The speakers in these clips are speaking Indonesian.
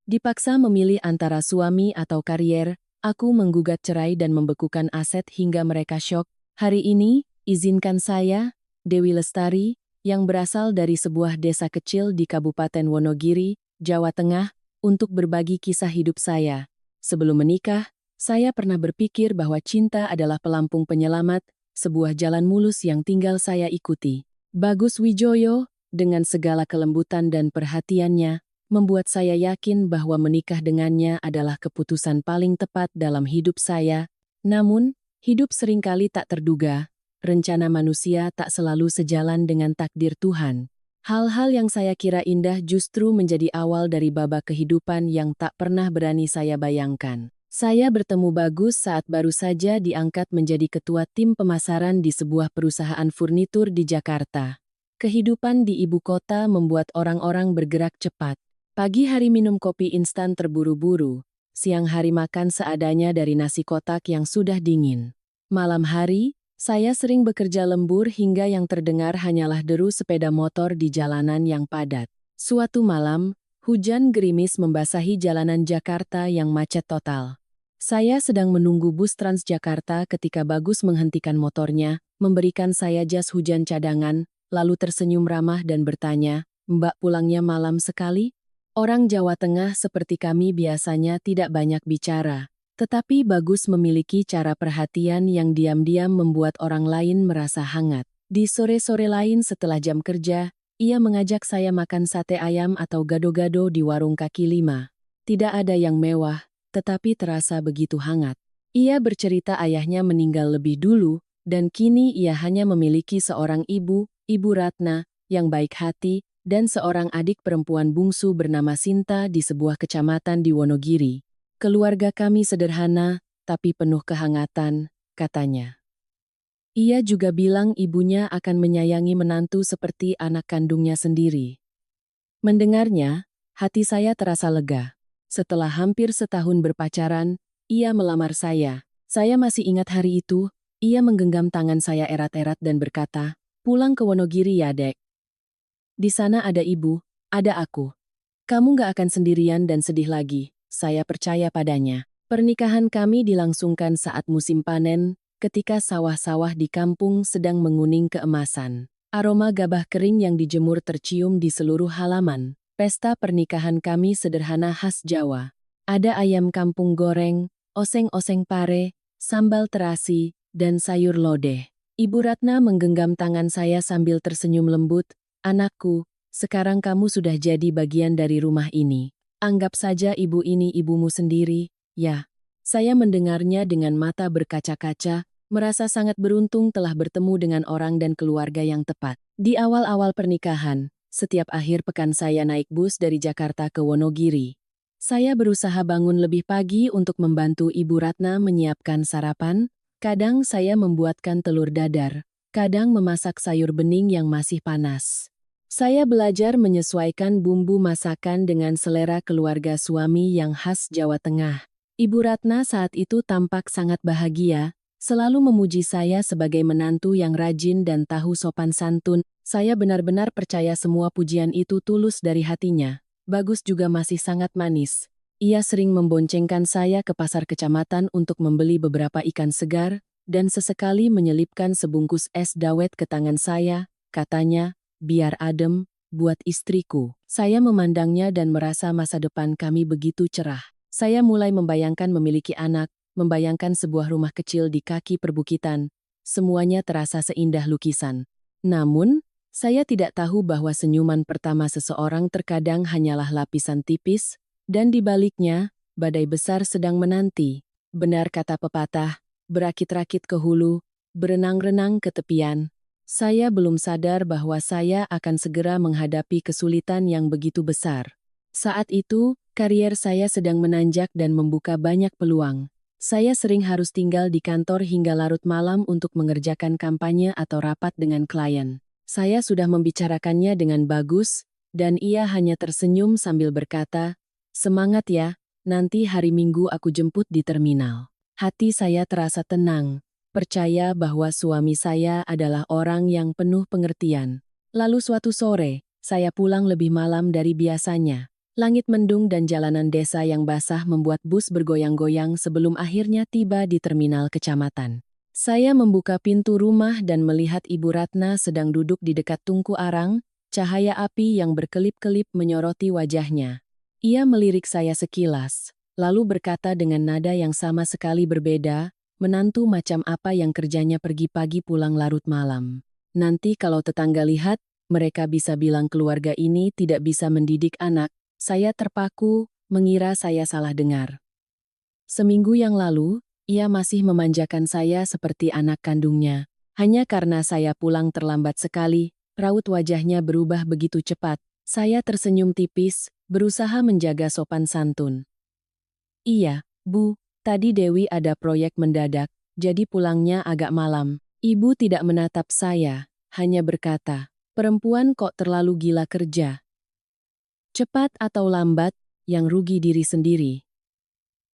Dipaksa memilih antara suami atau karier, aku menggugat cerai dan membekukan aset hingga mereka syok. Hari ini, izinkan saya, Dewi Lestari, yang berasal dari sebuah desa kecil di Kabupaten Wonogiri, Jawa Tengah, untuk berbagi kisah hidup saya. Sebelum menikah, saya pernah berpikir bahwa cinta adalah pelampung penyelamat, sebuah jalan mulus yang tinggal saya ikuti. Bagus Wijoyo, dengan segala kelembutan dan perhatiannya, membuat saya yakin bahwa menikah dengannya adalah keputusan paling tepat dalam hidup saya. Namun, hidup seringkali tak terduga. Rencana manusia tak selalu sejalan dengan takdir Tuhan. Hal-hal yang saya kira indah justru menjadi awal dari babak kehidupan yang tak pernah berani saya bayangkan. Saya bertemu Bagus saat baru saja diangkat menjadi ketua tim pemasaran di sebuah perusahaan furnitur di Jakarta. Kehidupan di ibu kota membuat orang-orang bergerak cepat. Pagi hari minum kopi instan terburu-buru, siang hari makan seadanya dari nasi kotak yang sudah dingin. Malam hari, saya sering bekerja lembur hingga yang terdengar hanyalah deru sepeda motor di jalanan yang padat. Suatu malam, hujan gerimis membasahi jalanan Jakarta yang macet total. Saya sedang menunggu bus Transjakarta ketika Bagus menghentikan motornya, memberikan saya jas hujan cadangan, lalu tersenyum ramah dan bertanya, "Mbak pulangnya malam sekali?" Orang Jawa Tengah seperti kami biasanya tidak banyak bicara, tetapi Bagus memiliki cara perhatian yang diam-diam membuat orang lain merasa hangat. Di sore-sore lain setelah jam kerja, ia mengajak saya makan sate ayam atau gado-gado di warung kaki lima. Tidak ada yang mewah, tetapi terasa begitu hangat. Ia bercerita ayahnya meninggal lebih dulu, dan kini ia hanya memiliki seorang ibu, Ibu Ratna, yang baik hati, dan seorang adik perempuan bungsu bernama Sinta di sebuah kecamatan di Wonogiri. Keluarga kami sederhana, tapi penuh kehangatan, katanya. Ia juga bilang ibunya akan menyayangi menantu seperti anak kandungnya sendiri. Mendengarnya, hati saya terasa lega. Setelah hampir setahun berpacaran, ia melamar saya. Saya masih ingat hari itu, ia menggenggam tangan saya erat-erat dan berkata, "Pulang ke Wonogiri ya, Dek. Di sana ada ibu, ada aku. Kamu gak akan sendirian dan sedih lagi." Saya percaya padanya. Pernikahan kami dilangsungkan saat musim panen, ketika sawah-sawah di kampung sedang menguning keemasan. Aroma gabah kering yang dijemur tercium di seluruh halaman. Pesta pernikahan kami sederhana khas Jawa. Ada ayam kampung goreng, oseng-oseng pare, sambal terasi, dan sayur lodeh. Ibu Ratna menggenggam tangan saya sambil tersenyum lembut. "Anakku, sekarang kamu sudah jadi bagian dari rumah ini. Anggap saja ibu ini ibumu sendiri, ya." Saya mendengarnya dengan mata berkaca-kaca, merasa sangat beruntung telah bertemu dengan orang dan keluarga yang tepat. Di awal-awal pernikahan, setiap akhir pekan saya naik bus dari Jakarta ke Wonogiri. Saya berusaha bangun lebih pagi untuk membantu Ibu Ratna menyiapkan sarapan. Kadang saya membuatkan telur dadar, kadang memasak sayur bening yang masih panas. Saya belajar menyesuaikan bumbu masakan dengan selera keluarga suami yang khas Jawa Tengah. Ibu Ratna saat itu tampak sangat bahagia, selalu memuji saya sebagai menantu yang rajin dan tahu sopan santun. Saya benar-benar percaya semua pujian itu tulus dari hatinya. Bagus juga masih sangat manis. Ia sering memboncengkan saya ke pasar kecamatan untuk membeli beberapa ikan segar, dan sesekali menyelipkan sebungkus es dawet ke tangan saya, katanya, "Biar adem, buat istriku." Saya memandangnya dan merasa masa depan kami begitu cerah. Saya mulai membayangkan memiliki anak, membayangkan sebuah rumah kecil di kaki perbukitan. Semuanya terasa seindah lukisan. Namun, saya tidak tahu bahwa senyuman pertama seseorang terkadang hanyalah lapisan tipis, dan di baliknya, badai besar sedang menanti. Benar kata pepatah, berakit-rakit ke hulu, berenang-renang ke tepian. Saya belum sadar bahwa saya akan segera menghadapi kesulitan yang begitu besar. Saat itu, karier saya sedang menanjak dan membuka banyak peluang. Saya sering harus tinggal di kantor hingga larut malam untuk mengerjakan kampanye atau rapat dengan klien. Saya sudah membicarakannya dengan Bagus, dan ia hanya tersenyum sambil berkata, "Semangat ya, nanti hari Minggu aku jemput di terminal." Hati saya terasa tenang. Percaya bahwa suami saya adalah orang yang penuh pengertian. Lalu suatu sore, saya pulang lebih malam dari biasanya. Langit mendung dan jalanan desa yang basah membuat bus bergoyang-goyang sebelum akhirnya tiba di terminal kecamatan. Saya membuka pintu rumah dan melihat Ibu Ratna sedang duduk di dekat tungku arang, cahaya api yang berkelip-kelip menyoroti wajahnya. Ia melirik saya sekilas, lalu berkata dengan nada yang sama sekali berbeda, "Menantu macam apa yang kerjanya pergi pagi pulang larut malam. Nanti kalau tetangga lihat, mereka bisa bilang keluarga ini tidak bisa mendidik anak." Saya terpaku, mengira saya salah dengar. Seminggu yang lalu, ia masih memanjakan saya seperti anak kandungnya. Hanya karena saya pulang terlambat sekali, raut wajahnya berubah begitu cepat. Saya tersenyum tipis, berusaha menjaga sopan santun. "Iya, Bu, tadi Dewi ada proyek mendadak, jadi pulangnya agak malam." Ibu tidak menatap saya, hanya berkata, "Perempuan kok terlalu gila kerja. Cepat atau lambat, yang rugi diri sendiri."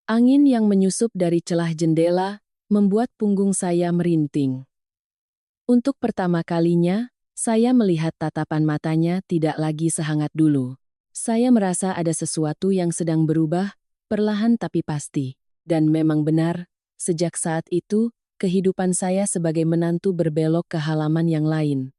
Angin yang menyusup dari celah jendela membuat punggung saya merinting. Untuk pertama kalinya, saya melihat tatapan matanya tidak lagi sehangat dulu. Saya merasa ada sesuatu yang sedang berubah, perlahan tapi pasti. Dan memang benar, sejak saat itu, kehidupan saya sebagai menantu berbelok ke halaman yang lain.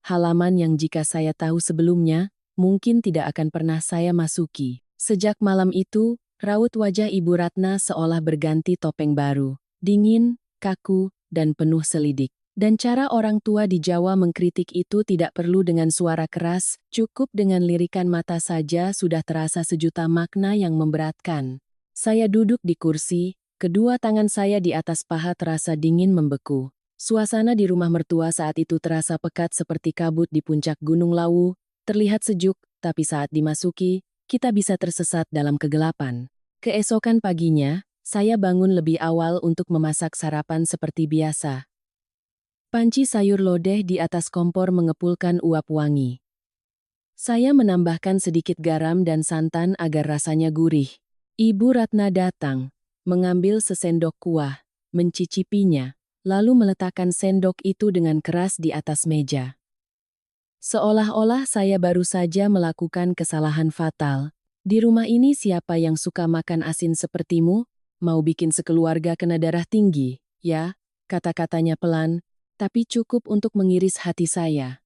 Halaman yang jika saya tahu sebelumnya, mungkin tidak akan pernah saya masuki. Sejak malam itu, raut wajah Ibu Ratna seolah berganti topeng baru. Dingin, kaku, dan penuh selidik. Dan cara orang tua di Jawa mengkritik itu tidak perlu dengan suara keras, cukup dengan lirikan mata saja sudah terasa sejuta makna yang memberatkan. Saya duduk di kursi, kedua tangan saya di atas paha terasa dingin membeku. Suasana di rumah mertua saat itu terasa pekat seperti kabut di puncak Gunung Lawu, terlihat sejuk, tapi saat dimasuki, kita bisa tersesat dalam kegelapan. Keesokan paginya, saya bangun lebih awal untuk memasak sarapan seperti biasa. Panci sayur lodeh di atas kompor mengepulkan uap wangi. Saya menambahkan sedikit garam dan santan agar rasanya gurih. Ibu Ratna datang, mengambil sesendok kuah, mencicipinya, lalu meletakkan sendok itu dengan keras di atas meja. Seolah-olah saya baru saja melakukan kesalahan fatal. "Di rumah ini siapa yang suka makan asin sepertimu? Mau bikin sekeluarga kena darah tinggi, ya?" Kata-katanya pelan, tapi cukup untuk mengiris hati saya.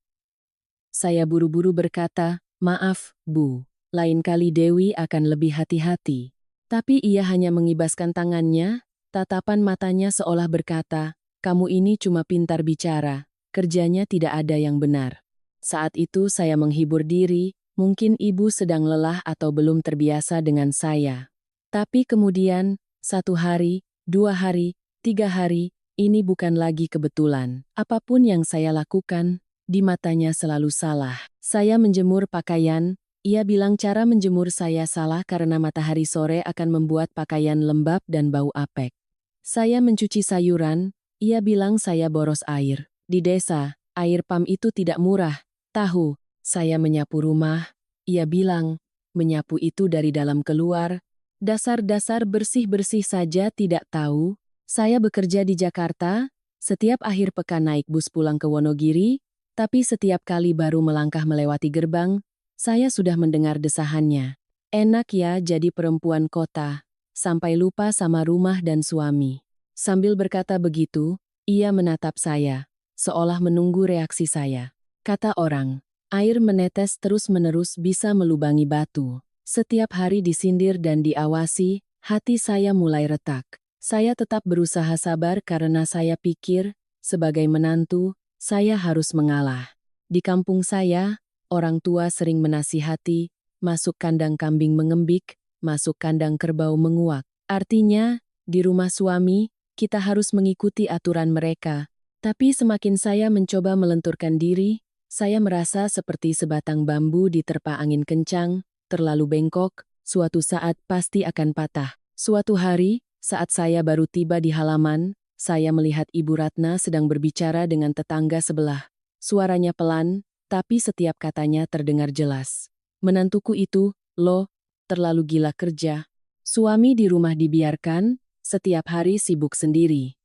Saya buru-buru berkata, "Maaf, Bu. Lain kali Dewi akan lebih hati-hati." Tapi ia hanya mengibaskan tangannya, tatapan matanya seolah berkata, "Kamu ini cuma pintar bicara, kerjanya tidak ada yang benar." Saat itu saya menghibur diri, mungkin ibu sedang lelah atau belum terbiasa dengan saya. Tapi kemudian, 1 hari, 2 hari, 3 hari, ini bukan lagi kebetulan. Apapun yang saya lakukan, di matanya selalu salah. Saya menjemur pakaian, ia bilang cara menjemur saya salah karena matahari sore akan membuat pakaian lembab dan bau apek. Saya mencuci sayuran, ia bilang saya boros air. Di desa, air pam itu tidak murah. Tahu, saya menyapu rumah, ia bilang, menyapu itu dari dalam keluar. Dasar-dasar bersih-bersih saja tidak tahu. Saya bekerja di Jakarta, setiap akhir pekan naik bus pulang ke Wonogiri, tapi setiap kali baru melangkah melewati gerbang, saya sudah mendengar desahannya. "Enak ya jadi perempuan kota, sampai lupa sama rumah dan suami." Sambil berkata begitu, ia menatap saya, seolah menunggu reaksi saya. Kata orang, air menetes terus-menerus bisa melubangi batu. Setiap hari disindir dan diawasi, hati saya mulai retak. Saya tetap berusaha sabar karena saya pikir, sebagai menantu, saya harus mengalah. Di kampung saya, orang tua sering menasihati, masuk kandang kambing mengembik, masuk kandang kerbau menguak. Artinya, di rumah suami, kita harus mengikuti aturan mereka. Tapi semakin saya mencoba melenturkan diri, saya merasa seperti sebatang bambu diterpa angin kencang, terlalu bengkok, suatu saat pasti akan patah. Suatu hari, saat saya baru tiba di halaman, saya melihat Ibu Ratna sedang berbicara dengan tetangga sebelah. Suaranya pelan, tapi setiap katanya terdengar jelas. "Menantuku itu, loh, terlalu gila kerja. Suami di rumah dibiarkan, setiap hari sibuk sendiri.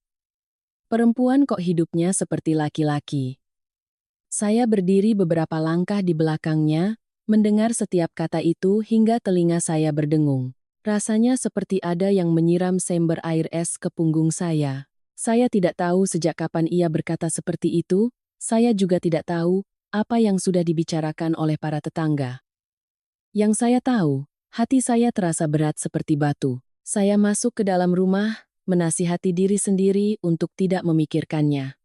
Perempuan kok hidupnya seperti laki-laki." Saya berdiri beberapa langkah di belakangnya, Mendengar setiap kata itu hingga telinga saya berdengung. Rasanya seperti ada yang menyiram sember air es ke punggung saya. Saya tidak tahu sejak kapan ia berkata seperti itu, saya juga tidak tahu apa yang sudah dibicarakan oleh para tetangga. Yang saya tahu, hati saya terasa berat seperti batu. Saya masuk ke dalam rumah, menasihati diri sendiri untuk tidak memikirkannya.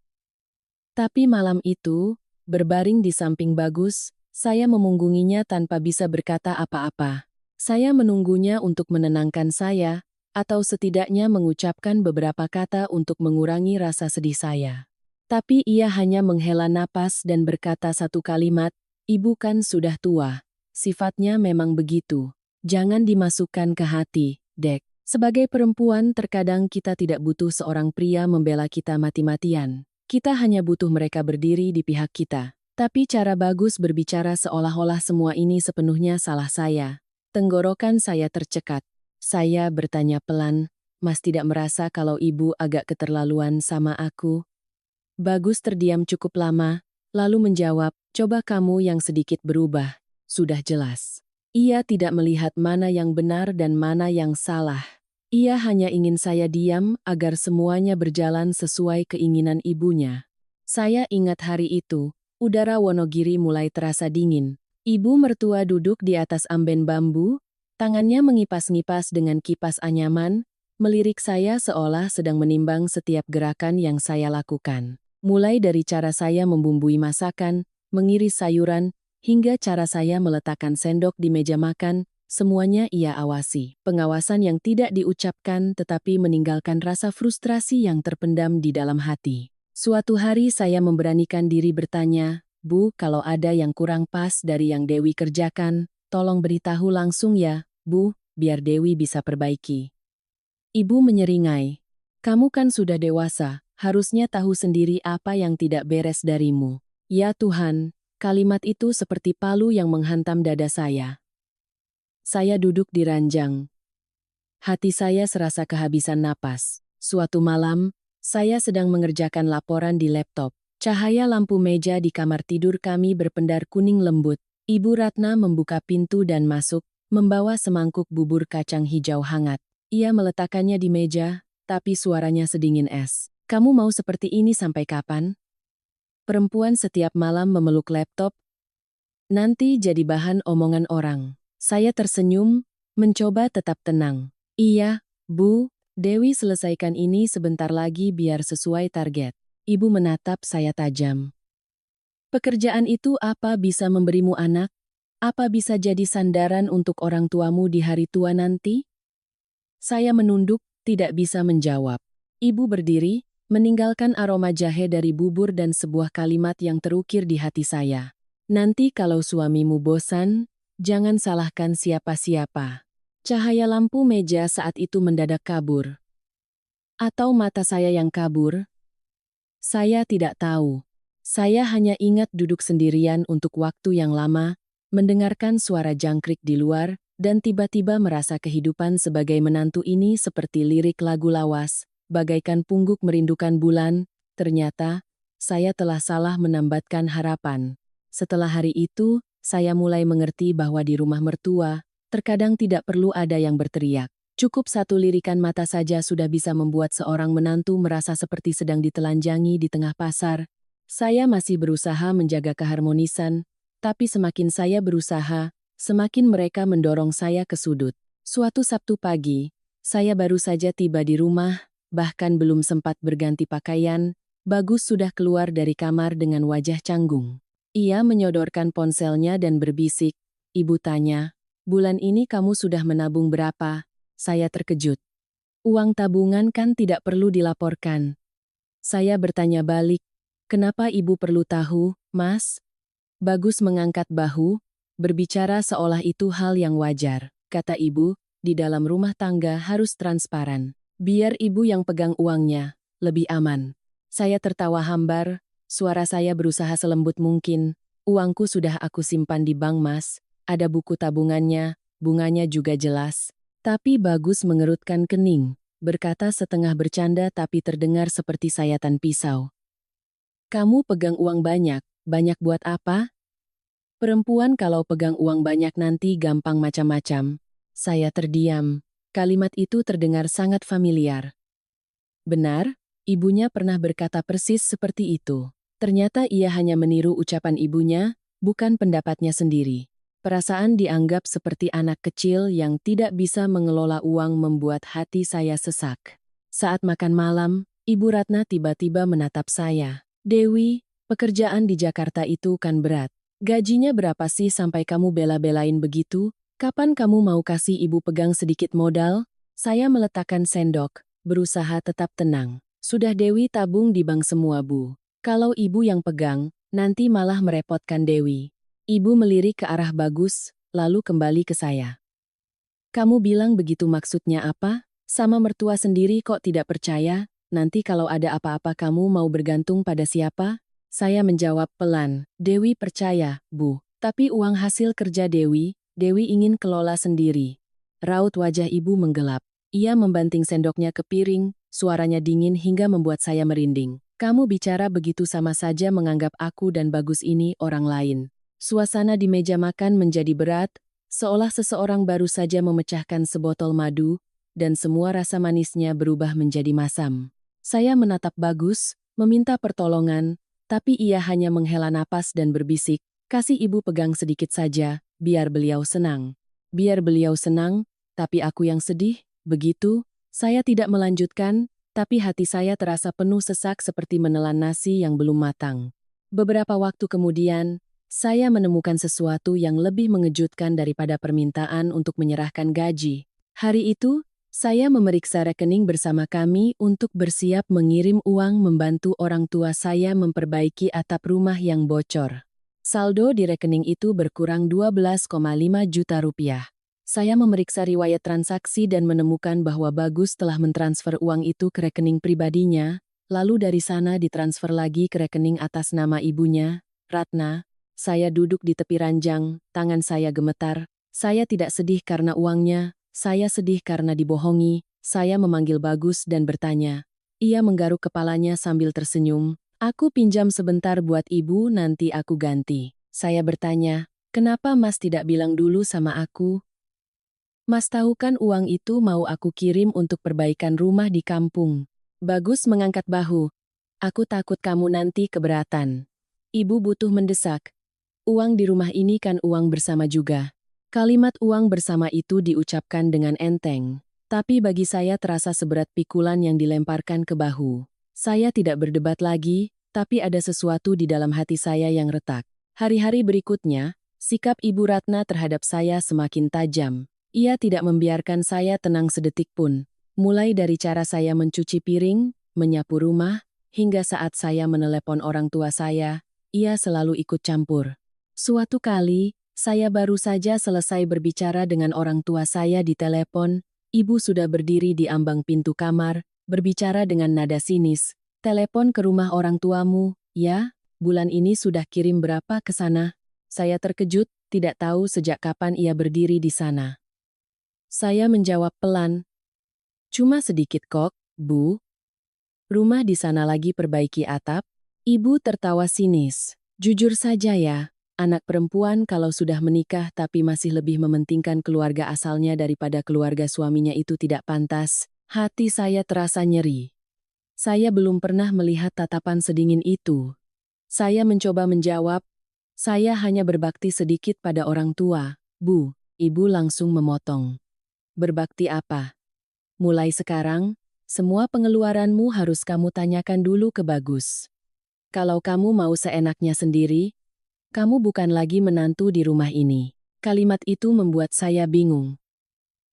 Tapi malam itu, berbaring di samping Bagus, saya memunggunginya tanpa bisa berkata apa-apa. Saya menunggunya untuk menenangkan saya, atau setidaknya mengucapkan beberapa kata untuk mengurangi rasa sedih saya. Tapi ia hanya menghela napas dan berkata satu kalimat, "Ibu kan sudah tua. Sifatnya memang begitu. Jangan dimasukkan ke hati, Dek. Sebagai perempuan terkadang kita tidak butuh seorang pria membela kita mati-matian. Kita hanya butuh mereka berdiri di pihak kita." Tapi cara Bagus berbicara seolah-olah semua ini sepenuhnya salah saya. Tenggorokan saya tercekat. Saya bertanya pelan, "Mas tidak merasa kalau ibu agak keterlaluan sama aku?" Bagus terdiam cukup lama, lalu menjawab, "Coba kamu yang sedikit berubah. Sudah jelas." Ia tidak melihat mana yang benar dan mana yang salah. Ia hanya ingin saya diam agar semuanya berjalan sesuai keinginan ibunya. Saya ingat hari itu, udara Wonogiri mulai terasa dingin. Ibu mertua duduk di atas amben bambu, tangannya mengipas-ngipas dengan kipas anyaman, melirik saya seolah sedang menimbang setiap gerakan yang saya lakukan. Mulai dari cara saya membumbui masakan, mengiris sayuran, hingga cara saya meletakkan sendok di meja makan, semuanya ia awasi. Pengawasan yang tidak diucapkan tetapi meninggalkan rasa frustrasi yang terpendam di dalam hati. Suatu hari saya memberanikan diri bertanya, "Bu, kalau ada yang kurang pas dari yang Dewi kerjakan, tolong beritahu langsung ya, Bu, biar Dewi bisa perbaiki." Ibu menyeringai, "Kamu kan sudah dewasa, harusnya tahu sendiri apa yang tidak beres darimu." Ya Tuhan, kalimat itu seperti palu yang menghantam dada saya. Saya duduk di ranjang. Hati saya serasa kehabisan napas. Suatu malam, saya sedang mengerjakan laporan di laptop. Cahaya lampu meja di kamar tidur kami berpendar kuning lembut. Ibu Ratna membuka pintu dan masuk, membawa semangkuk bubur kacang hijau hangat. Ia meletakkannya di meja, tapi suaranya sedingin es. "Kamu mau seperti ini sampai kapan?" Perempuan setiap malam memeluk laptop, nanti jadi bahan omongan orang. Saya tersenyum, mencoba tetap tenang. "Iya, Bu, Dewi selesaikan ini sebentar lagi biar sesuai target." Ibu menatap saya tajam. "Pekerjaan itu apa bisa memberimu anak? Apa bisa jadi sandaran untuk orang tuamu di hari tua nanti?" Saya menunduk, tidak bisa menjawab. Ibu berdiri, meninggalkan aroma jahe dari bubur dan sebuah kalimat yang terukir di hati saya. "Nanti kalau suamimu bosan, jangan salahkan siapa-siapa." Cahaya lampu meja saat itu mendadak kabur. Atau mata saya yang kabur? Saya tidak tahu. Saya hanya ingat duduk sendirian untuk waktu yang lama, mendengarkan suara jangkrik di luar, dan tiba-tiba merasa kehidupan sebagai menantu ini seperti lirik lagu lawas, bagaikan pungguk merindukan bulan. Ternyata, saya telah salah menambatkan harapan. Setelah hari itu, saya mulai mengerti bahwa di rumah mertua, terkadang tidak perlu ada yang berteriak. Cukup satu lirikan mata saja sudah bisa membuat seorang menantu merasa seperti sedang ditelanjangi di tengah pasar. Saya masih berusaha menjaga keharmonisan, tapi semakin saya berusaha, semakin mereka mendorong saya ke sudut. Suatu Sabtu pagi, saya baru saja tiba di rumah, bahkan belum sempat berganti pakaian, Bagus sudah keluar dari kamar dengan wajah canggung. Ia menyodorkan ponselnya dan berbisik. Ibu tanya, "Bulan ini kamu sudah menabung berapa?" Saya terkejut. "Uang tabungan kan tidak perlu dilaporkan." Saya bertanya balik, "Kenapa ibu perlu tahu, Mas?" Bagus mengangkat bahu, berbicara seolah itu hal yang wajar. Kata ibu, "Di dalam rumah tangga harus transparan. Biar ibu yang pegang uangnya, lebih aman." Saya tertawa hambar, suara saya berusaha selembut mungkin. "Uangku sudah aku simpan di bank, Mas. Ada buku tabungannya, bunganya juga jelas." Tapi Bagus mengerutkan kening, berkata setengah bercanda tapi terdengar seperti sayatan pisau. "Kamu pegang uang banyak, banyak buat apa?" Perempuan kalau pegang uang banyak nanti gampang macam-macam. Saya terdiam. Kalimat itu terdengar sangat familiar. Benar, ibunya pernah berkata persis seperti itu. Ternyata ia hanya meniru ucapan ibunya, bukan pendapatnya sendiri. Perasaan dianggap seperti anak kecil yang tidak bisa mengelola uang membuat hati saya sesak. Saat makan malam, Ibu Ratna tiba-tiba menatap saya. Dewi, pekerjaan di Jakarta itu kan berat. Gajinya berapa sih sampai kamu bela-belain begitu? Kapan kamu mau kasih ibu pegang sedikit modal? Saya meletakkan sendok, berusaha tetap tenang. Sudah Dewi tabung di bank semua, Bu. Kalau ibu yang pegang, nanti malah merepotkan Dewi. Ibu melirik ke arah Bagus, lalu kembali ke saya. Kamu bilang begitu maksudnya apa? Sama mertua sendiri kok tidak percaya? Nanti kalau ada apa-apa kamu mau bergantung pada siapa? Saya menjawab pelan, Dewi percaya, Bu. Tapi uang hasil kerja Dewi ingin kelola sendiri. Raut wajah ibu menggelap. Ia membanting sendoknya ke piring, suaranya dingin hingga membuat saya merinding. Kamu bicara begitu sama saja menganggap aku dan Bagus ini orang lain. Suasana di meja makan menjadi berat, seolah seseorang baru saja memecahkan sebotol madu, dan semua rasa manisnya berubah menjadi masam. Saya menatap Bagus, meminta pertolongan, tapi ia hanya menghela napas dan berbisik, kasih ibu pegang sedikit saja, biar beliau senang. Biar beliau senang, tapi aku yang sedih, begitu, saya tidak melanjutkan, tapi hati saya terasa penuh sesak seperti menelan nasi yang belum matang. Beberapa waktu kemudian, saya menemukan sesuatu yang lebih mengejutkan daripada permintaan untuk menyerahkan gaji. Hari itu, saya memeriksa rekening bersama kami untuk bersiap mengirim uang membantu orang tua saya memperbaiki atap rumah yang bocor. Saldo di rekening itu berkurang 12,5 juta rupiah. Saya memeriksa riwayat transaksi dan menemukan bahwa Bagus telah mentransfer uang itu ke rekening pribadinya, lalu dari sana ditransfer lagi ke rekening atas nama ibunya, Ratna. Saya duduk di tepi ranjang, tangan saya gemetar. Saya tidak sedih karena uangnya, saya sedih karena dibohongi. Saya memanggil Bagus dan bertanya. Ia menggaruk kepalanya sambil tersenyum. Aku pinjam sebentar buat ibu, nanti aku ganti. Saya bertanya, kenapa Mas tidak bilang dulu sama aku? Mas tahu kan uang itu mau aku kirim untuk perbaikan rumah di kampung. Bagus mengangkat bahu. Aku takut kamu nanti keberatan. Ibu butuh mendesak. Uang di rumah ini kan uang bersama juga. Kalimat uang bersama itu diucapkan dengan enteng. Tapi bagi saya terasa seberat pikulan yang dilemparkan ke bahu. Saya tidak berdebat lagi, tapi ada sesuatu di dalam hati saya yang retak. Hari-hari berikutnya, sikap Ibu Ratna terhadap saya semakin tajam. Ia tidak membiarkan saya tenang sedetik pun. Mulai dari cara saya mencuci piring, menyapu rumah, hingga saat saya menelepon orang tua saya, ia selalu ikut campur. Suatu kali, saya baru saja selesai berbicara dengan orang tua saya di telepon, ibu sudah berdiri di ambang pintu kamar, berbicara dengan nada sinis. Telepon ke rumah orang tuamu, ya? Bulan ini sudah kirim berapa ke sana? Saya terkejut, tidak tahu sejak kapan ia berdiri di sana. Saya menjawab pelan, cuma sedikit kok, Bu. Rumah di sana lagi perbaiki atap? Ibu tertawa sinis. Jujur saja ya. Anak perempuan kalau sudah menikah tapi masih lebih mementingkan keluarga asalnya daripada keluarga suaminya itu tidak pantas. Hati saya terasa nyeri. Saya belum pernah melihat tatapan sedingin itu. Saya mencoba menjawab, saya hanya berbakti sedikit pada orang tua. Bu, ibu langsung memotong. Berbakti apa? Mulai sekarang, semua pengeluaranmu harus kamu tanyakan dulu ke Bagus. Kalau kamu mau seenaknya sendiri, kamu bukan lagi menantu di rumah ini. Kalimat itu membuat saya bingung.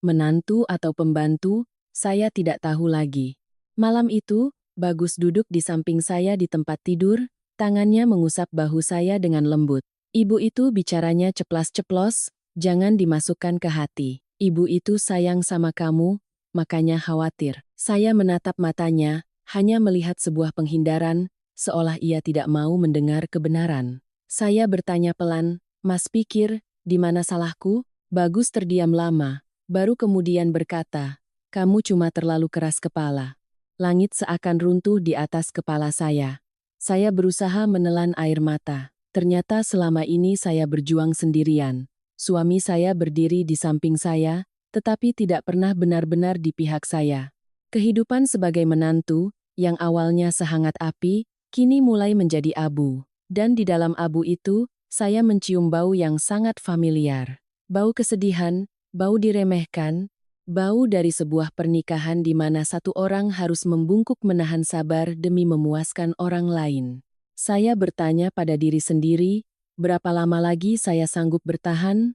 Menantu atau pembantu, saya tidak tahu lagi. Malam itu, Bagus duduk di samping saya di tempat tidur, tangannya mengusap bahu saya dengan lembut. Ibu itu bicaranya ceplas-ceplos, jangan dimasukkan ke hati. Ibu itu sayang sama kamu, makanya khawatir. Saya menatap matanya, hanya melihat sebuah penghindaran, seolah ia tidak mau mendengar kebenaran. Saya bertanya pelan, Mas pikir, di mana salahku? Bagus terdiam lama, baru kemudian berkata, kamu cuma terlalu keras kepala. Langit seakan runtuh di atas kepala saya. Saya berusaha menelan air mata. Ternyata selama ini saya berjuang sendirian. Suami saya berdiri di samping saya, tetapi tidak pernah benar-benar di pihak saya. Kehidupan sebagai menantu, yang awalnya sehangat api, kini mulai menjadi abu. Dan di dalam abu itu, saya mencium bau yang sangat familiar. Bau kesedihan, bau diremehkan, bau dari sebuah pernikahan di mana satu orang harus membungkuk menahan sabar demi memuaskan orang lain. Saya bertanya pada diri sendiri, berapa lama lagi saya sanggup bertahan?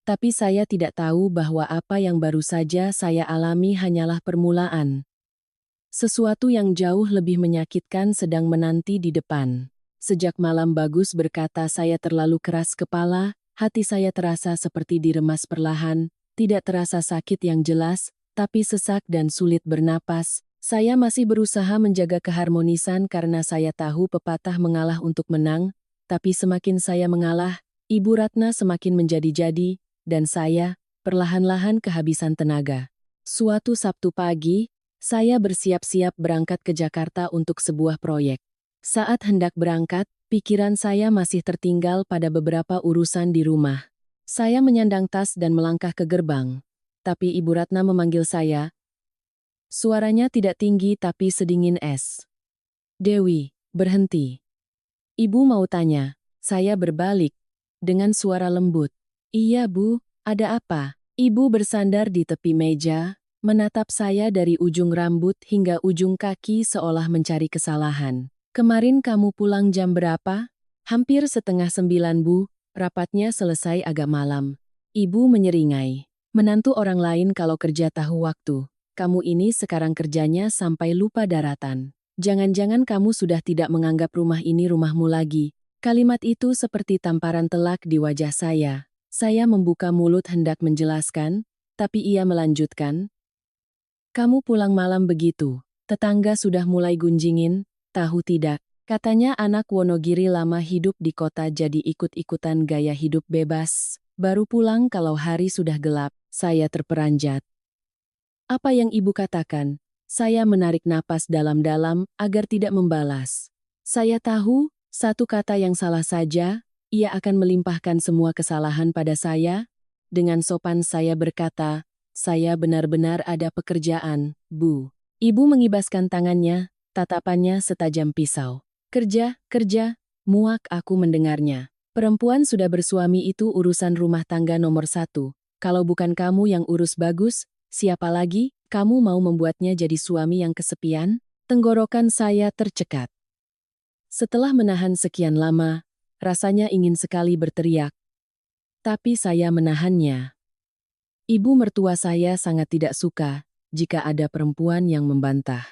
Tapi saya tidak tahu bahwa apa yang baru saja saya alami hanyalah permulaan. Sesuatu yang jauh lebih menyakitkan sedang menanti di depan. Sejak malam bagus berkata saya terlalu keras kepala, hati saya terasa seperti diremas perlahan, tidak terasa sakit yang jelas, tapi sesak dan sulit bernapas. Saya masih berusaha menjaga keharmonisan karena saya tahu pepatah mengalah untuk menang, tapi semakin saya mengalah, Ibu Ratna semakin menjadi-jadi, dan saya, perlahan-lahan kehabisan tenaga. Suatu Sabtu pagi, saya bersiap-siap berangkat ke Jakarta untuk sebuah proyek. Saat hendak berangkat, pikiran saya masih tertinggal pada beberapa urusan di rumah. Saya menyandang tas dan melangkah ke gerbang. Tapi Ibu Ratna memanggil saya. Suaranya tidak tinggi tapi sedingin es. "Dewi, berhenti." Ibu mau tanya. Saya berbalik. Dengan suara lembut. "Iya Bu, ada apa?" Ibu bersandar di tepi meja, menatap saya dari ujung rambut hingga ujung kaki seolah mencari kesalahan. "Kemarin kamu pulang jam berapa?" "Hampir 8:30 Bu, rapatnya selesai agak malam." Ibu menyeringai. "Menantu orang lain kalau kerja tahu waktu. Kamu ini sekarang kerjanya sampai lupa daratan. Jangan-jangan kamu sudah tidak menganggap rumah ini rumahmu lagi." Kalimat itu seperti tamparan telak di wajah saya. Saya membuka mulut hendak menjelaskan, tapi ia melanjutkan. "Kamu pulang malam begitu. Tetangga sudah mulai gunjingin. Tahu tidak, katanya anak Wonogiri lama hidup di kota jadi ikut-ikutan gaya hidup bebas. Baru pulang kalau hari sudah gelap." Saya terperanjat. "Apa yang Ibu katakan?" Saya menarik napas dalam-dalam agar tidak membalas. Saya tahu, satu kata yang salah saja, ia akan melimpahkan semua kesalahan pada saya. Dengan sopan saya berkata, "Saya benar-benar ada pekerjaan, Bu." Ibu mengibaskan tangannya, tatapannya setajam pisau. "Kerja, kerja," muak aku mendengarnya. "Perempuan sudah bersuami itu urusan rumah tangga nomor 1. Kalau bukan kamu yang urus bagus, siapa lagi? Kamu mau membuatnya jadi suami yang kesepian?" Tenggorokan saya tercekat. Setelah menahan sekian lama, rasanya ingin sekali berteriak. Tapi saya menahannya. Ibu mertua saya sangat tidak suka jika ada perempuan yang membantah.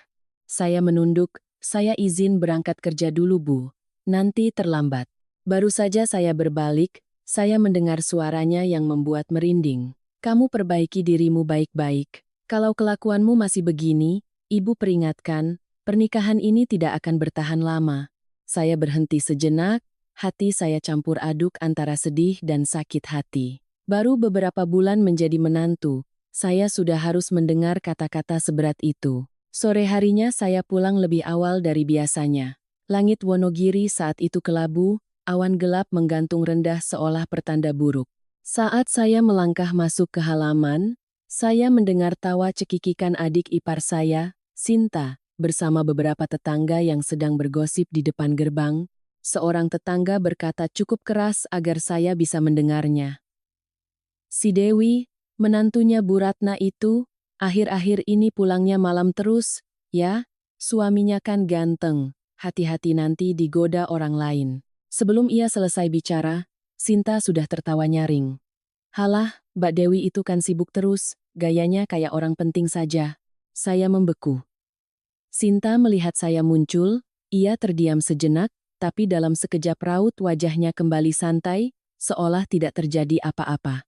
Saya menunduk, "Saya izin berangkat kerja dulu Bu. Nanti terlambat." Baru saja saya berbalik, saya mendengar suaranya yang membuat merinding. "Kamu perbaiki dirimu baik-baik. Kalau kelakuanmu masih begini," Ibu peringatkan, "pernikahan ini tidak akan bertahan lama." Saya berhenti sejenak, hati saya campur aduk antara sedih dan sakit hati. Baru beberapa bulan menjadi menantu, saya sudah harus mendengar kata-kata seberat itu. Sore harinya saya pulang lebih awal dari biasanya. Langit Wonogiri saat itu kelabu, awan gelap menggantung rendah seolah pertanda buruk. Saat saya melangkah masuk ke halaman, saya mendengar tawa cekikikan adik ipar saya, Sinta, bersama beberapa tetangga yang sedang bergosip di depan gerbang. Seorang tetangga berkata cukup keras agar saya bisa mendengarnya. "Si Dewi, menantunya Bu Ratna itu, akhir-akhir ini pulangnya malam terus, ya? Suaminya kan ganteng, hati-hati nanti digoda orang lain." Sebelum ia selesai bicara, Sinta sudah tertawa nyaring. "Halah, Mbak Dewi itu kan sibuk terus, gayanya kayak orang penting saja." Saya membeku. Sinta melihat saya muncul, ia terdiam sejenak, tapi dalam sekejap raut wajahnya kembali santai, seolah tidak terjadi apa-apa.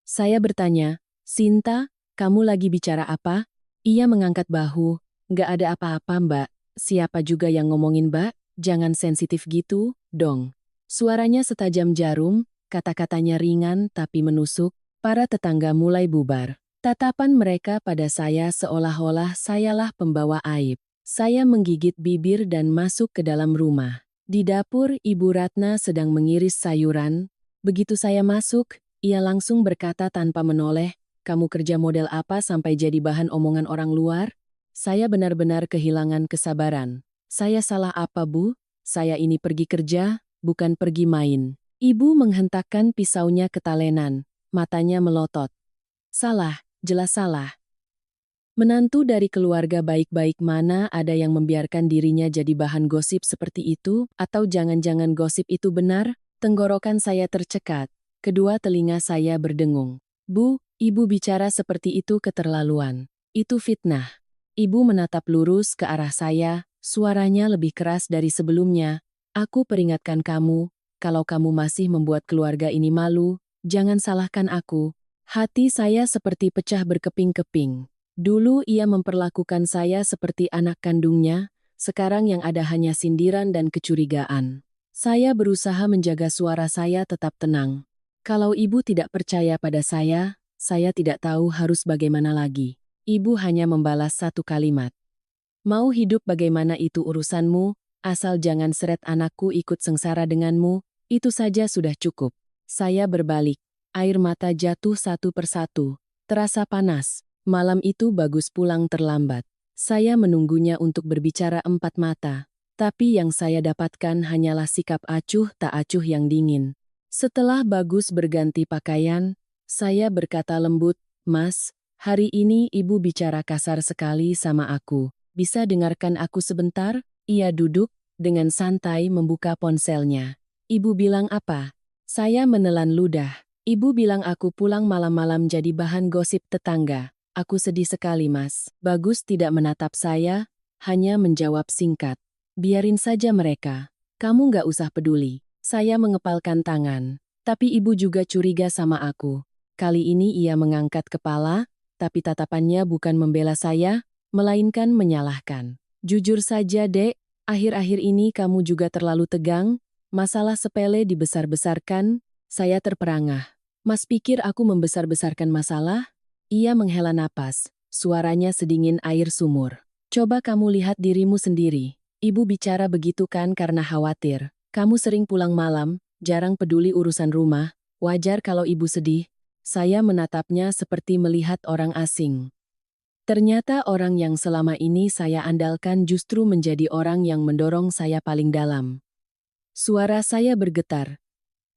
Saya bertanya, "Sinta, kamu lagi bicara apa?" Ia mengangkat bahu. "Nggak ada apa-apa Mbak, siapa juga yang ngomongin Mbak, jangan sensitif gitu, dong." Suaranya setajam jarum, kata-katanya ringan tapi menusuk, para tetangga mulai bubar. Tatapan mereka pada saya seolah-olah sayalah pembawa aib. Saya menggigit bibir dan masuk ke dalam rumah. Di dapur, Ibu Ratna sedang mengiris sayuran. Begitu saya masuk, ia langsung berkata tanpa menoleh, "Kamu kerja model apa sampai jadi bahan omongan orang luar?" Saya benar-benar kehilangan kesabaran. "Saya salah apa, Bu? Saya ini pergi kerja, bukan pergi main." Ibu menghentakkan pisaunya ke talenan, matanya melotot. "Salah, jelas salah. Menantu dari keluarga baik-baik mana ada yang membiarkan dirinya jadi bahan gosip seperti itu? Atau jangan-jangan gosip itu benar?" Tenggorokan saya tercekat, kedua telinga saya berdengung. "Bu, Ibu bicara seperti itu keterlaluan. Itu fitnah." Ibu menatap lurus ke arah saya, suaranya lebih keras dari sebelumnya. "Aku peringatkan kamu, kalau kamu masih membuat keluarga ini malu, jangan salahkan aku." Hati saya seperti pecah berkeping-keping. Dulu ia memperlakukan saya seperti anak kandungnya, sekarang yang ada hanya sindiran dan kecurigaan. Saya berusaha menjaga suara saya tetap tenang. "Kalau Ibu tidak percaya pada saya tidak tahu harus bagaimana lagi." Ibu hanya membalas satu kalimat. "Mau hidup bagaimana itu urusanmu, asal jangan seret anakku ikut sengsara denganmu, itu saja sudah cukup." Saya berbalik, air mata jatuh satu persatu. Terasa panas. Malam itu Bagus pulang terlambat. Saya menunggunya untuk berbicara empat mata. Tapi yang saya dapatkan hanyalah sikap acuh tak acuh yang dingin. Setelah Bagus berganti pakaian, saya berkata lembut, "Mas, hari ini Ibu bicara kasar sekali sama aku. Bisa dengarkan aku sebentar?" Ia duduk, dengan santai membuka ponselnya. "Ibu bilang apa?" Saya menelan ludah. "Ibu bilang aku pulang malam-malam jadi bahan gosip tetangga." "Aku sedih sekali, Mas." Bagus tidak menatap saya, hanya menjawab singkat. "Biarin saja mereka. Kamu nggak usah peduli." Saya mengepalkan tangan. Tapi Ibu juga curiga sama aku. Kali ini ia mengangkat kepala, tapi tatapannya bukan membela saya, melainkan menyalahkan. "Jujur saja, Dek, akhir-akhir ini kamu juga terlalu tegang, masalah sepele dibesar-besarkan." Saya terperangah. "Mas pikir aku membesar-besarkan masalah?" Ia menghela napas, suaranya sedingin air sumur. "Coba kamu lihat dirimu sendiri. Ibu bicara begitu kan karena khawatir. Kamu sering pulang malam, jarang peduli urusan rumah, wajar kalau Ibu sedih." Saya menatapnya seperti melihat orang asing. Ternyata orang yang selama ini saya andalkan justru menjadi orang yang mendorong saya paling dalam. Suara saya bergetar.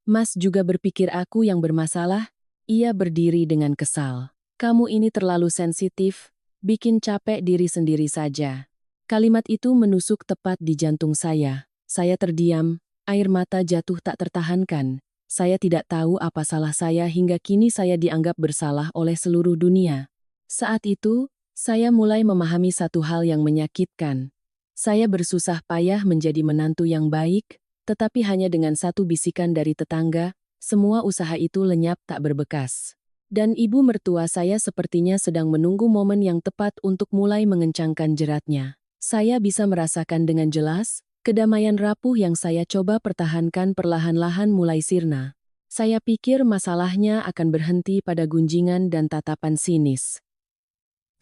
"Mas juga berpikir aku yang bermasalah?" Ia berdiri dengan kesal. "Kamu ini terlalu sensitif, bikin capek diri sendiri saja." Kalimat itu menusuk tepat di jantung saya. Saya terdiam, air mata jatuh tak tertahankan. Saya tidak tahu apa salah saya hingga kini saya dianggap bersalah oleh seluruh dunia. Saat itu, saya mulai memahami satu hal yang menyakitkan. Saya bersusah payah menjadi menantu yang baik, tetapi hanya dengan satu bisikan dari tetangga, semua usaha itu lenyap tak berbekas. Dan ibu mertua saya sepertinya sedang menunggu momen yang tepat untuk mulai mengencangkan jeratnya. Saya bisa merasakan dengan jelas, kedamaian rapuh yang saya coba pertahankan perlahan-lahan mulai sirna. Saya pikir masalahnya akan berhenti pada gunjingan dan tatapan sinis.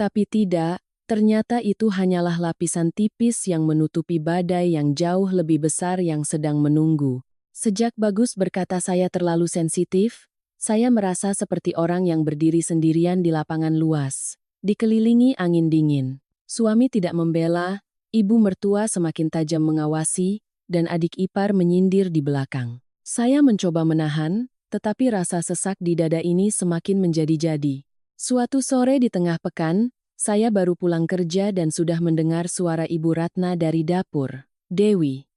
Tapi tidak, ternyata itu hanyalah lapisan tipis yang menutupi badai yang jauh lebih besar yang sedang menunggu. Sejak Bagus berkata saya terlalu sensitif, saya merasa seperti orang yang berdiri sendirian di lapangan luas, dikelilingi angin dingin. Suami tidak membela, ibu mertua semakin tajam mengawasi, dan adik ipar menyindir di belakang. Saya mencoba menahan, tetapi rasa sesak di dada ini semakin menjadi-jadi. Suatu sore di tengah pekan, saya baru pulang kerja dan sudah mendengar suara Ibu Ratna dari dapur. "Dewi,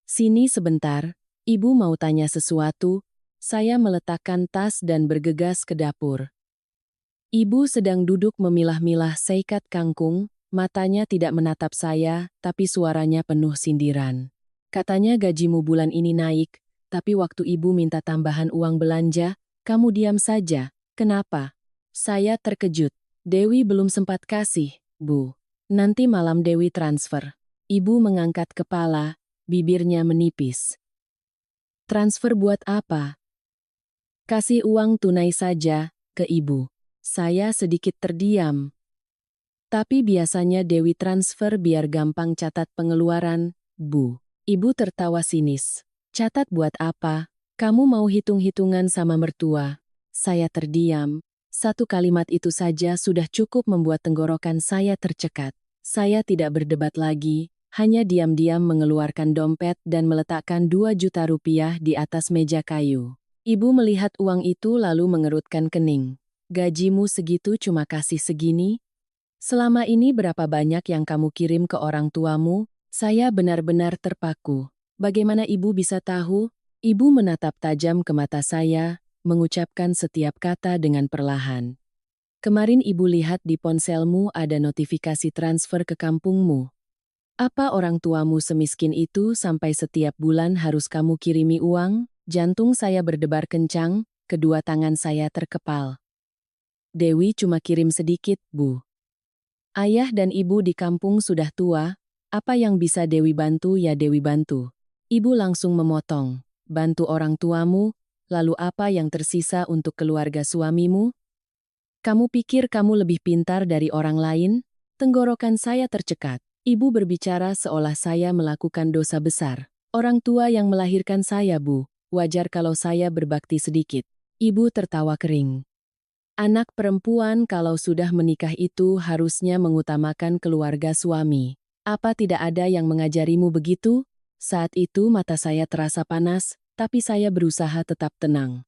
sini sebentar, Ibu mau tanya sesuatu." Saya meletakkan tas dan bergegas ke dapur. Ibu sedang duduk memilah-milah seikat kangkung, matanya tidak menatap saya, tapi suaranya penuh sindiran. "Katanya gajimu bulan ini naik, tapi waktu Ibu minta tambahan uang belanja, kamu diam saja. Kenapa?" Saya terkejut. "Dewi belum sempat kasih, Bu. Nanti malam Dewi transfer." Ibu mengangkat kepala, bibirnya menipis. "Transfer buat apa?" "Kasih uang tunai saja, ke Ibu." Saya sedikit terdiam. "Tapi biasanya Dewi transfer biar gampang catat pengeluaran, Bu." Ibu tertawa sinis. Catat buat apa? Kamu mau hitung-hitungan sama mertua? Saya terdiam. Satu kalimat itu saja sudah cukup membuat tenggorokan saya tercekat. Saya tidak berdebat lagi, hanya diam-diam mengeluarkan dompet dan meletakkan 2 juta rupiah di atas meja kayu. Ibu melihat uang itu lalu mengerutkan kening. Gajimu segitu cuma kasih segini? Selama ini berapa banyak yang kamu kirim ke orang tuamu? Saya benar-benar terpaku. Bagaimana ibu bisa tahu? Ibu menatap tajam ke mata saya, mengucapkan setiap kata dengan perlahan. Kemarin ibu lihat di ponselmu ada notifikasi transfer ke kampungmu. Apa orang tuamu semiskin itu sampai setiap bulan harus kamu kirimi uang? Jantung saya berdebar kencang, kedua tangan saya terkepal. Dewi cuma kirim sedikit, Bu. Ayah dan ibu di kampung sudah tua, apa yang bisa Dewi bantu ya Dewi bantu. Ibu langsung memotong. Bantu orang tuamu, lalu apa yang tersisa untuk keluarga suamimu? Kamu pikir kamu lebih pintar dari orang lain? Tenggorokan saya tercekat. Ibu berbicara seolah saya melakukan dosa besar. Orang tua yang melahirkan saya, Bu. Wajar kalau saya berbakti sedikit. Ibu tertawa kering. Anak perempuan kalau sudah menikah itu harusnya mengutamakan keluarga suami. Apa tidak ada yang mengajarimu begitu? Saat itu mata saya terasa panas, tapi saya berusaha tetap tenang.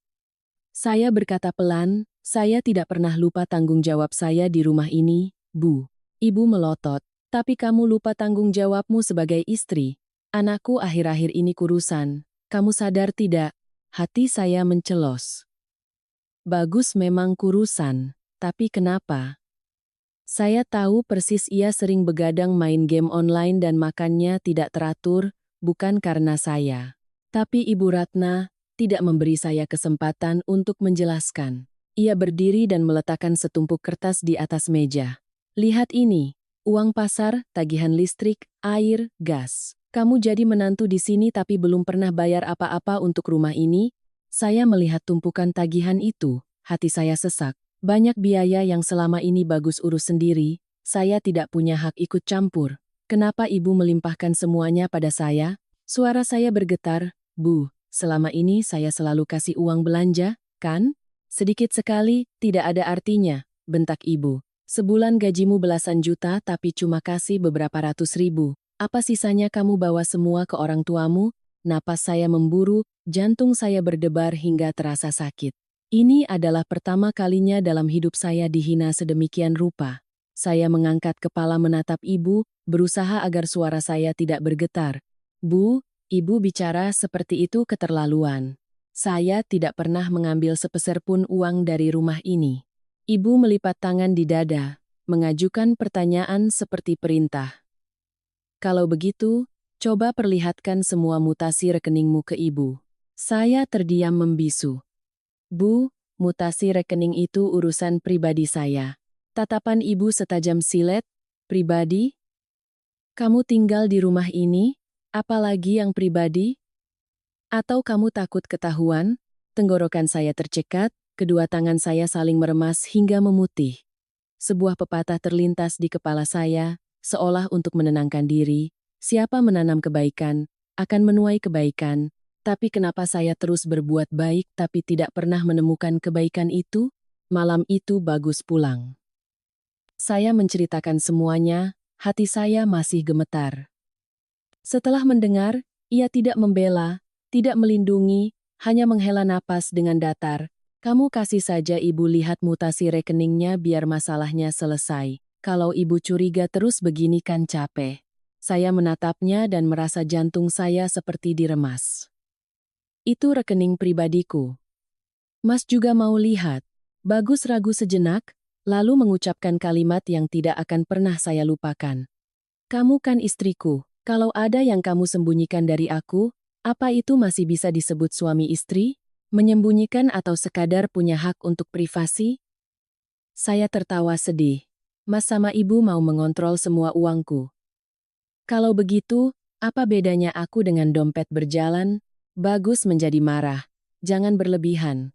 Saya berkata pelan, saya tidak pernah lupa tanggung jawab saya di rumah ini, Bu. Ibu melotot, tapi kamu lupa tanggung jawabmu sebagai istri. Anakku akhir-akhir ini kurusan. Kamu sadar tidak? Hati saya mencelos. Bagus memang kurusan, tapi kenapa? Saya tahu persis ia sering begadang main game online dan makannya tidak teratur, bukan karena saya. Tapi Ibu Ratna tidak memberi saya kesempatan untuk menjelaskan. Ia berdiri dan meletakkan setumpuk kertas di atas meja. Lihat ini, uang pasar, tagihan listrik, air, gas. Kamu jadi menantu di sini tapi belum pernah bayar apa-apa untuk rumah ini? Saya melihat tumpukan tagihan itu, hati saya sesak. Banyak biaya yang selama ini Bagus urus sendiri, saya tidak punya hak ikut campur. Kenapa ibu melimpahkan semuanya pada saya? Suara saya bergetar, Bu, selama ini saya selalu kasih uang belanja, kan? Sedikit sekali, tidak ada artinya, bentak ibu. Sebulan gajimu belasan juta tapi cuma kasih beberapa ratus ribu. Apa sisanya kamu bawa semua ke orang tuamu? Napas saya memburu, jantung saya berdebar hingga terasa sakit. Ini adalah pertama kalinya dalam hidup saya dihina sedemikian rupa. Saya mengangkat kepala menatap ibu, berusaha agar suara saya tidak bergetar. Bu, ibu bicara seperti itu keterlaluan. Saya tidak pernah mengambil sepeser pun uang dari rumah ini. Ibu melipat tangan di dada, mengajukan pertanyaan seperti perintah. Kalau begitu, coba perlihatkan semua mutasi rekeningmu ke ibu. Saya terdiam membisu. Bu, mutasi rekening itu urusan pribadi saya. Tatapan ibu setajam silet, pribadi? Kamu tinggal di rumah ini, apalagi yang pribadi? Atau kamu takut ketahuan? Tenggorokan saya tercekat, kedua tangan saya saling meremas hingga memutih. Sebuah pepatah terlintas di kepala saya, seolah untuk menenangkan diri. Siapa menanam kebaikan, akan menuai kebaikan. Tapi kenapa saya terus berbuat baik tapi tidak pernah menemukan kebaikan itu? Malam itu Bagus pulang. Saya menceritakan semuanya, hati saya masih gemetar. Setelah mendengar, ia tidak membela, tidak melindungi, hanya menghela napas dengan datar. Kamu kasih saja ibu lihat mutasi rekeningnya biar masalahnya selesai. Kalau ibu curiga terus begini kan capek. Saya menatapnya dan merasa jantung saya seperti diremas. Itu rekening pribadiku. Mas juga mau lihat. Bagus ragu sejenak, lalu mengucapkan kalimat yang tidak akan pernah saya lupakan. Kamu kan istriku, kalau ada yang kamu sembunyikan dari aku, apa itu masih bisa disebut suami istri? Menyembunyikan atau sekadar punya hak untuk privasi? Saya tertawa sedih. Mas sama ibu mau mengontrol semua uangku. Kalau begitu, apa bedanya aku dengan dompet berjalan? Bagus menjadi marah. Jangan berlebihan.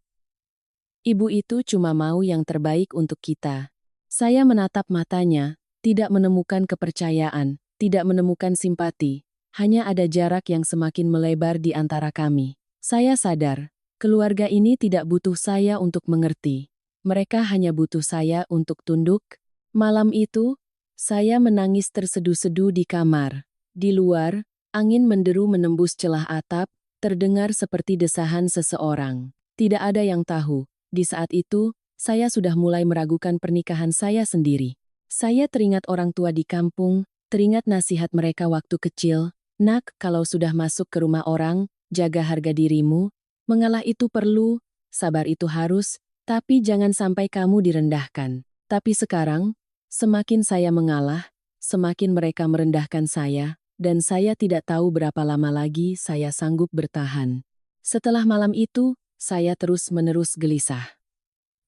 Ibu itu cuma mau yang terbaik untuk kita. Saya menatap matanya, tidak menemukan kepercayaan, tidak menemukan simpati. hanya ada jarak yang semakin melebar di antara kami. Saya sadar, keluarga ini tidak butuh saya untuk mengerti. Mereka hanya butuh saya untuk tunduk. Malam itu, saya menangis terseduh-seduh di kamar. Di luar, angin menderu menembus celah atap, terdengar seperti desahan seseorang. Tidak ada yang tahu, di saat itu, saya sudah mulai meragukan pernikahan saya sendiri. Saya teringat orang tua di kampung, teringat nasihat mereka waktu kecil, "Nak, kalau sudah masuk ke rumah orang, jaga harga dirimu, mengalah itu perlu, sabar itu harus, tapi jangan sampai kamu direndahkan." Tapi sekarang, semakin saya mengalah, semakin mereka merendahkan saya, dan saya tidak tahu berapa lama lagi saya sanggup bertahan. Setelah malam itu, saya terus-menerus gelisah.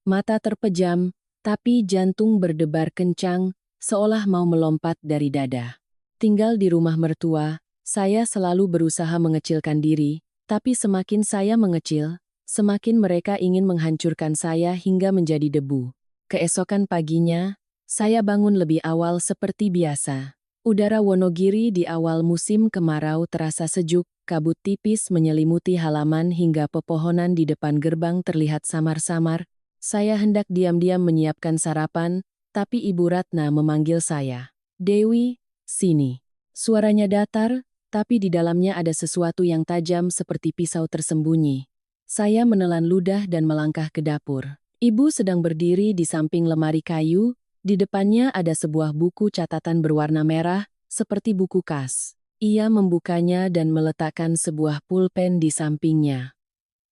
Mata terpejam, tapi jantung berdebar kencang, seolah mau melompat dari dada. Tinggal di rumah mertua, saya selalu berusaha mengecilkan diri, tapi semakin saya mengecil, semakin mereka ingin menghancurkan saya hingga menjadi debu. Keesokan paginya, saya bangun lebih awal seperti biasa. Udara Wonogiri di awal musim kemarau terasa sejuk, kabut tipis menyelimuti halaman hingga pepohonan di depan gerbang terlihat samar-samar. Saya hendak diam-diam menyiapkan sarapan, tapi Ibu Ratna memanggil saya. "Dewi, sini." Suaranya datar, tapi di dalamnya ada sesuatu yang tajam seperti pisau tersembunyi. Saya menelan ludah dan melangkah ke dapur. Ibu sedang berdiri di samping lemari kayu, di depannya ada sebuah buku catatan berwarna merah, seperti buku kas. Ia membukanya dan meletakkan sebuah pulpen di sampingnya.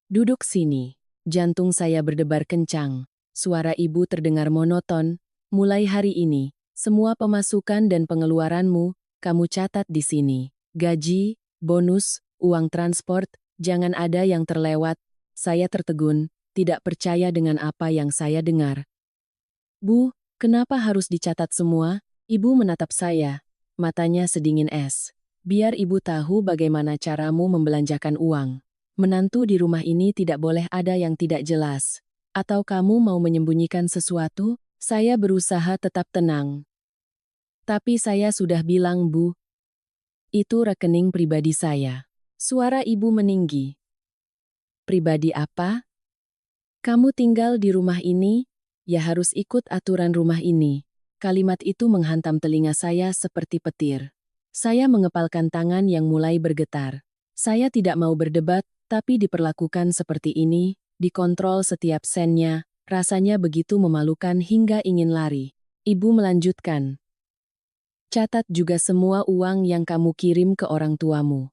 "Duduk sini." Jantung saya berdebar kencang. Suara ibu terdengar monoton. "Mulai hari ini, semua pemasukan dan pengeluaranmu, kamu catat di sini. Gaji, bonus, uang transport, jangan ada yang terlewat." Saya tertegun, tidak percaya dengan apa yang saya dengar. "Bu, kenapa harus dicatat semua?" Ibu menatap saya. Matanya sedingin es. "Biar ibu tahu bagaimana caramu membelanjakan uang. Menantu di rumah ini tidak boleh ada yang tidak jelas. Atau kamu mau menyembunyikan sesuatu?" Saya berusaha tetap tenang. "Tapi saya sudah bilang, Bu. Itu rekening pribadi saya." Suara ibu meninggi. "Pribadi apa? Kamu tinggal di rumah ini, ya harus ikut aturan rumah ini." Kalimat itu menghantam telinga saya seperti petir. Saya mengepalkan tangan yang mulai bergetar. Saya tidak mau berdebat, tapi diperlakukan seperti ini, dikontrol setiap sennya, rasanya begitu memalukan hingga ingin lari. Ibu melanjutkan. "Catat juga semua uang yang kamu kirim ke orang tuamu.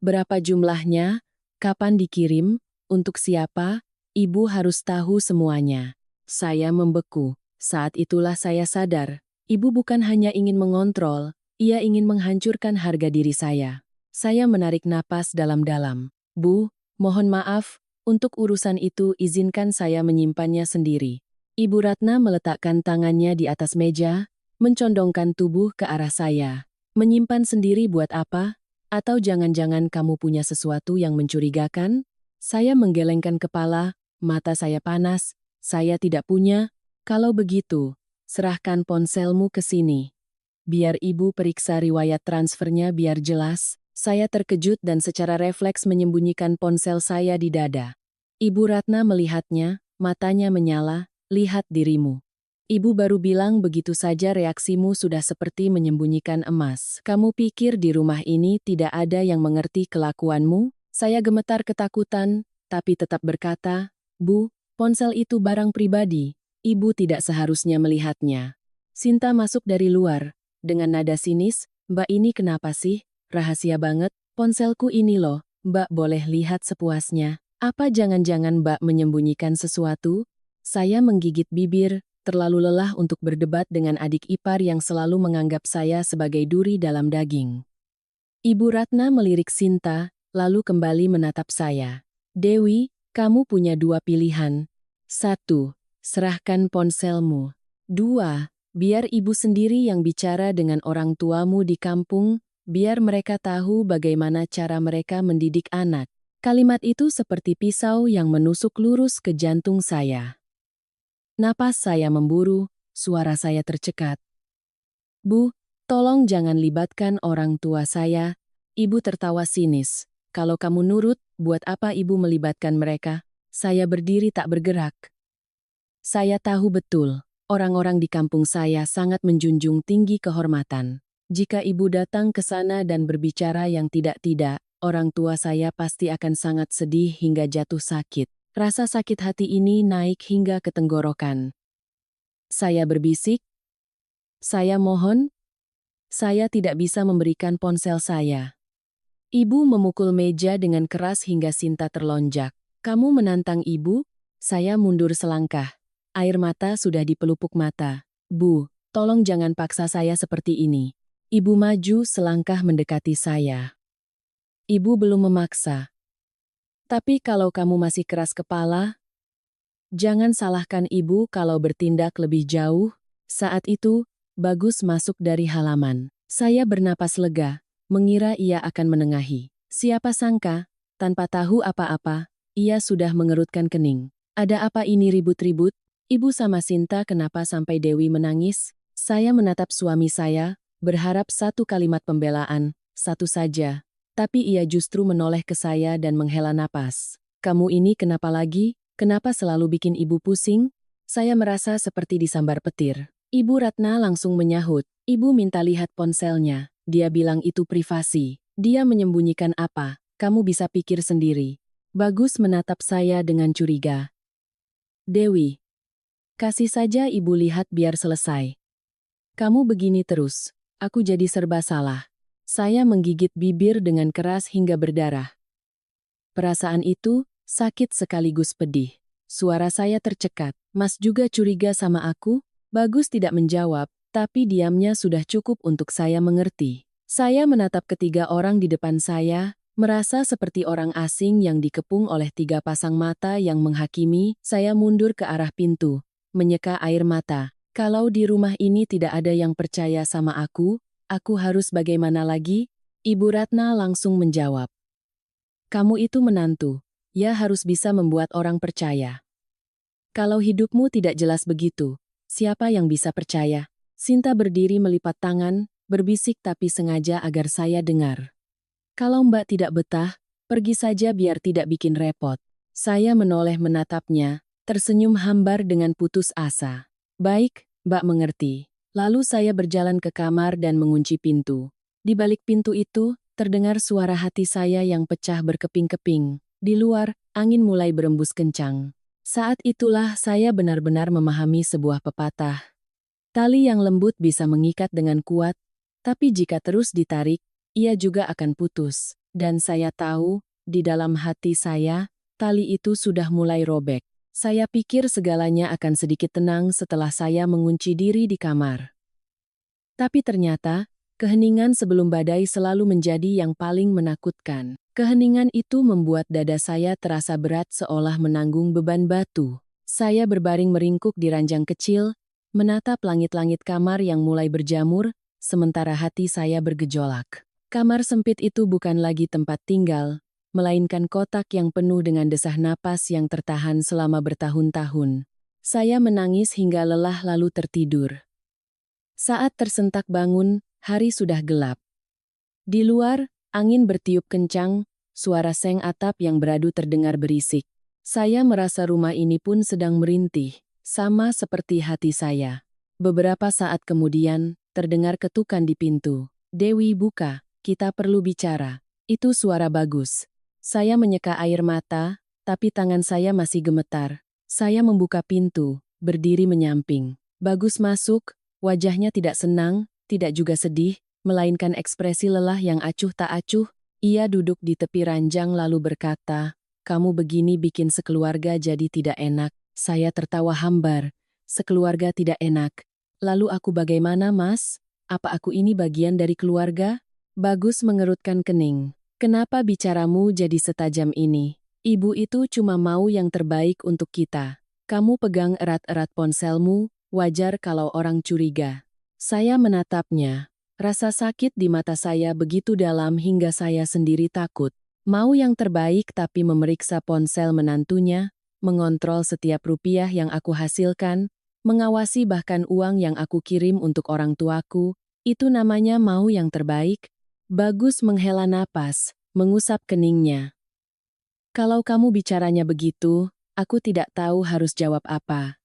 Berapa jumlahnya, kapan dikirim, untuk siapa, ibu harus tahu semuanya." Saya membeku. Saat itulah saya sadar, ibu bukan hanya ingin mengontrol, ia ingin menghancurkan harga diri saya. Saya menarik napas dalam-dalam. "Bu, mohon maaf, untuk urusan itu izinkan saya menyimpannya sendiri." Ibu Ratna meletakkan tangannya di atas meja, mencondongkan tubuh ke arah saya. "Menyimpan sendiri buat apa? Atau jangan-jangan kamu punya sesuatu yang mencurigakan?" Saya menggelengkan kepala, mata saya panas. "Saya tidak punya." "Kalau begitu, serahkan ponselmu ke sini. Biar ibu periksa riwayat transfernya biar jelas." Saya terkejut dan secara refleks menyembunyikan ponsel saya di dada. Ibu Ratna melihatnya, matanya menyala. "Lihat dirimu. Ibu baru bilang begitu saja reaksimu sudah seperti menyembunyikan emas. Kamu pikir di rumah ini tidak ada yang mengerti kelakuanmu?" Saya gemetar ketakutan, tapi tetap berkata, "Bu, ponsel itu barang pribadi. Ibu tidak seharusnya melihatnya." Sinta masuk dari luar. Dengan nada sinis, "Mbak, ini kenapa sih? Rahasia banget, ponselku ini loh, Mbak boleh lihat sepuasnya." "Apa jangan-jangan Mbak menyembunyikan sesuatu?" Saya menggigit bibir, terlalu lelah untuk berdebat dengan adik ipar yang selalu menganggap saya sebagai duri dalam daging. Ibu Ratna melirik Sinta, lalu kembali menatap saya. "Dewi, kamu punya dua pilihan. 1. Serahkan ponselmu. 2. Biar ibu sendiri yang bicara dengan orang tuamu di kampung, biar mereka tahu bagaimana cara mereka mendidik anak." Kalimat itu seperti pisau yang menusuk lurus ke jantung saya. Napas saya memburu, suara saya tercekat. "Bu, Tolong jangan libatkan orang tua saya. Ibu tertawa sinis. Kalau kamu nurut, buat apa ibu melibatkan mereka? Saya berdiri tak bergerak. Saya tahu betul, orang-orang di kampung saya sangat menjunjung tinggi kehormatan. Jika ibu datang ke sana dan berbicara yang tidak-tidak, orang tua saya pasti akan sangat sedih hingga jatuh sakit. Rasa sakit hati ini naik hingga ke tenggorokan. Saya berbisik, saya mohon, saya tidak bisa memberikan ponsel saya. Ibu memukul meja dengan keras hingga Sinta terlonjak. Kamu menantang ibu? Saya mundur selangkah. Air mata sudah di pelupuk mata. Bu, tolong jangan paksa saya seperti ini. Ibu maju selangkah mendekati saya. Ibu belum memaksa. Tapi kalau kamu masih keras kepala, jangan salahkan ibu kalau bertindak lebih jauh. Saat itu, Bagus masuk dari halaman. Saya bernapas lega, mengira ia akan menengahi. Siapa sangka, tanpa tahu apa-apa, ia sudah mengerutkan kening. Ada apa ini ribut-ribut? Ibu sama Sinta kenapa sampai Dewi menangis? Saya menatap suami saya, berharap satu kalimat pembelaan, satu saja. Tapi ia justru menoleh ke saya dan menghela napas. Kamu ini kenapa lagi? Kenapa selalu bikin ibu pusing? Saya merasa seperti disambar petir. Ibu Ratna langsung menyahut. Ibu minta lihat ponselnya. Dia bilang itu privasi. Dia menyembunyikan apa? Kamu bisa pikir sendiri. Bagus menatap saya dengan curiga. Dewi, kasih saja ibu lihat biar selesai. Kamu begini terus. Aku jadi serba salah. Saya menggigit bibir dengan keras hingga berdarah. Perasaan itu sakit sekaligus pedih. Suara saya tercekat. Mas juga curiga sama aku? Bagus tidak menjawab, tapi diamnya sudah cukup untuk saya mengerti. Saya menatap ketiga orang di depan saya, merasa seperti orang asing yang dikepung oleh tiga pasang mata yang menghakimi. Saya mundur ke arah pintu, menyeka air mata. Kalau di rumah ini tidak ada yang percaya sama aku harus bagaimana lagi? Ibu Ratna langsung menjawab. Kamu itu menantu, ya harus bisa membuat orang percaya. Kalau hidupmu tidak jelas begitu, siapa yang bisa percaya? Sinta berdiri melipat tangan, berbisik tapi sengaja agar saya dengar. Kalau Mbak tidak betah, pergi saja biar tidak bikin repot. Saya menoleh menatapnya, tersenyum hambar dengan putus asa. Baik, Mbak mengerti. Lalu saya berjalan ke kamar dan mengunci pintu. Di balik pintu itu, terdengar suara hati saya yang pecah berkeping-keping. Di luar, angin mulai berembus kencang. Saat itulah saya benar-benar memahami sebuah pepatah. Tali yang lembut bisa mengikat dengan kuat, tapi jika terus ditarik, ia juga akan putus. Dan saya tahu, di dalam hati saya, tali itu sudah mulai robek. Saya pikir segalanya akan sedikit tenang setelah saya mengunci diri di kamar. Tapi ternyata, keheningan sebelum badai selalu menjadi yang paling menakutkan. Keheningan itu membuat dada saya terasa berat seolah menanggung beban batu. Saya berbaring meringkuk di ranjang kecil, menatap langit-langit kamar yang mulai berjamur, sementara hati saya bergejolak. Kamar sempit itu bukan lagi tempat tinggal, melainkan kotak yang penuh dengan desah napas yang tertahan selama bertahun-tahun. Saya menangis hingga lelah lalu tertidur. Saat tersentak bangun, hari sudah gelap. Di luar, angin bertiup kencang, suara seng atap yang beradu terdengar berisik. Saya merasa rumah ini pun sedang merintih, sama seperti hati saya. Beberapa saat kemudian, terdengar ketukan di pintu. Dewi buka, kita perlu bicara. Itu suara Bagus. Saya menyeka air mata, tapi tangan saya masih gemetar. Saya membuka pintu, berdiri menyamping. Bagus masuk, wajahnya tidak senang, tidak juga sedih, melainkan ekspresi lelah yang acuh tak acuh. Ia duduk di tepi ranjang lalu berkata, kamu begini bikin sekeluarga jadi tidak enak. Saya tertawa hambar. Sekeluarga tidak enak. Lalu aku bagaimana, Mas? Apa aku ini bagian dari keluarga? Bagus mengerutkan kening. Kenapa bicaramu jadi setajam ini? Ibu itu cuma mau yang terbaik untuk kita. Kamu pegang erat-erat ponselmu, wajar kalau orang curiga. Saya menatapnya. Rasa sakit di mata saya begitu dalam hingga saya sendiri takut. Mau yang terbaik tapi memeriksa ponsel menantunya, mengontrol setiap rupiah yang aku hasilkan, mengawasi bahkan uang yang aku kirim untuk orang tuaku, Itu namanya mau yang terbaik? Bagus menghela napas, mengusap keningnya. Kalau kamu bicaranya begitu, aku tidak tahu harus jawab apa.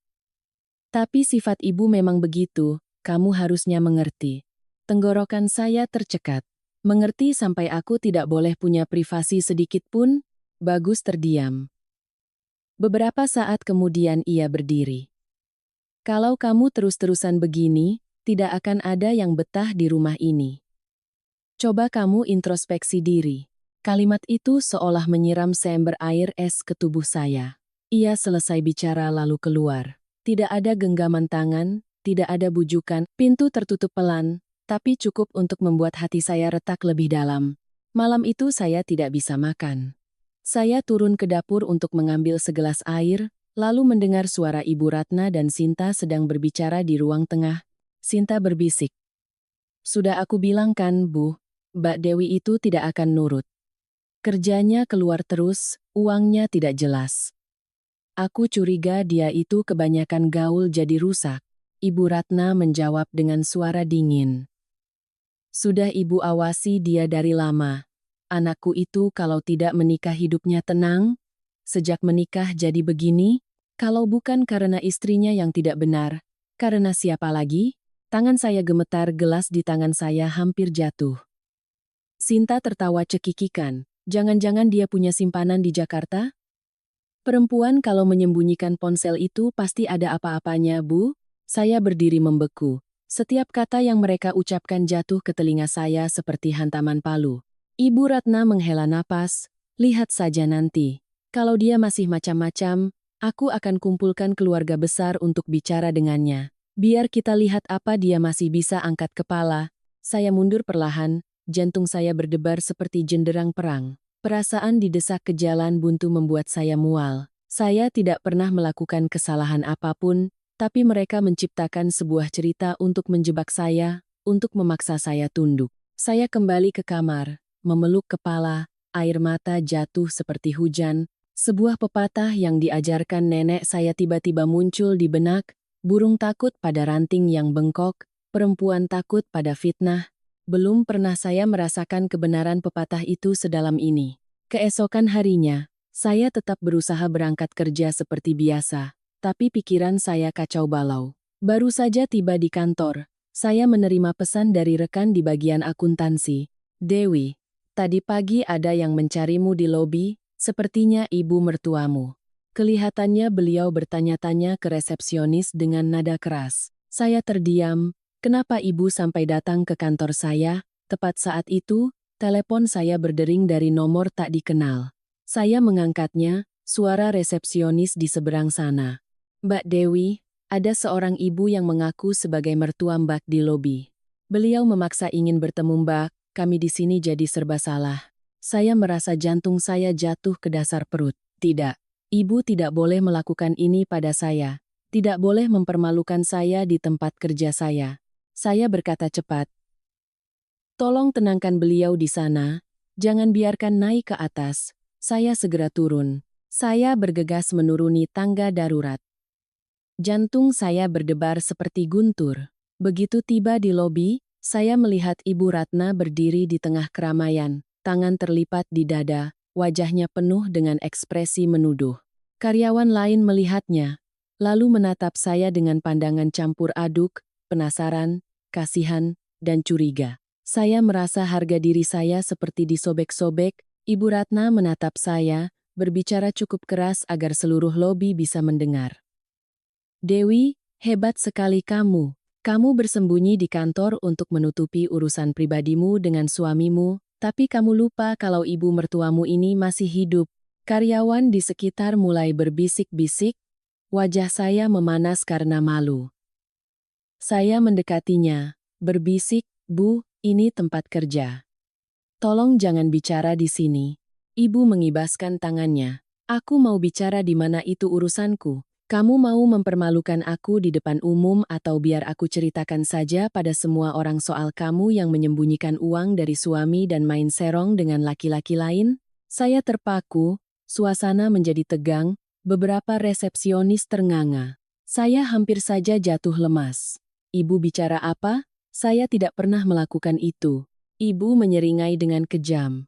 Tapi sifat ibu memang begitu, kamu harusnya mengerti. Tenggorokan saya tercekat. Mengerti sampai aku tidak boleh punya privasi sedikit pun? Bagus terdiam. Beberapa saat kemudian ia berdiri. Kalau kamu terus-terusan begini, tidak akan ada yang betah di rumah ini. Coba kamu introspeksi diri. Kalimat itu seolah menyiram seember air es ke tubuh saya. Ia selesai bicara lalu keluar. Tidak ada genggaman tangan, tidak ada bujukan, pintu tertutup pelan, tapi cukup untuk membuat hati saya retak lebih dalam. Malam itu saya tidak bisa makan. Saya turun ke dapur untuk mengambil segelas air, lalu mendengar suara Ibu Ratna dan Sinta sedang berbicara di ruang tengah. Sinta berbisik. Sudah aku bilang kan, Bu, Mbak Dewi itu tidak akan nurut. Kerjanya keluar terus, uangnya tidak jelas. Aku curiga dia itu kebanyakan gaul jadi rusak. Ibu Ratna menjawab dengan suara dingin. Sudah Ibu awasi dia dari lama. Anakku itu kalau tidak menikah hidupnya tenang, sejak menikah jadi begini, kalau bukan karena istrinya yang tidak benar, karena siapa lagi? Tangan saya gemetar, gelas di tangan saya hampir jatuh. Sinta tertawa cekikikan. Jangan-jangan dia punya simpanan di Jakarta? Perempuan kalau menyembunyikan ponsel itu pasti ada apa-apanya, Bu. Saya berdiri membeku. Setiap kata yang mereka ucapkan jatuh ke telinga saya seperti hantaman palu. Ibu Ratna menghela napas. Lihat saja nanti. Kalau dia masih macam-macam, aku akan kumpulkan keluarga besar untuk bicara dengannya. Biar kita lihat apa dia masih bisa angkat kepala. Saya mundur perlahan, jantung saya berdebar seperti jenderang perang. Perasaan didesak ke jalan buntu membuat saya mual. Saya tidak pernah melakukan kesalahan apapun, tapi mereka menciptakan sebuah cerita untuk menjebak saya, untuk memaksa saya tunduk. Saya kembali ke kamar, memeluk kepala, air mata jatuh seperti hujan. Sebuah pepatah yang diajarkan nenek saya tiba-tiba muncul di benak, burung takut pada ranting yang bengkok, perempuan takut pada fitnah. Belum pernah saya merasakan kebenaran pepatah itu sedalam ini. Keesokan harinya, saya tetap berusaha berangkat kerja seperti biasa, tapi pikiran saya kacau balau. Baru saja tiba di kantor, saya menerima pesan dari rekan di bagian akuntansi. Dewi, tadi pagi ada yang mencarimu di lobi, sepertinya ibu mertuamu. Kelihatannya beliau bertanya-tanya ke resepsionis dengan nada keras. Saya terdiam. Kenapa ibu sampai datang ke kantor saya? Tepat saat itu, telepon saya berdering dari nomor tak dikenal. Saya mengangkatnya, suara resepsionis di seberang sana. Mbak Dewi, ada seorang ibu yang mengaku sebagai mertua Mbak di lobi. Beliau memaksa ingin bertemu Mbak, kami di sini jadi serba salah. Saya merasa jantung saya jatuh ke dasar perut. Tidak, ibu tidak boleh melakukan ini pada saya. Tidak boleh mempermalukan saya di tempat kerja saya. Saya berkata cepat. Tolong tenangkan beliau di sana, jangan biarkan naik ke atas. Saya segera turun. Saya bergegas menuruni tangga darurat. Jantung saya berdebar seperti guntur. Begitu tiba di lobi, saya melihat Ibu Ratna berdiri di tengah keramaian, tangan terlipat di dada, wajahnya penuh dengan ekspresi menuduh. Karyawan lain melihatnya, lalu menatap saya dengan pandangan campur aduk, penasaran, kasihan, dan curiga. Saya merasa harga diri saya seperti disobek-sobek. Ibu Ratna menatap saya, berbicara cukup keras agar seluruh lobi bisa mendengar. Dewi, hebat sekali kamu. Kamu bersembunyi di kantor untuk menutupi urusan pribadimu dengan suamimu, tapi kamu lupa kalau ibu mertuamu ini masih hidup. Karyawan di sekitar mulai berbisik-bisik. Wajah saya memanas karena malu. Saya mendekatinya, berbisik, Bu, ini tempat kerja. Tolong jangan bicara di sini. Ibu mengibaskan tangannya. Aku mau bicara di mana itu urusanku. Kamu mau mempermalukan aku di depan umum atau biar aku ceritakan saja pada semua orang soal kamu yang menyembunyikan uang dari suami dan main serong dengan laki-laki lain? Saya terpaku, suasana menjadi tegang, beberapa resepsionis ternganga. Saya hampir saja jatuh lemas. Ibu bicara apa? Saya tidak pernah melakukan itu. Ibu menyeringai dengan kejam.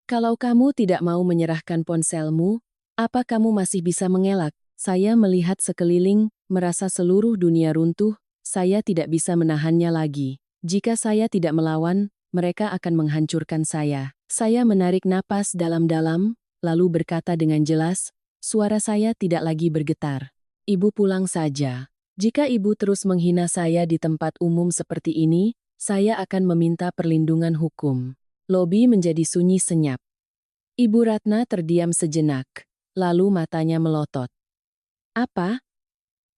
Kalau kamu tidak mau menyerahkan ponselmu, apa kamu masih bisa mengelak? Saya melihat sekeliling, merasa seluruh dunia runtuh, saya tidak bisa menahannya lagi. Jika saya tidak melawan, mereka akan menghancurkan saya. Saya menarik napas dalam-dalam, lalu berkata dengan jelas, suara saya tidak lagi bergetar. Ibu pulang saja. Jika ibu terus menghina saya di tempat umum seperti ini, saya akan meminta perlindungan hukum. Lobi menjadi sunyi senyap. Ibu Ratna terdiam sejenak, lalu matanya melotot. Apa?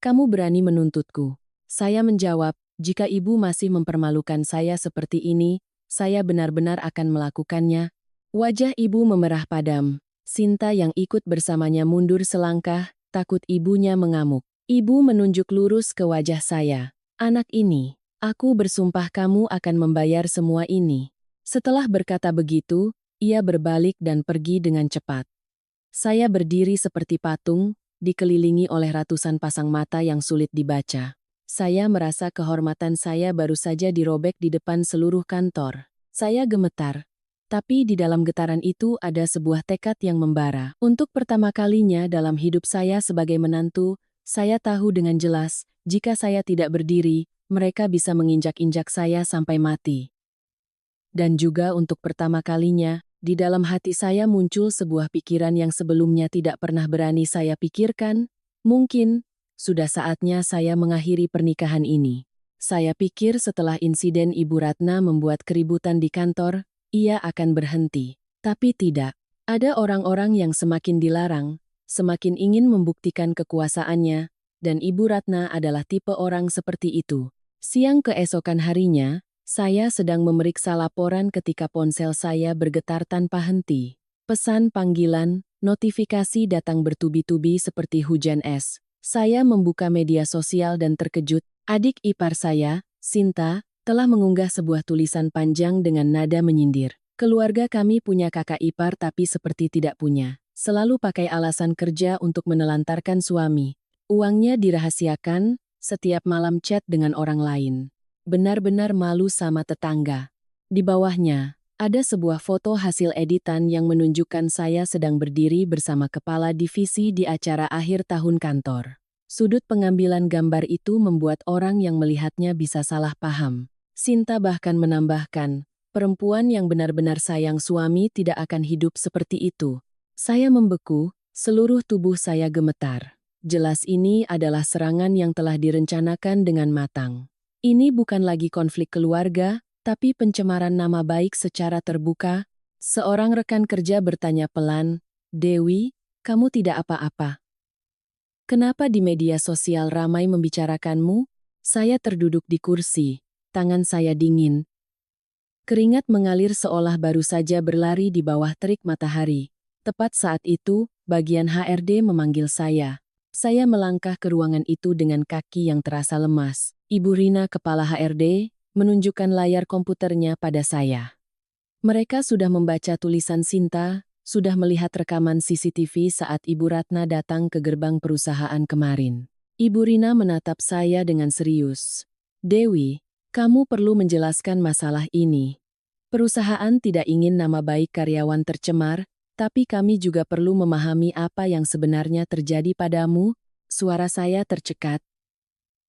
Kamu berani menuntutku? Saya menjawab, jika ibu masih mempermalukan saya seperti ini, saya benar-benar akan melakukannya. Wajah ibu memerah padam. Sinta yang ikut bersamanya mundur selangkah, takut ibunya mengamuk. Ibu menunjuk lurus ke wajah saya. Anak ini, aku bersumpah kamu akan membayar semua ini. Setelah berkata begitu, ia berbalik dan pergi dengan cepat. Saya berdiri seperti patung, dikelilingi oleh ratusan pasang mata yang sulit dibaca. Saya merasa kehormatan saya baru saja dirobek di depan seluruh kantor. Saya gemetar. Tapi di dalam getaran itu ada sebuah tekad yang membara. Untuk pertama kalinya dalam hidup saya sebagai menantu, saya tahu dengan jelas, jika saya tidak berdiri, mereka bisa menginjak-injak saya sampai mati. Dan juga untuk pertama kalinya, di dalam hati saya muncul sebuah pikiran yang sebelumnya tidak pernah berani saya pikirkan. Mungkin, sudah saatnya saya mengakhiri pernikahan ini. Saya pikir setelah insiden Ibu Ratna membuat keributan di kantor, ia akan berhenti. Tapi tidak. Ada orang-orang yang semakin dilarang, semakin ingin membuktikan kekuasaannya, dan Ibu Ratna adalah tipe orang seperti itu. Siang keesokan harinya, saya sedang memeriksa laporan ketika ponsel saya bergetar tanpa henti. Pesan panggilan, notifikasi datang bertubi-tubi seperti hujan es. Saya membuka media sosial dan terkejut. Adik ipar saya, Sinta, telah mengunggah sebuah tulisan panjang dengan nada menyindir. Keluarga kami punya kakak ipar tapi seperti tidak punya. Selalu pakai alasan kerja untuk menelantarkan suami. Uangnya dirahasiakan, setiap malam chat dengan orang lain. Benar-benar malu sama tetangga. Di bawahnya, ada sebuah foto hasil editan yang menunjukkan saya sedang berdiri bersama kepala divisi di acara akhir tahun kantor. Sudut pengambilan gambar itu membuat orang yang melihatnya bisa salah paham. Sinta bahkan menambahkan, perempuan yang benar-benar sayang suami tidak akan hidup seperti itu. Saya membeku, seluruh tubuh saya gemetar. Jelas ini adalah serangan yang telah direncanakan dengan matang. Ini bukan lagi konflik keluarga, tapi pencemaran nama baik secara terbuka. Seorang rekan kerja bertanya pelan, Dewi, kamu tidak apa-apa. Kenapa di media sosial ramai membicarakanmu? Saya terduduk di kursi, tangan saya dingin. Keringat mengalir seolah baru saja berlari di bawah terik matahari. Tepat saat itu, bagian HRD memanggil saya. Saya melangkah ke ruangan itu dengan kaki yang terasa lemas. Ibu Rina, kepala HRD, menunjukkan layar komputernya pada saya. Mereka sudah membaca tulisan Sinta, sudah melihat rekaman CCTV saat Ibu Ratna datang ke gerbang perusahaan kemarin. Ibu Rina menatap saya dengan serius. Dewi, kamu perlu menjelaskan masalah ini. Perusahaan tidak ingin nama baik karyawan tercemar, tapi kami juga perlu memahami apa yang sebenarnya terjadi padamu. Suara saya tercekat.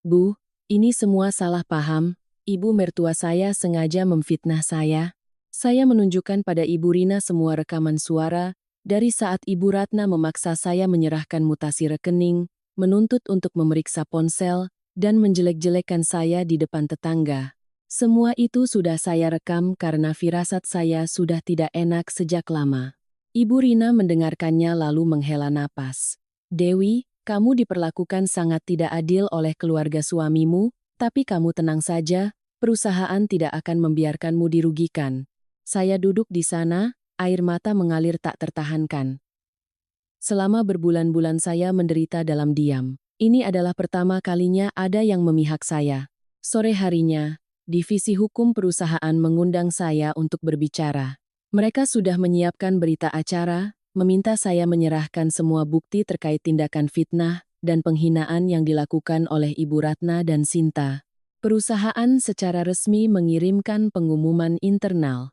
Bu, ini semua salah paham. Ibu mertua saya sengaja memfitnah saya. Saya menunjukkan pada Ibu Rina semua rekaman suara, dari saat Ibu Ratna memaksa saya menyerahkan mutasi rekening, menuntut untuk memeriksa ponsel, dan menjelek-jelekan saya di depan tetangga. Semua itu sudah saya rekam karena firasat saya sudah tidak enak sejak lama. Ibu Rina mendengarkannya lalu menghela napas. Dewi, kamu diperlakukan sangat tidak adil oleh keluarga suamimu, tapi kamu tenang saja, perusahaan tidak akan membiarkanmu dirugikan. Saya duduk di sana, air mata mengalir tak tertahankan. Selama berbulan-bulan saya menderita dalam diam. Ini adalah pertama kalinya ada yang memihak saya. Sore harinya, Divisi Hukum perusahaan mengundang saya untuk berbicara. Mereka sudah menyiapkan berita acara, meminta saya menyerahkan semua bukti terkait tindakan fitnah dan penghinaan yang dilakukan oleh Ibu Ratna dan Sinta. Perusahaan secara resmi mengirimkan pengumuman internal.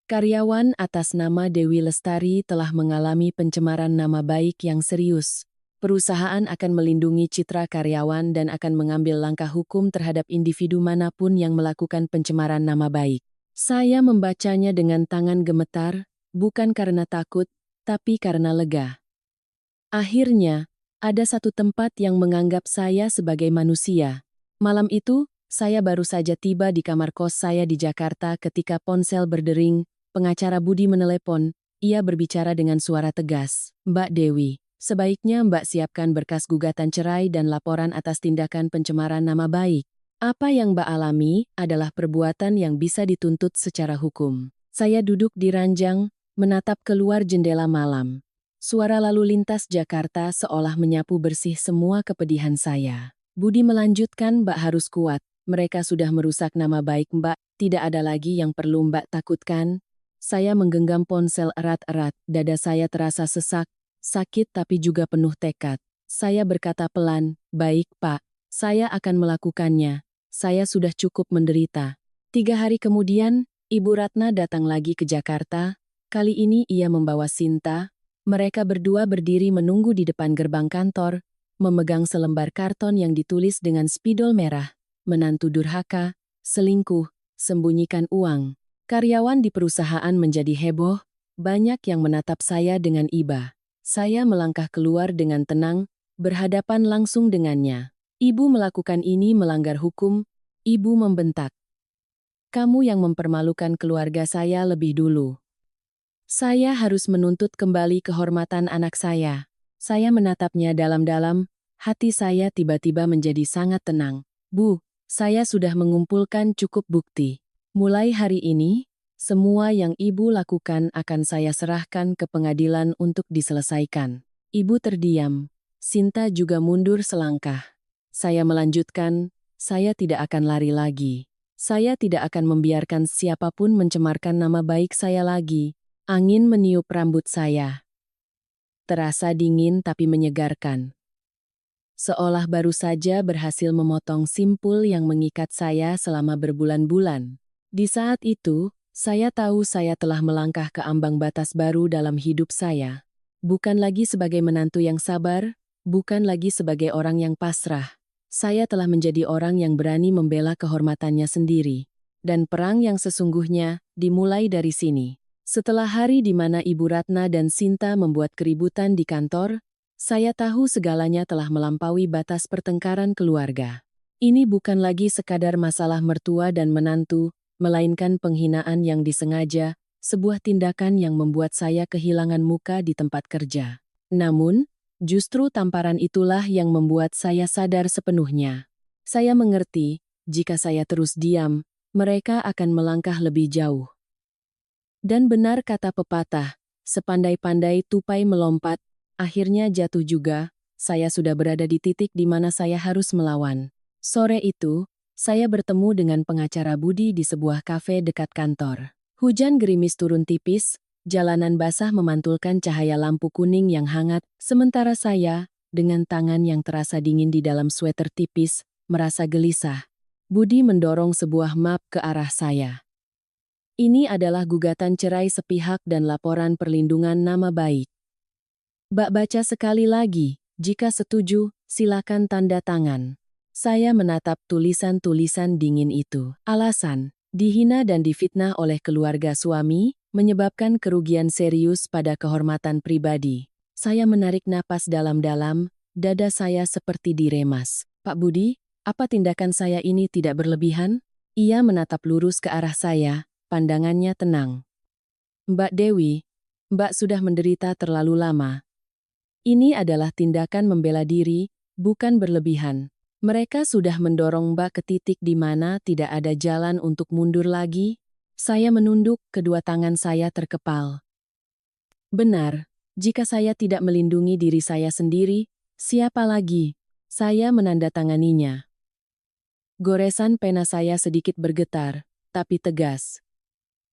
Karyawan atas nama Dewi Lestari telah mengalami pencemaran nama baik yang serius. Perusahaan akan melindungi citra karyawan dan akan mengambil langkah hukum terhadap individu manapun yang melakukan pencemaran nama baik. Saya membacanya dengan tangan gemetar, bukan karena takut, tapi karena lega. Akhirnya, ada satu tempat yang menganggap saya sebagai manusia. Malam itu, saya baru saja tiba di kamar kos saya di Jakarta ketika ponsel berdering. Pengacara Budi menelepon. Ia berbicara dengan suara tegas. Mbak Dewi, sebaiknya Mbak siapkan berkas gugatan cerai dan laporan atas tindakan pencemaran nama baik. Apa yang Mbak alami adalah perbuatan yang bisa dituntut secara hukum. Saya duduk di ranjang, menatap keluar jendela malam. Suara lalu lintas Jakarta seolah menyapu bersih semua kepedihan saya. Budi melanjutkan, Mbak harus kuat. Mereka sudah merusak nama baik Mbak, tidak ada lagi yang perlu Mbak takutkan. Saya menggenggam ponsel erat-erat, dada saya terasa sesak, sakit tapi juga penuh tekad. Saya berkata pelan, baik Pak, saya akan melakukannya. Saya sudah cukup menderita. 3 hari kemudian, Ibu Ratna datang lagi ke Jakarta. Kali ini ia membawa Sinta. Mereka berdua berdiri menunggu di depan gerbang kantor, memegang selembar karton yang ditulis dengan spidol merah. Menantu durhaka, selingkuh, sembunyikan uang. Karyawan di perusahaan menjadi heboh, banyak yang menatap saya dengan iba. Saya melangkah keluar dengan tenang, berhadapan langsung dengannya. Ibu melakukan ini melanggar hukum, ibu membentak. Kamu yang mempermalukan keluarga saya lebih dulu. Saya harus menuntut kembali kehormatan anak saya. Saya menatapnya dalam-dalam, hati saya tiba-tiba menjadi sangat tenang. Bu, saya sudah mengumpulkan cukup bukti. Mulai hari ini, semua yang ibu lakukan akan saya serahkan ke pengadilan untuk diselesaikan. Ibu terdiam. Sinta juga mundur selangkah. Saya melanjutkan, saya tidak akan lari lagi. Saya tidak akan membiarkan siapapun mencemarkan nama baik saya lagi. Angin meniup rambut saya. Terasa dingin tapi menyegarkan. Seolah baru saja berhasil memotong simpul yang mengikat saya selama berbulan-bulan. Di saat itu, saya tahu saya telah melangkah ke ambang batas baru dalam hidup saya. Bukan lagi sebagai menantu yang sabar, bukan lagi sebagai orang yang pasrah. Saya telah menjadi orang yang berani membela kehormatannya sendiri. Dan perang yang sesungguhnya dimulai dari sini. Setelah hari di mana Ibu Ratna dan Sinta membuat keributan di kantor, saya tahu segalanya telah melampaui batas pertengkaran keluarga. Ini bukan lagi sekadar masalah mertua dan menantu, melainkan penghinaan yang disengaja, sebuah tindakan yang membuat saya kehilangan muka di tempat kerja. Namun, justru tamparan itulah yang membuat saya sadar sepenuhnya. Saya mengerti, jika saya terus diam, mereka akan melangkah lebih jauh. Dan benar kata pepatah, sepandai-pandai tupai melompat, akhirnya jatuh juga. Saya sudah berada di titik di mana saya harus melawan. Sore itu, saya bertemu dengan pengacara Budi di sebuah kafe dekat kantor. Hujan gerimis turun tipis, jalanan basah memantulkan cahaya lampu kuning yang hangat, sementara saya, dengan tangan yang terasa dingin di dalam sweater tipis, merasa gelisah. Budi mendorong sebuah map ke arah saya. Ini adalah gugatan cerai sepihak dan laporan perlindungan nama baik. Mbak baca sekali lagi, jika setuju, silakan tanda tangan. Saya menatap tulisan-tulisan dingin itu. Alasan, dihina dan difitnah oleh keluarga suami, menyebabkan kerugian serius pada kehormatan pribadi. Saya menarik napas dalam-dalam, dada saya seperti diremas. Pak Budi, apa tindakan saya ini tidak berlebihan? Ia menatap lurus ke arah saya, pandangannya tenang. Mbak Dewi, Mbak sudah menderita terlalu lama. Ini adalah tindakan membela diri, bukan berlebihan. Mereka sudah mendorong Mbak ke titik di mana tidak ada jalan untuk mundur lagi. Saya menunduk, kedua tangan saya terkepal. Benar, jika saya tidak melindungi diri saya sendiri, siapa lagi? Saya menandatanganinya. Goresan pena saya sedikit bergetar, tapi tegas.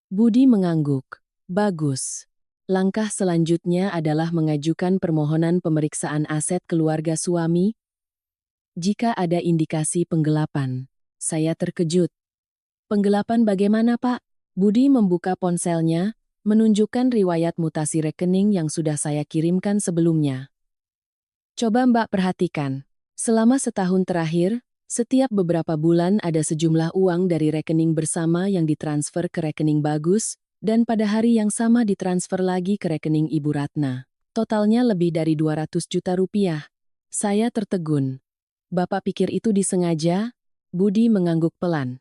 Budi mengangguk. Bagus. Langkah selanjutnya adalah mengajukan permohonan pemeriksaan aset keluarga suami jika ada indikasi penggelapan. saya terkejut. Penggelapan bagaimana, Pak? Budi membuka ponselnya, menunjukkan riwayat mutasi rekening yang sudah saya kirimkan sebelumnya. Coba Mbak perhatikan. Selama setahun terakhir, setiap beberapa bulan ada sejumlah uang dari rekening bersama yang ditransfer ke rekening Bagus, dan pada hari yang sama ditransfer lagi ke rekening Ibu Ratna. Totalnya lebih dari 200 juta rupiah. Saya tertegun. Bapak pikir itu disengaja? Budi mengangguk pelan.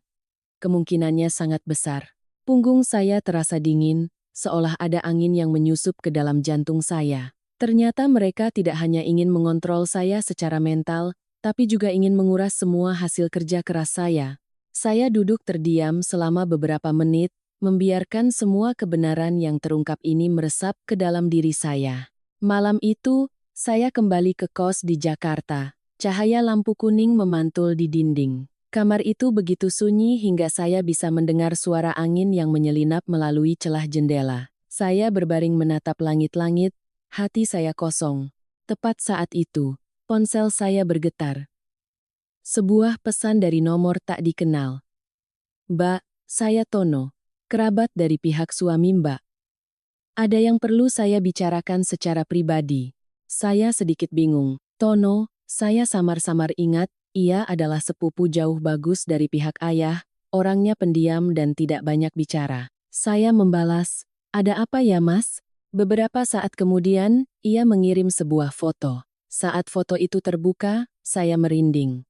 Kemungkinannya sangat besar. Punggung saya terasa dingin, seolah ada angin yang menyusup ke dalam jantung saya. Ternyata mereka tidak hanya ingin mengontrol saya secara mental, tapi juga ingin menguras semua hasil kerja keras saya. Saya duduk terdiam selama beberapa menit, membiarkan semua kebenaran yang terungkap ini meresap ke dalam diri saya. Malam itu, saya kembali ke kos di Jakarta. Cahaya lampu kuning memantul di dinding. Kamar itu begitu sunyi hingga saya bisa mendengar suara angin yang menyelinap melalui celah jendela. Saya berbaring menatap langit-langit, hati saya kosong. Tepat saat itu, ponsel saya bergetar. Sebuah pesan dari nomor tak dikenal. Mbak, saya Tono, kerabat dari pihak suami Mbak. Ada yang perlu saya bicarakan secara pribadi. Saya sedikit bingung. Tono, saya samar-samar ingat, ia adalah sepupu jauh Bagus dari pihak ayah, orangnya pendiam dan tidak banyak bicara. Saya membalas, ada apa ya Mas? Beberapa saat kemudian, ia mengirim sebuah foto. Saat foto itu terbuka, saya merinding.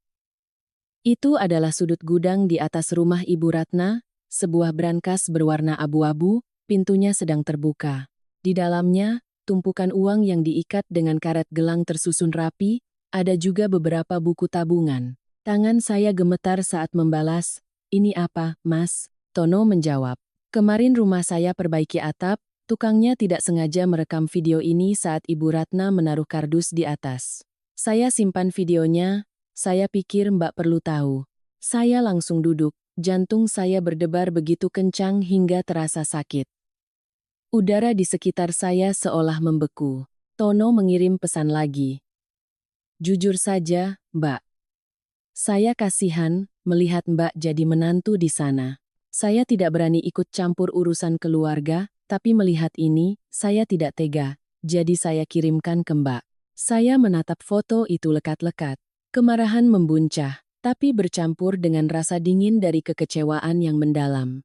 Itu adalah sudut gudang di atas rumah Ibu Ratna, sebuah brankas berwarna abu-abu, pintunya sedang terbuka. Di dalamnya, tumpukan uang yang diikat dengan karet gelang tersusun rapi, ada juga beberapa buku tabungan. Tangan saya gemetar saat membalas, ini apa, Mas? Tono menjawab, kemarin rumah saya perbaiki atap, tukangnya tidak sengaja merekam video ini saat Ibu Ratna menaruh kardus di atas. Saya simpan videonya, saya pikir Mbak perlu tahu. Saya langsung duduk, jantung saya berdebar begitu kencang hingga terasa sakit. Udara di sekitar saya seolah membeku. Tono mengirim pesan lagi. Jujur saja, Mbak. Saya kasihan melihat Mbak jadi menantu di sana. Saya tidak berani ikut campur urusan keluarga, tapi melihat ini, saya tidak tega. Jadi saya kirimkan ke Mbak. Saya menatap foto itu lekat-lekat. Kemarahan membuncah, tapi bercampur dengan rasa dingin dari kekecewaan yang mendalam.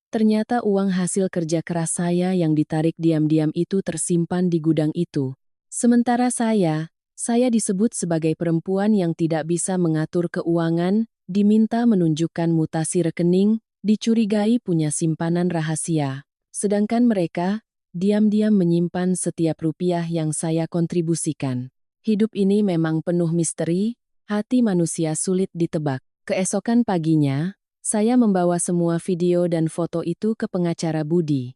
Ternyata uang hasil kerja keras saya yang ditarik diam-diam itu tersimpan di gudang itu. Sementara saya disebut sebagai perempuan yang tidak bisa mengatur keuangan, diminta menunjukkan mutasi rekening, dicurigai punya simpanan rahasia. Sedangkan mereka, diam-diam menyimpan setiap rupiah yang saya kontribusikan. Hidup ini memang penuh misteri, hati manusia sulit ditebak. Keesokan paginya, saya membawa semua video dan foto itu ke pengacara Budi.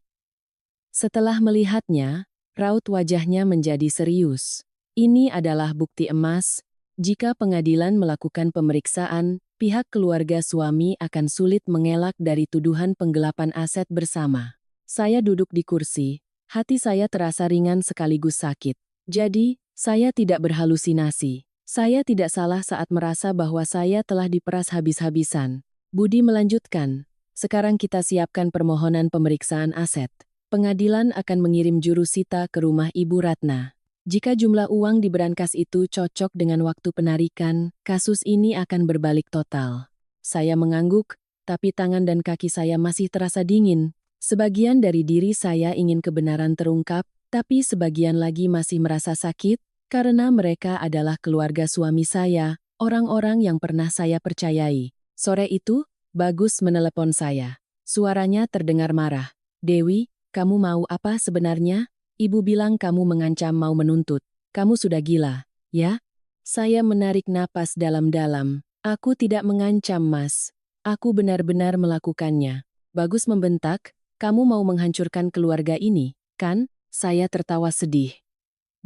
Setelah melihatnya, raut wajahnya menjadi serius. Ini adalah bukti emas, jika pengadilan melakukan pemeriksaan, pihak keluarga suami akan sulit mengelak dari tuduhan penggelapan aset bersama. Saya duduk di kursi, hati saya terasa ringan sekaligus sakit. Jadi, saya tidak berhalusinasi. Saya tidak salah saat merasa bahwa saya telah diperas habis-habisan. Budi melanjutkan, sekarang kita siapkan permohonan pemeriksaan aset. Pengadilan akan mengirim jurusita ke rumah Ibu Ratna. Jika jumlah uang di brankas itu cocok dengan waktu penarikan, kasus ini akan berbalik total. Saya mengangguk, tapi tangan dan kaki saya masih terasa dingin. Sebagian dari diri saya ingin kebenaran terungkap, tapi sebagian lagi masih merasa sakit, karena mereka adalah keluarga suami saya, orang-orang yang pernah saya percayai. Sore itu, Bagus menelepon saya. Suaranya terdengar marah. Dewi, kamu mau apa sebenarnya? Ibu bilang kamu mengancam mau menuntut. Kamu sudah gila, ya? Saya menarik napas dalam-dalam. Aku tidak mengancam, Mas. Aku benar-benar melakukannya. Bagus membentak, kamu mau menghancurkan keluarga ini, kan? Saya tertawa sedih.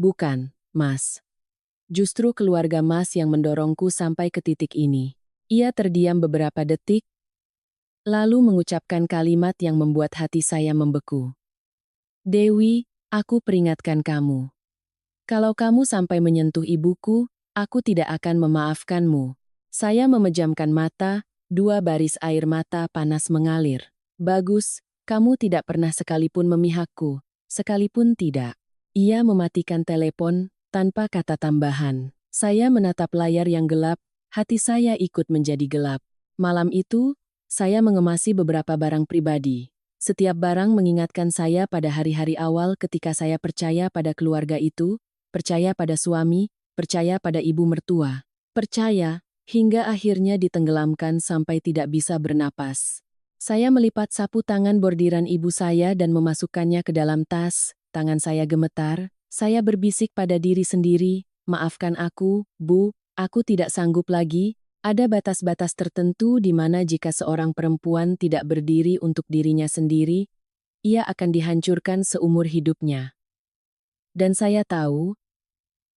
Bukan, Mas. Justru keluarga Mas yang mendorongku sampai ke titik ini. Ia terdiam beberapa detik, lalu mengucapkan kalimat yang membuat hati saya membeku. Dewi, aku peringatkan kamu. Kalau kamu sampai menyentuh ibuku, aku tidak akan memaafkanmu. Saya memejamkan mata, 2 baris air mata panas mengalir. Bagus, kamu tidak pernah sekalipun memihakku. Sekalipun tidak. Ia mematikan telepon, tanpa kata tambahan. Saya menatap layar yang gelap, hati saya ikut menjadi gelap. Malam itu, saya mengemasi beberapa barang pribadi. Setiap barang mengingatkan saya pada hari-hari awal ketika saya percaya pada keluarga itu, percaya pada suami, percaya pada ibu mertua. Percaya, hingga akhirnya ditenggelamkan sampai tidak bisa bernapas. Saya melipat sapu tangan bordiran ibu saya dan memasukkannya ke dalam tas. Tangan saya gemetar, saya berbisik pada diri sendiri, maafkan aku, Bu, aku tidak sanggup lagi. Ada batas-batas tertentu di mana jika seorang perempuan tidak berdiri untuk dirinya sendiri, ia akan dihancurkan seumur hidupnya. Dan saya tahu,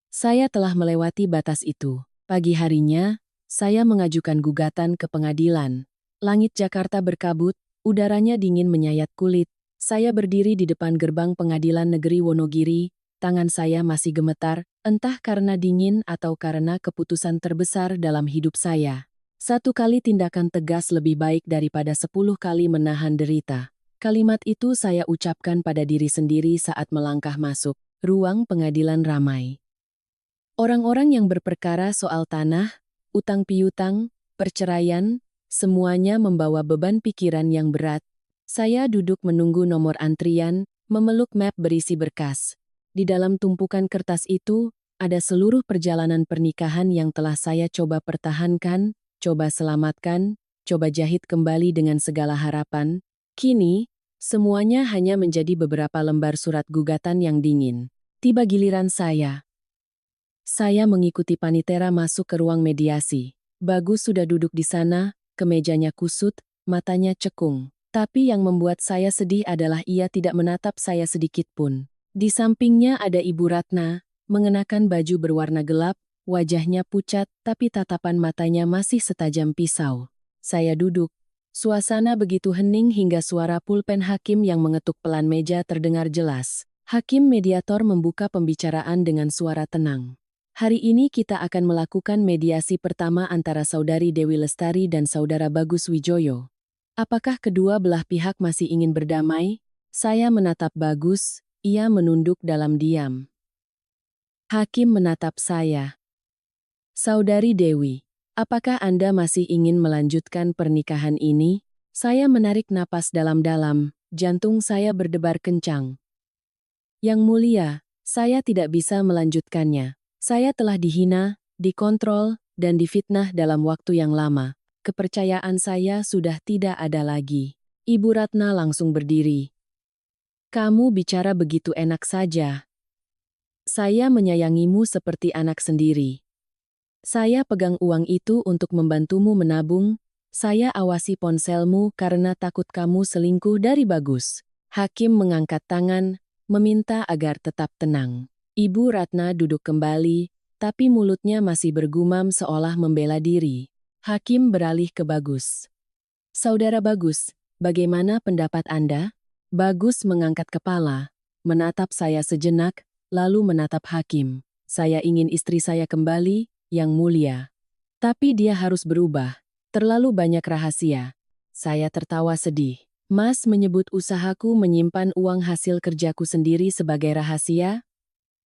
saya telah melewati batas itu. Pagi harinya, saya mengajukan gugatan ke pengadilan. Langit Jakarta berkabut, udaranya dingin menyayat kulit. Saya berdiri di depan gerbang pengadilan negeri Wonogiri, tangan saya masih gemetar, entah karena dingin atau karena keputusan terbesar dalam hidup saya. 1 kali tindakan tegas lebih baik daripada 10 kali menahan derita. Kalimat itu saya ucapkan pada diri sendiri saat melangkah masuk ruang pengadilan ramai. Orang-orang yang berperkara soal tanah, utang piutang, perceraian, semuanya membawa beban pikiran yang berat. Saya duduk menunggu nomor antrian, memeluk map berisi berkas. Di dalam tumpukan kertas itu, ada seluruh perjalanan pernikahan yang telah saya coba pertahankan, coba selamatkan, coba jahit kembali dengan segala harapan. Kini, semuanya hanya menjadi beberapa lembar surat gugatan yang dingin. Tiba giliran saya. Saya mengikuti panitera masuk ke ruang mediasi. Bagus sudah duduk di sana, kemejanya kusut, matanya cekung. Tapi yang membuat saya sedih adalah ia tidak menatap saya sedikit pun. Di sampingnya ada Ibu Ratna, mengenakan baju berwarna gelap, wajahnya pucat tapi tatapan matanya masih setajam pisau. Saya duduk. Suasana begitu hening hingga suara pulpen hakim yang mengetuk pelan meja terdengar jelas. Hakim mediator membuka pembicaraan dengan suara tenang. Hari ini kita akan melakukan mediasi pertama antara Saudari Dewi Lestari dan Saudara Bagus Wijoyo. Apakah kedua belah pihak masih ingin berdamai? Saya menatap Bagus, ia menunduk dalam diam. Hakim menatap saya. Saudari Dewi, apakah Anda masih ingin melanjutkan pernikahan ini? Saya menarik napas dalam-dalam, jantung saya berdebar kencang. Yang mulia, saya tidak bisa melanjutkannya. Saya telah dihina, dikontrol, dan difitnah dalam waktu yang lama. Kepercayaan saya sudah tidak ada lagi. Ibu Ratna langsung berdiri. Kamu bicara begitu enak saja. Saya menyayangimu seperti anak sendiri. Saya pegang uang itu untuk membantumu menabung. Saya awasi ponselmu karena takut kamu selingkuh dari Bagus. Hakim mengangkat tangan, meminta agar tetap tenang. Ibu Ratna duduk kembali, tapi mulutnya masih bergumam seolah membela diri. Hakim beralih ke Bagus. Saudara Bagus, bagaimana pendapat Anda? Bagus mengangkat kepala, menatap saya sejenak, lalu menatap Hakim. Saya ingin istri saya kembali, Yang Mulia. Tapi dia harus berubah. Terlalu banyak rahasia. Saya tertawa sedih. Mas menyebut usahaku menyimpan uang hasil kerjaku sendiri sebagai rahasia?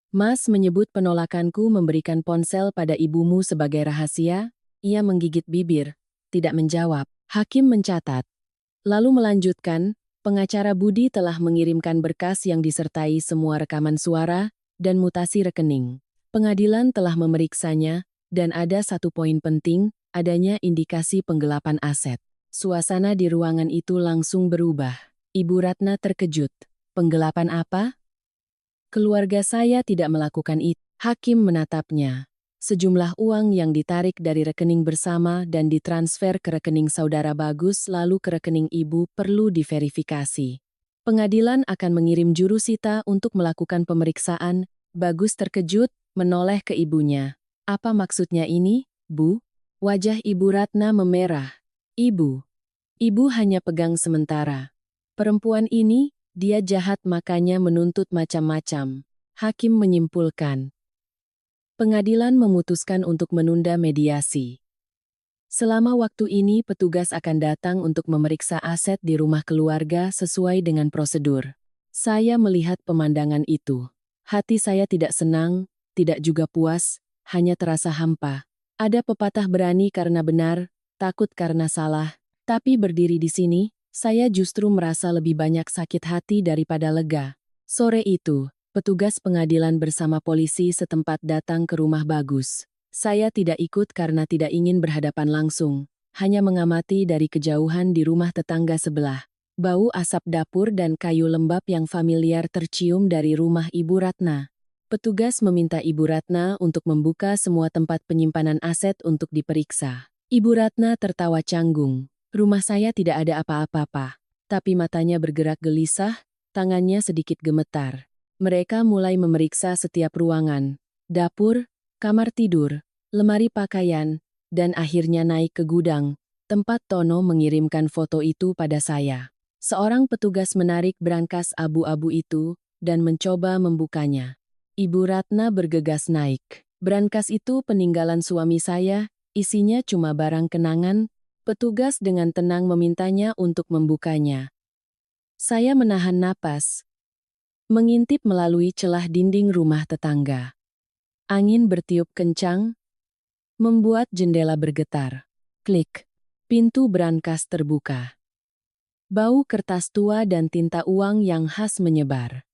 Mas menyebut penolakanku memberikan ponsel pada ibumu sebagai rahasia? Ia menggigit bibir, tidak menjawab. Hakim mencatat. Lalu melanjutkan, pengacara Budi telah mengirimkan berkas yang disertai semua rekaman suara dan mutasi rekening. Pengadilan telah memeriksanya, dan ada satu poin penting, adanya indikasi penggelapan aset. Suasana di ruangan itu langsung berubah. Ibu Ratna terkejut. Penggelapan apa? Keluarga saya tidak melakukan itu. Hakim menatapnya. Sejumlah uang yang ditarik dari rekening bersama dan ditransfer ke rekening saudara Bagus lalu ke rekening ibu perlu diverifikasi. Pengadilan akan mengirim jurusita untuk melakukan pemeriksaan. Bagus terkejut, menoleh ke ibunya. Apa maksudnya ini, Bu? Wajah Ibu Ratna memerah. Ibu hanya pegang sementara. Perempuan ini, dia jahat makanya menuntut macam-macam. Hakim menyimpulkan. Pengadilan memutuskan untuk menunda mediasi. Selama waktu ini petugas akan datang untuk memeriksa aset di rumah keluarga sesuai dengan prosedur. Saya melihat pemandangan itu. Hati saya tidak senang, tidak juga puas, hanya terasa hampa. Ada pepatah berani karena benar, takut karena salah. Tapi berdiri di sini, saya justru merasa lebih banyak sakit hati daripada lega. Sore itu, petugas pengadilan bersama polisi setempat datang ke rumah Bagus. Saya tidak ikut karena tidak ingin berhadapan langsung, hanya mengamati dari kejauhan di rumah tetangga sebelah. Bau asap dapur dan kayu lembab yang familiar tercium dari rumah Ibu Ratna. Petugas meminta Ibu Ratna untuk membuka semua tempat penyimpanan aset untuk diperiksa. Ibu Ratna tertawa canggung. Rumah saya tidak ada apa-apa, Pak. Tapi matanya bergerak gelisah, tangannya sedikit gemetar. Mereka mulai memeriksa setiap ruangan, dapur, kamar tidur, lemari pakaian, dan akhirnya naik ke gudang, tempat Tono mengirimkan foto itu pada saya. Seorang petugas menarik brankas abu-abu itu dan mencoba membukanya. Ibu Ratna bergegas naik. Brankas itu peninggalan suami saya, isinya cuma barang kenangan. Petugas dengan tenang memintanya untuk membukanya. Saya menahan napas, mengintip melalui celah dinding rumah tetangga. Angin bertiup kencang, membuat jendela bergetar. Klik, pintu brankas terbuka. Bau kertas tua dan tinta uang yang khas menyebar.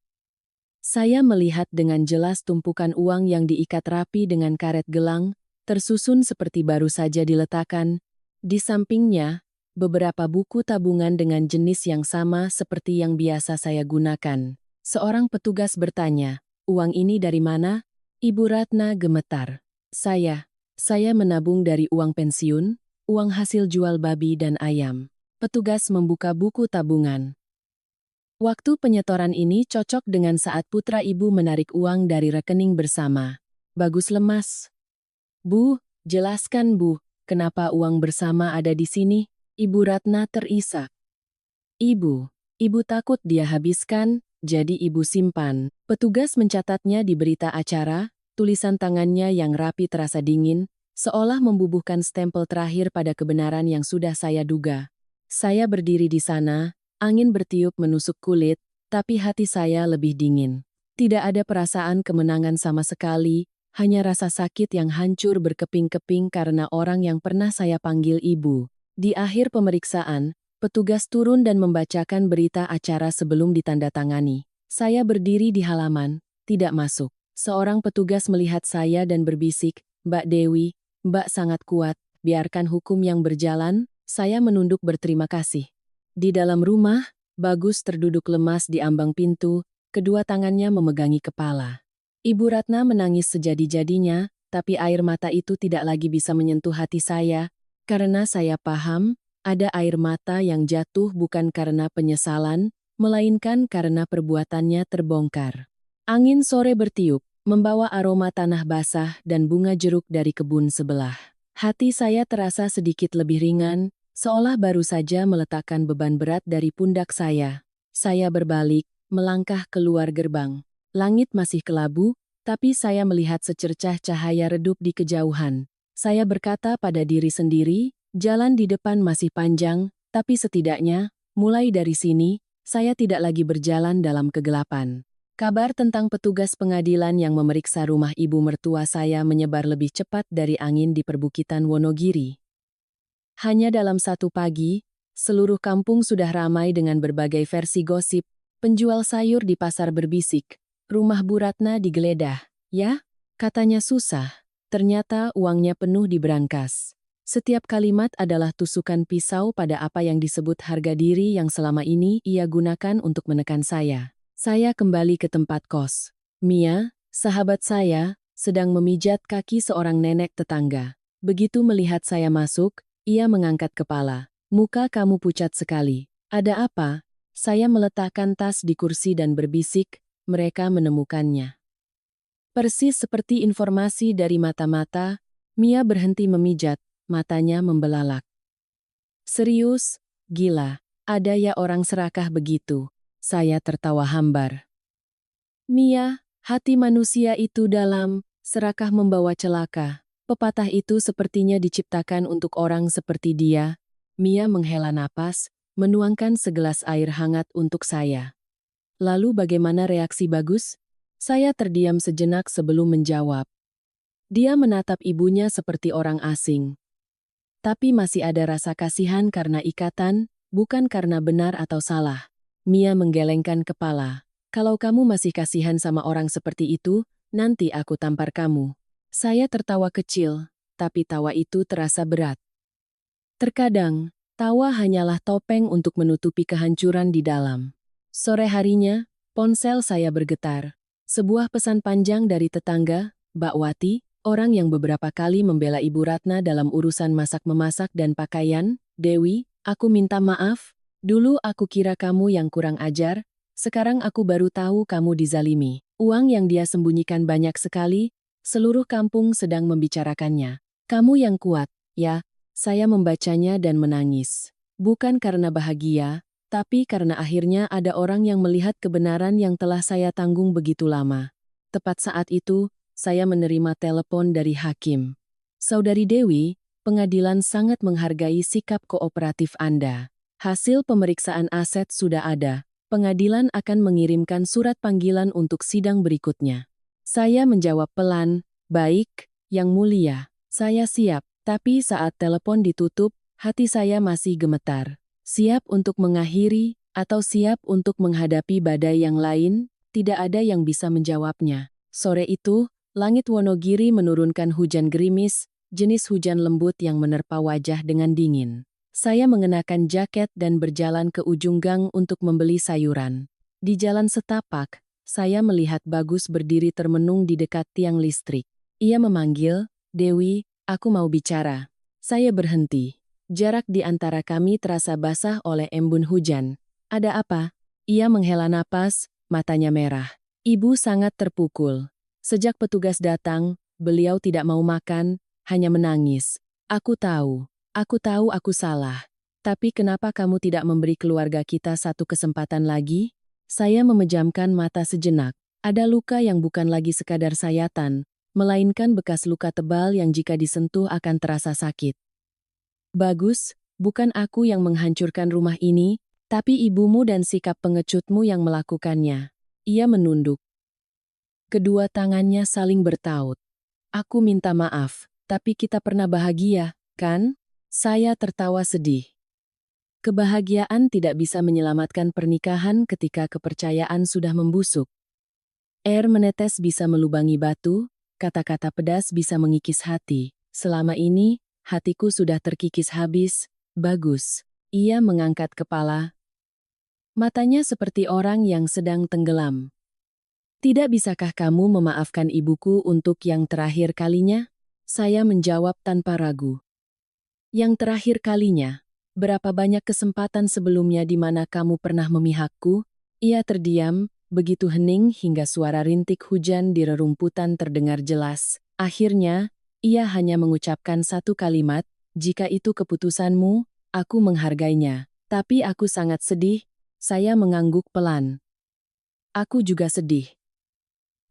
Saya melihat dengan jelas tumpukan uang yang diikat rapi dengan karet gelang, tersusun seperti baru saja diletakkan. Di sampingnya, beberapa buku tabungan dengan jenis yang sama seperti yang biasa saya gunakan. Seorang petugas bertanya, "Uang ini dari mana?" Ibu Ratna gemetar. Saya menabung dari uang pensiun, uang hasil jual babi dan ayam." Petugas membuka buku tabungan. Waktu penyetoran ini cocok dengan saat putra ibu menarik uang dari rekening bersama. Bagus lemas. "Bu, jelaskan Bu, kenapa uang bersama ada di sini?" Ibu Ratna terisak. Ibu takut dia habiskan, jadi ibu simpan." Petugas mencatatnya di berita acara, tulisan tangannya yang rapi terasa dingin, seolah membubuhkan stempel terakhir pada kebenaran yang sudah saya duga. Saya berdiri di sana, angin bertiup menusuk kulit, tapi hati saya lebih dingin. Tidak ada perasaan kemenangan sama sekali, hanya rasa sakit yang hancur berkeping-keping karena orang yang pernah saya panggil ibu. Di akhir pemeriksaan, petugas turun dan membacakan berita acara sebelum ditandatangani. Saya berdiri di halaman, tidak masuk. Seorang petugas melihat saya dan berbisik, "Mbak Dewi, Mbak sangat kuat, biarkan hukum yang berjalan." Saya menunduk berterima kasih. Di dalam rumah, Bagus terduduk lemas di ambang pintu, kedua tangannya memegangi kepala. Ibu Ratna menangis sejadi-jadinya, tapi air mata itu tidak lagi bisa menyentuh hati saya, karena saya paham, ada air mata yang jatuh bukan karena penyesalan, melainkan karena perbuatannya terbongkar. Angin sore bertiup, membawa aroma tanah basah dan bunga jeruk dari kebun sebelah. Hati saya terasa sedikit lebih ringan, seolah baru saja meletakkan beban berat dari pundak saya. Saya berbalik, melangkah keluar gerbang. Langit masih kelabu, tapi saya melihat secercah cahaya redup di kejauhan. Saya berkata pada diri sendiri, jalan di depan masih panjang, tapi setidaknya, mulai dari sini, saya tidak lagi berjalan dalam kegelapan. Kabar tentang petugas pengadilan yang memeriksa rumah ibu mertua saya menyebar lebih cepat dari angin di perbukitan Wonogiri. Hanya dalam satu pagi, seluruh kampung sudah ramai dengan berbagai versi gosip. Penjual sayur di pasar berbisik, "Rumah Bu Ratna digeledah." "Ya?" katanya susah. Ternyata uangnya penuh di brankas. Setiap kalimat adalah tusukan pisau pada apa yang disebut harga diri yang selama ini ia gunakan untuk menekan saya. Saya kembali ke tempat kos. Mia, sahabat saya, sedang memijat kaki seorang nenek tetangga. Begitu melihat saya masuk, ia mengangkat kepala. "Muka kamu pucat sekali. Ada apa?" Saya meletakkan tas di kursi dan berbisik, "Mereka menemukannya." Persis seperti informasi dari mata-mata, Mia berhenti memijat, matanya membelalak. "Serius? Gila, ada ya orang serakah begitu?" Saya tertawa hambar. "Mia, hati manusia itu dalam, serakah membawa celaka. Pepatah itu sepertinya diciptakan untuk orang seperti dia. Mia menghela napas, menuangkan segelas air hangat untuk saya. Lalu bagaimana reaksi Bagus? Saya terdiam sejenak sebelum menjawab. Dia menatap ibunya seperti orang asing. Tapi masih ada rasa kasihan karena ikatan, bukan karena benar atau salah. Mia menggelengkan kepala. Kalau kamu masih kasihan sama orang seperti itu, nanti aku tampar kamu. Saya tertawa kecil, tapi tawa itu terasa berat. Terkadang, tawa hanyalah topeng untuk menutupi kehancuran di dalam. Sore harinya, ponsel saya bergetar. Sebuah pesan panjang dari tetangga, Mbak Wati, orang yang beberapa kali membela Ibu Ratna dalam urusan masak-memasak dan pakaian. Dewi, aku minta maaf. Dulu aku kira kamu yang kurang ajar, sekarang aku baru tahu kamu dizalimi. Uang yang dia sembunyikan banyak sekali, seluruh kampung sedang membicarakannya. Kamu yang kuat, ya. Saya membacanya dan menangis. Bukan karena bahagia, tapi karena akhirnya ada orang yang melihat kebenaran yang telah saya tanggung begitu lama. Tepat saat itu, saya menerima telepon dari hakim. Saudari Dewi, pengadilan sangat menghargai sikap kooperatif Anda. Hasil pemeriksaan aset sudah ada. Pengadilan akan mengirimkan surat panggilan untuk sidang berikutnya. Saya menjawab pelan, baik, Yang Mulia, saya siap. Tapi saat telepon ditutup, hati saya masih gemetar. Siap untuk mengakhiri, atau siap untuk menghadapi badai yang lain, tidak ada yang bisa menjawabnya. Sore itu, langit Wonogiri menurunkan hujan gerimis, jenis hujan lembut yang menerpa wajah dengan dingin. Saya mengenakan jaket dan berjalan ke ujung gang untuk membeli sayuran. Di jalan setapak, saya melihat Bagus berdiri termenung di dekat tiang listrik. Ia memanggil, Dewi, aku mau bicara. Saya berhenti. Jarak di antara kami terasa basah oleh embun hujan. Ada apa? Ia menghela napas, matanya merah. Ibu sangat terpukul. Sejak petugas datang, beliau tidak mau makan, hanya menangis. Aku tahu aku salah. Tapi kenapa kamu tidak memberi keluarga kita satu kesempatan lagi? Saya memejamkan mata sejenak. Ada luka yang bukan lagi sekadar sayatan, melainkan bekas luka tebal yang jika disentuh akan terasa sakit. Bagus, bukan aku yang menghancurkan rumah ini, tapi ibumu dan sikap pengecutmu yang melakukannya. Ia menunduk. Kedua tangannya saling bertaut. Aku minta maaf, tapi kita pernah bahagia, kan? Saya tertawa sedih. Kebahagiaan tidak bisa menyelamatkan pernikahan ketika kepercayaan sudah membusuk. Air menetes bisa melubangi batu, kata-kata pedas bisa mengikis hati. Selama ini, hatiku sudah terkikis habis. Bagus. Ia mengangkat kepala. Matanya seperti orang yang sedang tenggelam. Tidak bisakah kamu memaafkan ibuku untuk yang terakhir kalinya? Saya menjawab tanpa ragu. Yang terakhir kalinya, berapa banyak kesempatan sebelumnya di mana kamu pernah memihakku? Ia terdiam, begitu hening hingga suara rintik hujan di rerumputan terdengar jelas. Akhirnya, ia hanya mengucapkan satu kalimat, jika itu keputusanmu, aku menghargainya. Tapi aku sangat sedih, saya mengangguk pelan. Aku juga sedih.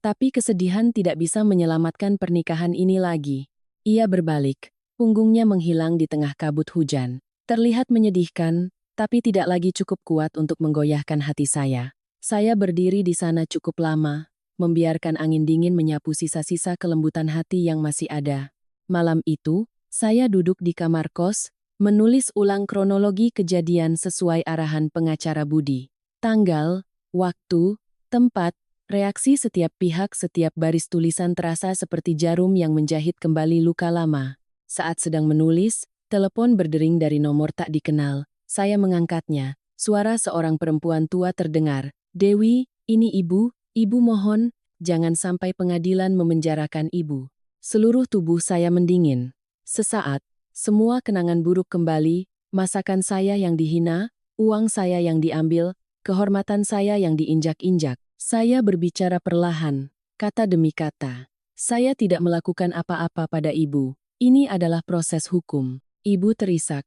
Tapi kesedihan tidak bisa menyelamatkan pernikahan ini lagi. Ia berbalik, punggungnya menghilang di tengah kabut hujan. Terlihat menyedihkan, tapi tidak lagi cukup kuat untuk menggoyahkan hati saya. Saya berdiri di sana cukup lama, membiarkan angin dingin menyapu sisa-sisa kelembutan hati yang masih ada. Malam itu, saya duduk di kamar kos, menulis ulang kronologi kejadian sesuai arahan pengacara Budi. Tanggal, waktu, tempat, reaksi setiap pihak, setiap baris tulisan terasa seperti jarum yang menjahit kembali luka lama. Saat sedang menulis, telepon berdering dari nomor tak dikenal. Saya mengangkatnya. Suara seorang perempuan tua terdengar. Dewi, ini ibu mohon, jangan sampai pengadilan memenjarakan ibu. Seluruh tubuh saya mendingin. Sesaat, semua kenangan buruk kembali, masakan saya yang dihina, uang saya yang diambil, kehormatan saya yang diinjak-injak. Saya berbicara perlahan, kata demi kata. Saya tidak melakukan apa-apa pada ibu. Ini adalah proses hukum. Ibu terisak.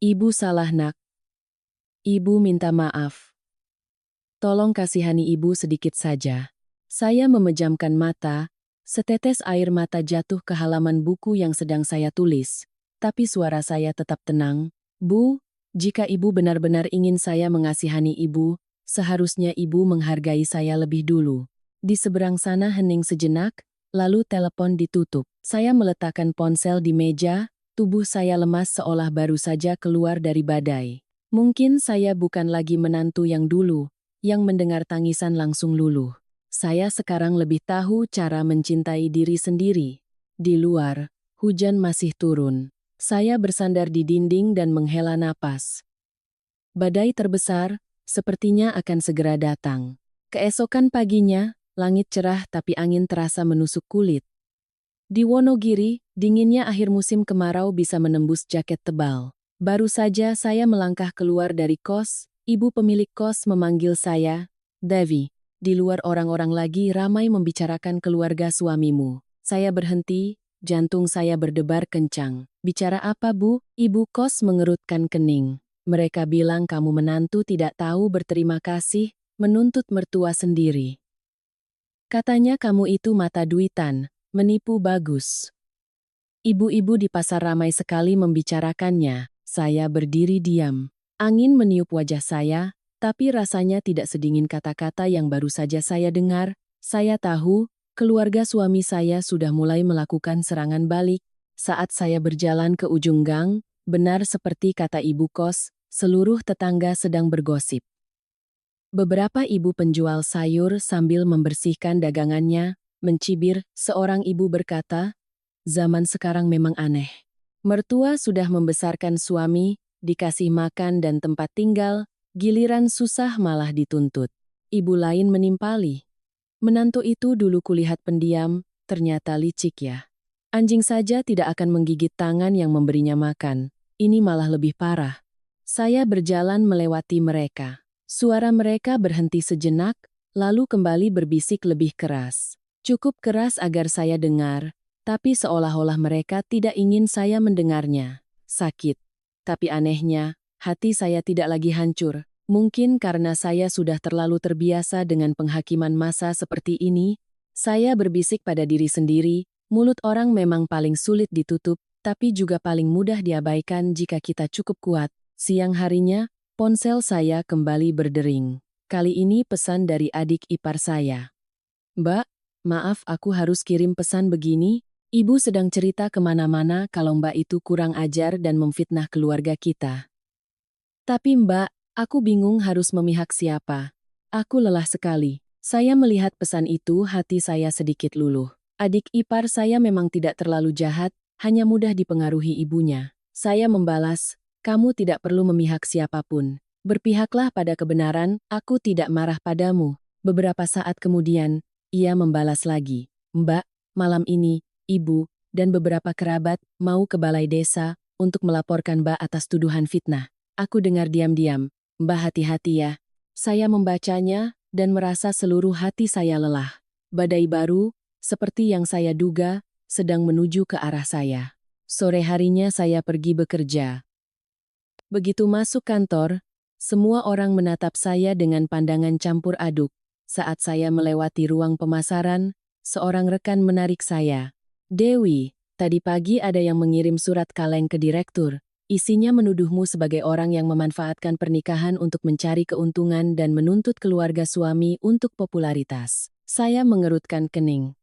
Ibu salah nak. Ibu minta maaf. Tolong kasihani ibu sedikit saja. Saya memejamkan mata, Setetes air mata jatuh ke halaman buku yang sedang saya tulis. Tapi suara saya tetap tenang. Bu, jika ibu benar-benar ingin saya mengasihani ibu, seharusnya ibu menghargai saya lebih dulu. Di seberang sana hening sejenak, lalu telepon ditutup. Saya meletakkan ponsel di meja, tubuh saya lemas seolah baru saja keluar dari badai. Mungkin saya bukan lagi menantu yang dulu, yang mendengar tangisan langsung luluh. Saya sekarang lebih tahu cara mencintai diri sendiri. Di luar, hujan masih turun. Saya bersandar di dinding dan menghela napas. Badai terbesar, sepertinya akan segera datang. Keesokan paginya, langit cerah tapi angin terasa menusuk kulit. Di Wonogiri, dinginnya akhir musim kemarau bisa menembus jaket tebal. Baru saja saya melangkah keluar dari kos, ibu pemilik kos memanggil saya, Devi. Di luar orang-orang lagi ramai membicarakan keluarga suamimu. Saya berhenti, jantung saya berdebar kencang. Bicara apa, Bu? Ibu kos mengerutkan kening. Mereka bilang kamu menantu tidak tahu berterima kasih, menuntut mertua sendiri. Katanya kamu itu mata duitan, menipu bagus. Ibu-ibu di pasar ramai sekali membicarakannya. Saya berdiri diam. Angin meniup wajah saya, tapi rasanya tidak sedingin kata-kata yang baru saja saya dengar. Saya tahu, keluarga suami saya sudah mulai melakukan serangan balik. Saat saya berjalan ke ujung gang, benar seperti kata ibu kos, seluruh tetangga sedang bergosip. Beberapa ibu penjual sayur sambil membersihkan dagangannya, mencibir, seorang ibu berkata, "Zaman sekarang memang aneh. Mertua sudah membesarkan suami, dikasih makan dan tempat tinggal, giliran susah malah dituntut." Ibu lain menimpali. "Menantu itu dulu kulihat pendiam, ternyata licik ya. Anjing saja tidak akan menggigit tangan yang memberinya makan. Ini malah lebih parah." Saya berjalan melewati mereka. Suara mereka berhenti sejenak, lalu kembali berbisik lebih keras. Cukup keras agar saya dengar, tapi seolah-olah mereka tidak ingin saya mendengarnya. Sakit. Tapi anehnya, hati saya tidak lagi hancur. Mungkin karena saya sudah terlalu terbiasa dengan penghakiman massa seperti ini, saya berbisik pada diri sendiri, mulut orang memang paling sulit ditutup, tapi juga paling mudah diabaikan jika kita cukup kuat. Siang harinya, ponsel saya kembali berdering. Kali ini pesan dari adik ipar saya. "Mbak, maaf aku harus kirim pesan begini. Ibu sedang cerita kemana-mana kalau Mbak itu kurang ajar dan memfitnah keluarga kita. Tapi Mbak, aku bingung harus memihak siapa. Aku lelah sekali." Saya melihat pesan itu, hati saya sedikit luluh. Adik ipar saya memang tidak terlalu jahat, hanya mudah dipengaruhi ibunya. Saya membalas, "Kamu tidak perlu memihak siapapun. Berpihaklah pada kebenaran, aku tidak marah padamu." Beberapa saat kemudian, ia membalas lagi, "Mbak, malam ini, ibu, dan beberapa kerabat mau ke balai desa untuk melaporkan Mbak atas tuduhan fitnah." Aku dengar diam-diam, "Mbak hati-hati ya." Saya membacanya, dan merasa seluruh hati saya lelah. Badai baru, seperti yang saya duga, sedang menuju ke arah saya. Sore harinya saya pergi bekerja. Begitu masuk kantor, semua orang menatap saya dengan pandangan campur aduk. Saat saya melewati ruang pemasaran, seorang rekan menarik saya. "Dewi, tadi pagi ada yang mengirim surat kaleng ke direktur. Isinya menuduhmu sebagai orang yang memanfaatkan pernikahan untuk mencari keuntungan dan menuntut keluarga suami untuk popularitas." Saya mengerutkan kening.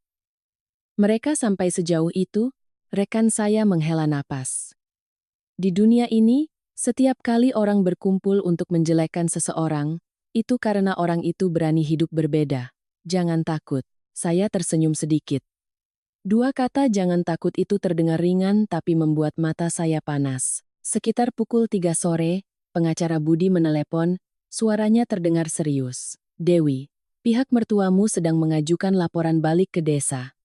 Mereka sampai sejauh itu, rekan saya menghela napas. Di dunia ini, setiap kali orang berkumpul untuk menjelekkan seseorang, itu karena orang itu berani hidup berbeda. Jangan takut. Saya tersenyum sedikit. Dua kata "jangan takut" itu terdengar ringan tapi membuat mata saya panas. Sekitar pukul 3 sore, pengacara Budi menelepon, suaranya terdengar serius. "Dewi, pihak mertuamu sedang mengajukan laporan balik ke desa.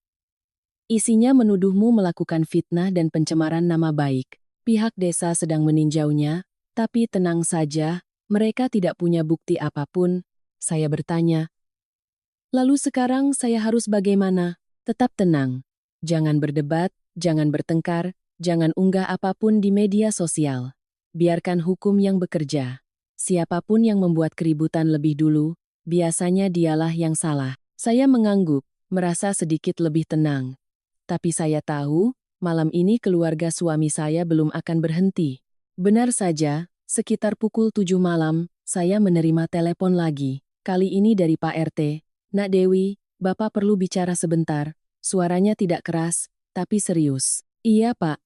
Isinya menuduhmu melakukan fitnah dan pencemaran nama baik. Pihak desa sedang meninjaunya, tapi tenang saja, mereka tidak punya bukti apapun." Saya bertanya, "Lalu sekarang saya harus bagaimana?" "Tetap tenang. Jangan berdebat, jangan bertengkar, jangan unggah apapun di media sosial. Biarkan hukum yang bekerja. Siapapun yang membuat keributan lebih dulu, biasanya dialah yang salah." Saya mengangguk. merasa sedikit lebih tenang. Tapi saya tahu, malam ini keluarga suami saya belum akan berhenti. Benar saja, sekitar pukul 7 malam, saya menerima telepon lagi. Kali ini dari Pak RT. Nak Dewi, Bapak perlu bicara sebentar. Suaranya tidak keras, tapi serius. Iya, Pak.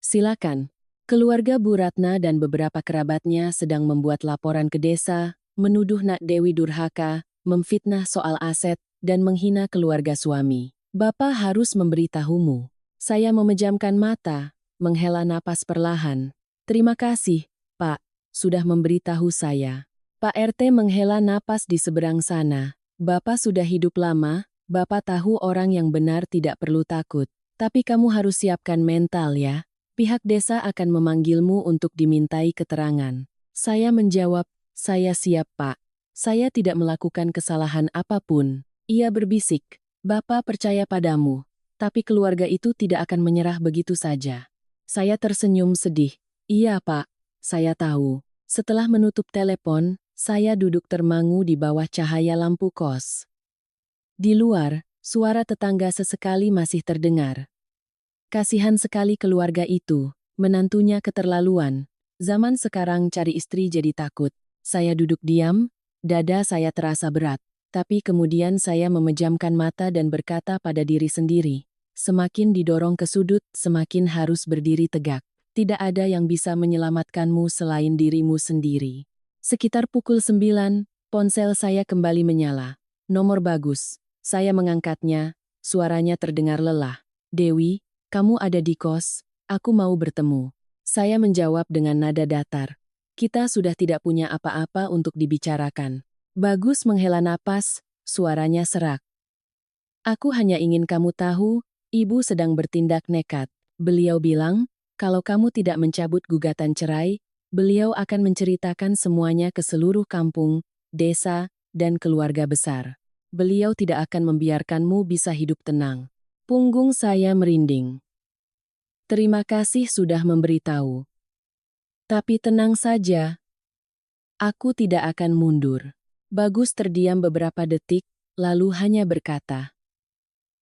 Silakan. Keluarga Bu Ratna dan beberapa kerabatnya sedang membuat laporan ke desa, menuduh Nak Dewi durhaka, memfitnah soal aset, dan menghina keluarga suami. Bapak harus memberitahumu. Saya memejamkan mata, menghela napas perlahan. Terima kasih, Pak, sudah memberitahu saya. Pak RT menghela napas di seberang sana. Bapak sudah hidup lama, Bapak tahu orang yang benar tidak perlu takut. Tapi kamu harus siapkan mental ya. Pihak desa akan memanggilmu untuk dimintai keterangan. Saya menjawab, saya siap, Pak. Saya tidak melakukan kesalahan apapun. Ia berbisik, Bapak percaya padamu. Tapi keluarga itu tidak akan menyerah begitu saja. Saya tersenyum sedih. Iya, Pak. Saya tahu. Setelah menutup telepon, saya duduk termangu di bawah cahaya lampu kos. Di luar, suara tetangga sesekali masih terdengar. Kasihan sekali keluarga itu, menantunya keterlaluan. Zaman sekarang cari istri jadi takut. Saya duduk diam, dada saya terasa berat. Tapi kemudian saya memejamkan mata dan berkata pada diri sendiri, semakin didorong ke sudut, semakin harus berdiri tegak. Tidak ada yang bisa menyelamatkanmu selain dirimu sendiri. Sekitar pukul 9, ponsel saya kembali menyala. Nomor bagus. Saya mengangkatnya, suaranya terdengar lelah. Dewi, kamu ada di kos, aku mau bertemu. Saya menjawab dengan nada datar. Kita sudah tidak punya apa-apa untuk dibicarakan. Bagus menghela napas, suaranya serak. Aku hanya ingin kamu tahu, ibu sedang bertindak nekat. Beliau bilang, kalau kamu tidak mencabut gugatan cerai, beliau akan menceritakan semuanya ke seluruh kampung, desa, dan keluarga besar. Beliau tidak akan membiarkanmu bisa hidup tenang. Punggung saya merinding. Terima kasih sudah memberitahu. Tapi tenang saja. Aku tidak akan mundur. Bagus terdiam beberapa detik, lalu hanya berkata,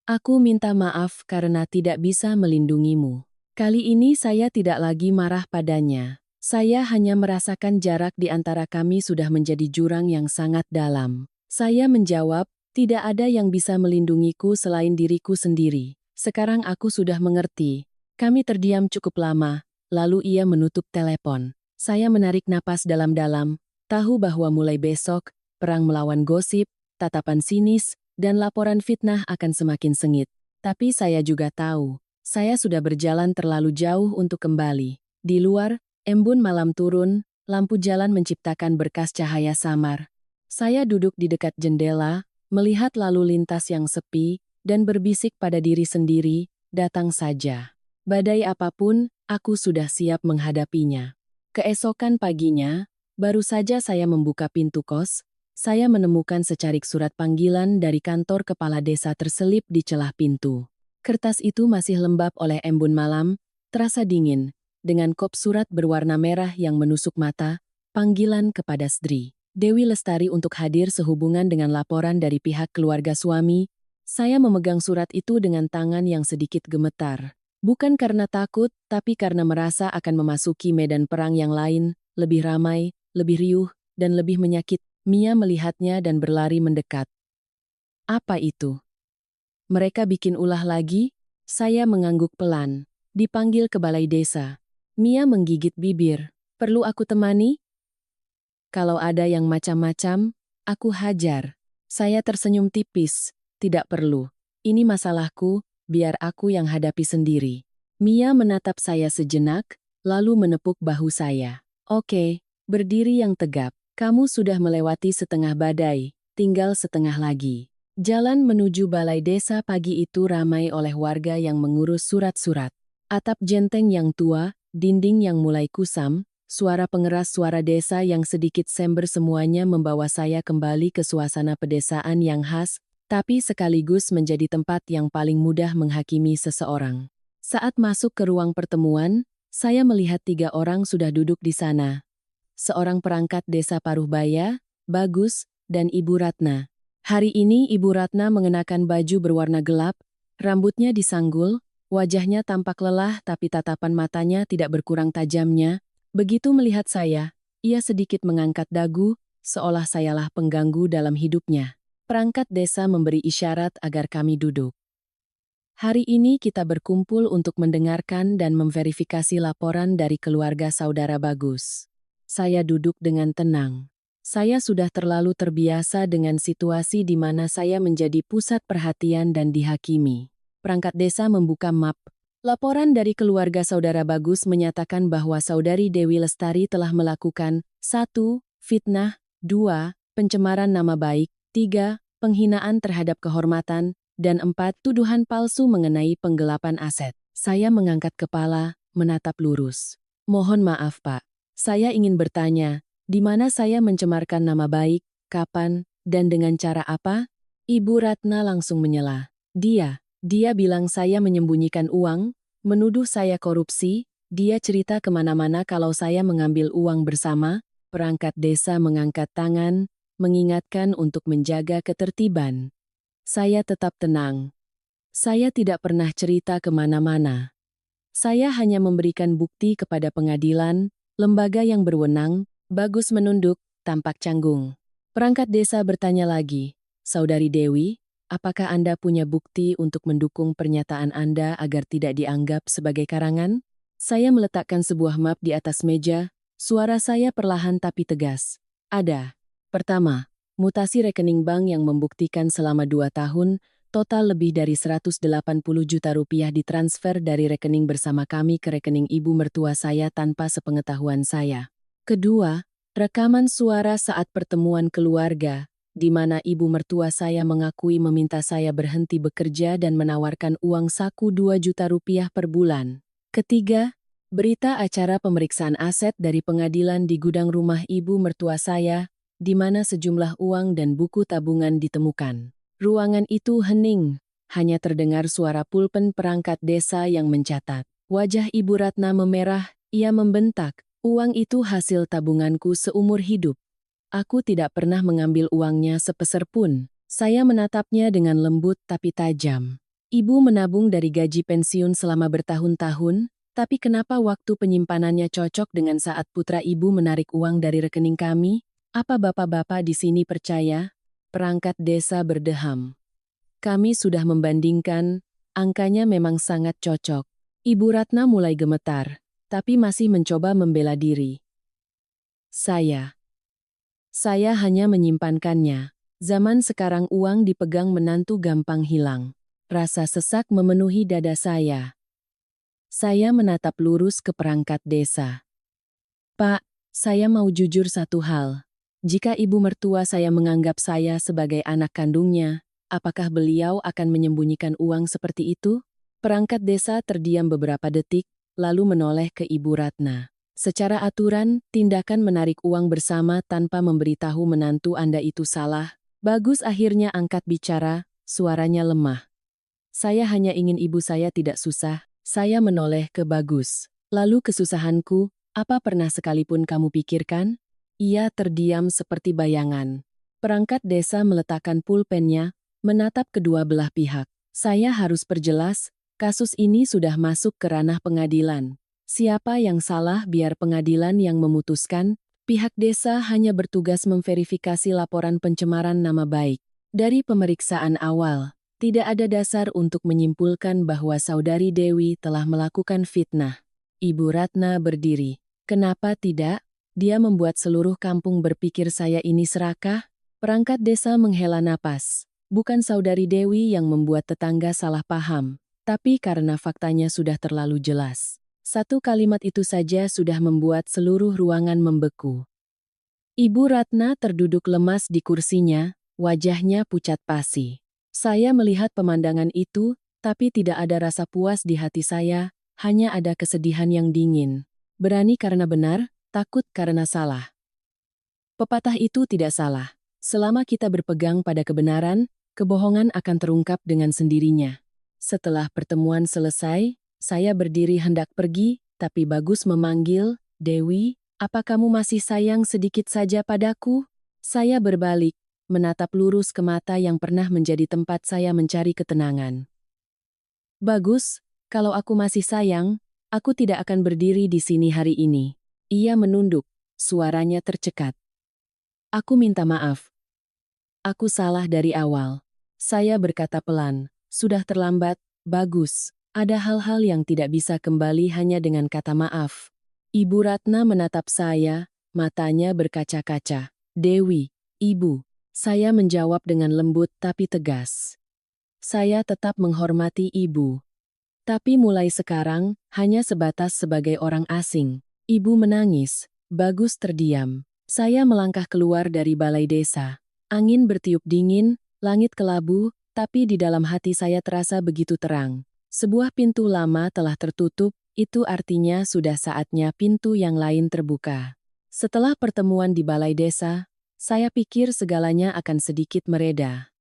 aku minta maaf karena tidak bisa melindungimu. Kali ini saya tidak lagi marah padanya. Saya hanya merasakan jarak di antara kami sudah menjadi jurang yang sangat dalam. Saya menjawab, tidak ada yang bisa melindungiku selain diriku sendiri. Sekarang aku sudah mengerti. Kami terdiam cukup lama, lalu ia menutup telepon. Saya menarik napas dalam-dalam, tahu bahwa mulai besok, perang melawan gosip, tatapan sinis, dan laporan fitnah akan semakin sengit. Tapi saya juga tahu, saya sudah berjalan terlalu jauh untuk kembali. Di luar, embun malam turun, lampu jalan menciptakan berkas cahaya samar. Saya duduk di dekat jendela, melihat lalu lintas yang sepi, dan berbisik pada diri sendiri, datang saja. Badai apapun, aku sudah siap menghadapinya. Keesokan paginya, baru saja saya membuka pintu kos, saya menemukan secarik surat panggilan dari kantor kepala desa terselip di celah pintu. Kertas itu masih lembab oleh embun malam, terasa dingin, dengan kop surat berwarna merah yang menusuk mata, panggilan kepada Sri Dewi Lestari untuk hadir sehubungan dengan laporan dari pihak keluarga suami. Saya memegang surat itu dengan tangan yang sedikit gemetar. Bukan karena takut, tapi karena merasa akan memasuki medan perang yang lain, lebih ramai, lebih riuh, dan lebih menyakit. Mia melihatnya dan berlari mendekat. Apa itu? Mereka bikin ulah lagi? Saya mengangguk pelan. Dipanggil ke balai desa. Mia menggigit bibir. Perlu aku temani? Kalau ada yang macam-macam, aku hajar. Saya tersenyum tipis. Tidak perlu. Ini masalahku, biar aku yang hadapi sendiri. Mia menatap saya sejenak, lalu menepuk bahu saya. Oke, berdiri yang tegap. Kamu sudah melewati setengah badai, tinggal setengah lagi. Jalan menuju balai desa pagi itu ramai oleh warga yang mengurus surat-surat. Atap jenteng yang tua, dinding yang mulai kusam, suara pengeras suara desa yang sedikit sember semuanya membawa saya kembali ke suasana pedesaan yang khas, tapi sekaligus menjadi tempat yang paling mudah menghakimi seseorang. Saat masuk ke ruang pertemuan, saya melihat 3 orang sudah duduk di sana. Seorang perangkat desa Paruhbaya, Bagus, dan Ibu Ratna. Hari ini Ibu Ratna mengenakan baju berwarna gelap, rambutnya disanggul, wajahnya tampak lelah tapi tatapan matanya tidak berkurang tajamnya. Begitu melihat saya, ia sedikit mengangkat dagu, seolah sayalah pengganggu dalam hidupnya. Perangkat desa memberi isyarat agar kami duduk. Hari ini kita berkumpul untuk mendengarkan dan memverifikasi laporan dari keluarga saudara Bagus. Saya duduk dengan tenang. Saya sudah terlalu terbiasa dengan situasi di mana saya menjadi pusat perhatian dan dihakimi. Perangkat desa membuka map. Laporan dari keluarga saudara Bagus menyatakan bahwa saudari Dewi Lestari telah melakukan 1. Fitnah, 2. Pencemaran nama baik, 3. Penghinaan terhadap kehormatan, dan 4. Tuduhan palsu mengenai penggelapan aset. Saya mengangkat kepala, menatap lurus. Mohon maaf Pak, saya ingin bertanya, di mana saya mencemarkan nama baik, kapan, dan dengan cara apa? Ibu Ratna langsung menyela. Dia bilang saya menyembunyikan uang, menuduh saya korupsi, dia cerita kemana-mana kalau saya mengambil uang bersama. Perangkat desa mengangkat tangan, mengingatkan untuk menjaga ketertiban. Saya tetap tenang. Saya tidak pernah cerita kemana-mana. Saya hanya memberikan bukti kepada pengadilan, lembaga yang berwenang. Bagus menunduk, tampak canggung. Perangkat desa bertanya lagi, Saudari Dewi, apakah Anda punya bukti untuk mendukung pernyataan Anda agar tidak dianggap sebagai karangan? Saya meletakkan sebuah map di atas meja, suara saya perlahan tapi tegas. Ada. Pertama, mutasi rekening bank yang membuktikan selama 2 tahun, total lebih dari 180 juta rupiah ditransfer dari rekening bersama kami ke rekening ibu mertua saya tanpa sepengetahuan saya. Kedua, rekaman suara saat pertemuan keluarga, di mana ibu mertua saya mengakui meminta saya berhenti bekerja dan menawarkan uang saku 2 juta rupiah per bulan. Ketiga, berita acara pemeriksaan aset dari pengadilan di gudang rumah ibu mertua saya, di mana sejumlah uang dan buku tabungan ditemukan. Ruangan itu hening, hanya terdengar suara pulpen perangkat desa yang mencatat. Wajah Ibu Ratna memerah, ia membentak, uang itu hasil tabunganku seumur hidup. Aku tidak pernah mengambil uangnya sepeser pun. Saya menatapnya dengan lembut tapi tajam. Ibu menabung dari gaji pensiun selama bertahun-tahun, tapi kenapa waktu penyimpanannya cocok dengan saat putra ibu menarik uang dari rekening kami? Apa bapak-bapak di sini percaya? Perangkat desa berdeham. Kami sudah membandingkan, angkanya memang sangat cocok. Ibu Ratna mulai gemetar, tapi masih mencoba membela diri. Saya hanya menyimpankannya. Zaman sekarang uang dipegang menantu gampang hilang. Rasa sesak memenuhi dada saya. Saya menatap lurus ke perangkat desa. Pak, saya mau jujur satu hal. Jika ibu mertua saya menganggap saya sebagai anak kandungnya, apakah beliau akan menyembunyikan uang seperti itu? Perangkat desa terdiam beberapa detik, lalu menoleh ke Ibu Ratna. Secara aturan, tindakan menarik uang bersama tanpa memberitahu menantu Anda itu salah. Bagus akhirnya angkat bicara, suaranya lemah. Saya hanya ingin ibu saya tidak susah. Saya menoleh ke Bagus. Lalu kesusahanku, apa pernah sekalipun kamu pikirkan? Ia terdiam seperti bayangan. Perangkat desa meletakkan pulpennya, menatap kedua belah pihak. Saya harus perjelas, kasus ini sudah masuk ke ranah pengadilan. Siapa yang salah biar pengadilan yang memutuskan, pihak desa hanya bertugas memverifikasi laporan pencemaran nama baik. Dari pemeriksaan awal, tidak ada dasar untuk menyimpulkan bahwa saudari Dewi telah melakukan fitnah. Ibu Ratna berdiri. Kenapa tidak? Dia membuat seluruh kampung berpikir saya ini serakah. Perangkat desa menghela napas. Bukan saudari Dewi yang membuat tetangga salah paham, tapi karena faktanya sudah terlalu jelas. Satu kalimat itu saja sudah membuat seluruh ruangan membeku. Ibu Ratna terduduk lemas di kursinya, wajahnya pucat pasi. Saya melihat pemandangan itu, tapi tidak ada rasa puas di hati saya, hanya ada kesedihan yang dingin. Berani karena benar, takut karena salah. Pepatah itu tidak salah. Selama kita berpegang pada kebenaran, kebohongan akan terungkap dengan sendirinya. Setelah pertemuan selesai, saya berdiri hendak pergi, tapi Bagus memanggil, Dewi, apa kamu masih sayang sedikit saja padaku? Saya berbalik, menatap lurus ke mata yang pernah menjadi tempat saya mencari ketenangan. Bagus, kalau aku masih sayang, aku tidak akan berdiri di sini hari ini. Ia menunduk, suaranya tercekat. Aku minta maaf. Aku salah dari awal. Saya berkata pelan, sudah terlambat, bagus. Ada hal-hal yang tidak bisa kembali hanya dengan kata maaf. Ibu Ratna menatap saya, matanya berkaca-kaca. Dewi, Ibu. Saya menjawab dengan lembut tapi tegas. Saya tetap menghormati Ibu. Tapi mulai sekarang, hanya sebatas sebagai orang asing. Ibu menangis. Bagus terdiam. Saya melangkah keluar dari balai desa. Angin bertiup dingin, langit kelabu, tapi di dalam hati saya terasa begitu terang. Sebuah pintu lama telah tertutup, itu artinya sudah saatnya pintu yang lain terbuka. Setelah pertemuan di balai desa, saya pikir segalanya akan sedikit mereda.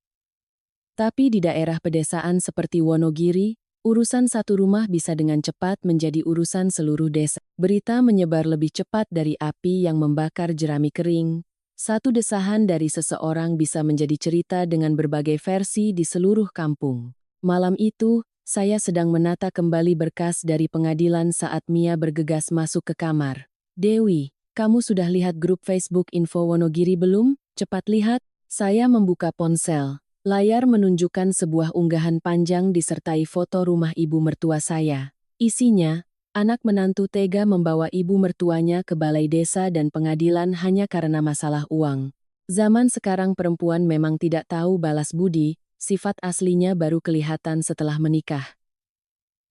Tapi di daerah pedesaan seperti Wonogiri, urusan satu rumah bisa dengan cepat menjadi urusan seluruh desa. Berita menyebar lebih cepat dari api yang membakar jerami kering. Satu desahan dari seseorang bisa menjadi cerita dengan berbagai versi di seluruh kampung. Malam itu, saya sedang menata kembali berkas dari pengadilan saat Mia bergegas masuk ke kamar. Dewi, kamu sudah lihat grup Facebook Info Wonogiri belum? Cepat lihat. Saya membuka ponsel. Layar menunjukkan sebuah unggahan panjang disertai foto rumah ibu mertua saya. Isinya, anak menantu tega membawa ibu mertuanya ke balai desa dan pengadilan hanya karena masalah uang. Zaman sekarang perempuan memang tidak tahu balas budi, sifat aslinya baru kelihatan setelah menikah.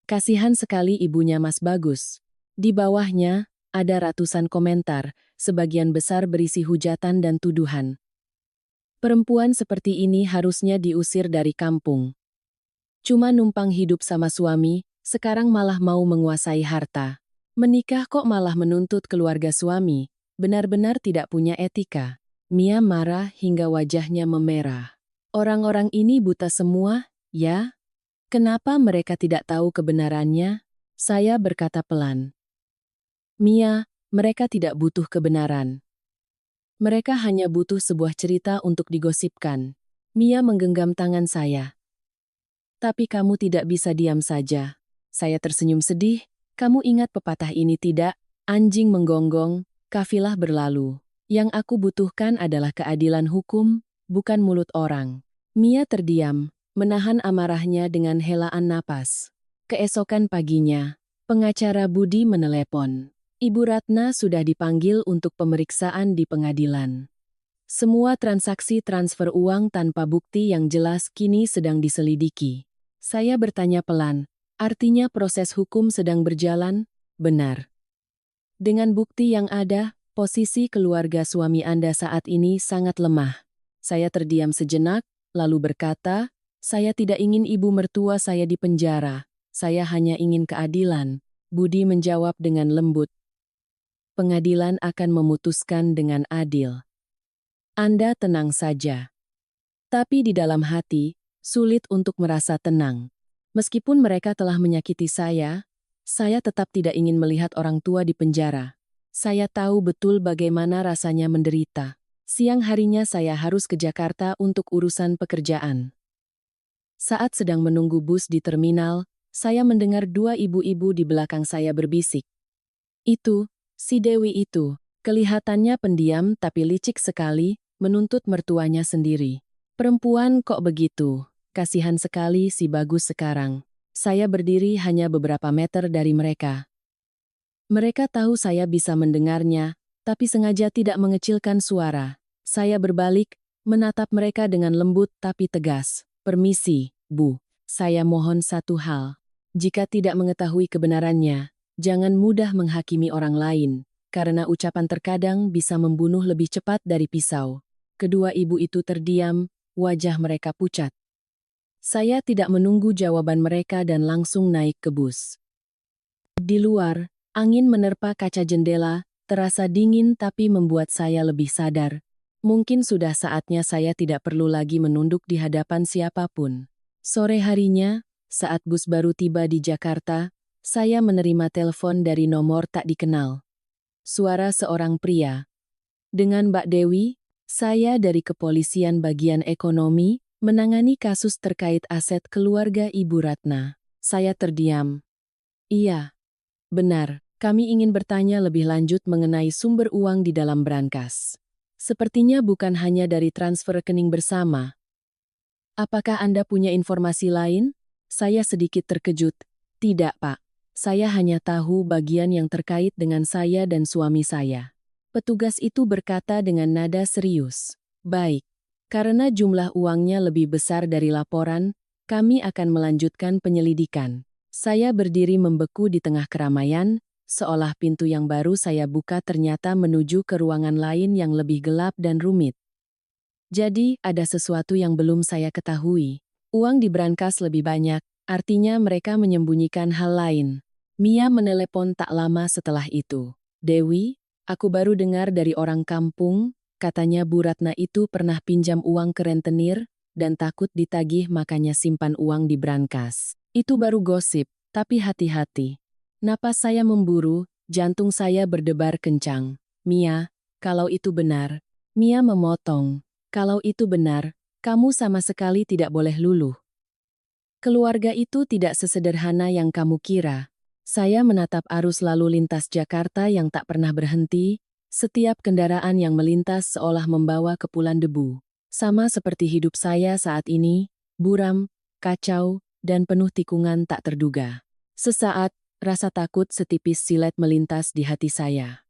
Kasihan sekali ibunya Mas Bagus. Di bawahnya, ada ratusan komentar, sebagian besar berisi hujatan dan tuduhan. Perempuan seperti ini harusnya diusir dari kampung. Cuma numpang hidup sama suami, sekarang malah mau menguasai harta. Menikah kok malah menuntut keluarga suami, benar-benar tidak punya etika. Mia marah hingga wajahnya memerah. Orang-orang ini buta semua, ya? Kenapa mereka tidak tahu kebenarannya? Saya berkata pelan. Mia, mereka tidak butuh kebenaran. Mereka hanya butuh sebuah cerita untuk digosipkan. Mia menggenggam tangan saya. Tapi kamu tidak bisa diam saja. Saya tersenyum sedih. Kamu ingat pepatah ini tidak? Anjing menggonggong, kafilah berlalu. Yang aku butuhkan adalah keadilan hukum, bukan mulut orang. Mia terdiam, menahan amarahnya dengan helaan napas. Keesokan paginya, pengacara Budi menelepon. Ibu Ratna sudah dipanggil untuk pemeriksaan di pengadilan. Semua transaksi transfer uang tanpa bukti yang jelas kini sedang diselidiki. Saya bertanya pelan, artinya proses hukum sedang berjalan? Benar. Dengan bukti yang ada, posisi keluarga suami Anda saat ini sangat lemah. Saya terdiam sejenak, lalu berkata, saya tidak ingin ibu mertua saya dipenjara. Saya hanya ingin keadilan. Budi menjawab dengan lembut. Pengadilan akan memutuskan dengan adil. Anda tenang saja. Tapi di dalam hati, sulit untuk merasa tenang. Meskipun mereka telah menyakiti saya tetap tidak ingin melihat orang tua di penjara. Saya tahu betul bagaimana rasanya menderita. Siang harinya saya harus ke Jakarta untuk urusan pekerjaan. Saat sedang menunggu bus di terminal, saya mendengar dua ibu-ibu di belakang saya berbisik. Itu, si Dewi itu, kelihatannya pendiam tapi licik sekali, menuntut mertuanya sendiri. Perempuan kok begitu, kasihan sekali si Bagus sekarang. Saya berdiri hanya beberapa meter dari mereka. Mereka tahu saya bisa mendengarnya, tapi sengaja tidak mengecilkan suara. Saya berbalik, menatap mereka dengan lembut tapi tegas. Permisi, Bu, saya mohon satu hal. Jika tidak mengetahui kebenarannya, jangan mudah menghakimi orang lain, karena ucapan terkadang bisa membunuh lebih cepat dari pisau. Kedua ibu itu terdiam, wajah mereka pucat. Saya tidak menunggu jawaban mereka dan langsung naik ke bus. Di luar, angin menerpa kaca jendela, terasa dingin tapi membuat saya lebih sadar. Mungkin sudah saatnya saya tidak perlu lagi menunduk di hadapan siapapun. Sore harinya, saat bus baru tiba di Jakarta, saya menerima telepon dari nomor tak dikenal. Suara seorang pria. Dengan Mbak Dewi, Saya dari kepolisian bagian ekonomi, menangani kasus terkait aset keluarga Ibu Ratna. Saya terdiam. Iya, benar. Kami ingin bertanya lebih lanjut mengenai sumber uang di dalam brankas. Sepertinya bukan hanya dari transfer rekening bersama. Apakah Anda punya informasi lain? Saya sedikit terkejut. Tidak, Pak. Saya hanya tahu bagian yang terkait dengan saya dan suami saya. Petugas itu berkata dengan nada serius. Baik, karena jumlah uangnya lebih besar dari laporan, kami akan melanjutkan penyelidikan. Saya berdiri membeku di tengah keramaian, seolah pintu yang baru saya buka ternyata menuju ke ruangan lain yang lebih gelap dan rumit. Jadi, ada sesuatu yang belum saya ketahui. Uang di brankas lebih banyak, artinya mereka menyembunyikan hal lain. Mia menelepon tak lama setelah itu. Dewi, aku baru dengar dari orang kampung, katanya Bu Ratna itu pernah pinjam uang ke rentenir, dan takut ditagih makanya simpan uang di brankas. Itu baru gosip, tapi hati-hati. Napas saya memburu, jantung saya berdebar kencang. Mia, kalau itu benar. Mia memotong. Kalau itu benar, kamu sama sekali tidak boleh luluh. Keluarga itu tidak sesederhana yang kamu kira. Saya menatap arus lalu lintas Jakarta yang tak pernah berhenti, setiap kendaraan yang melintas seolah membawa kepulan debu. Sama seperti hidup saya saat ini, buram, kacau, dan penuh tikungan tak terduga. Sesaat, rasa takut setipis silet melintas di hati saya.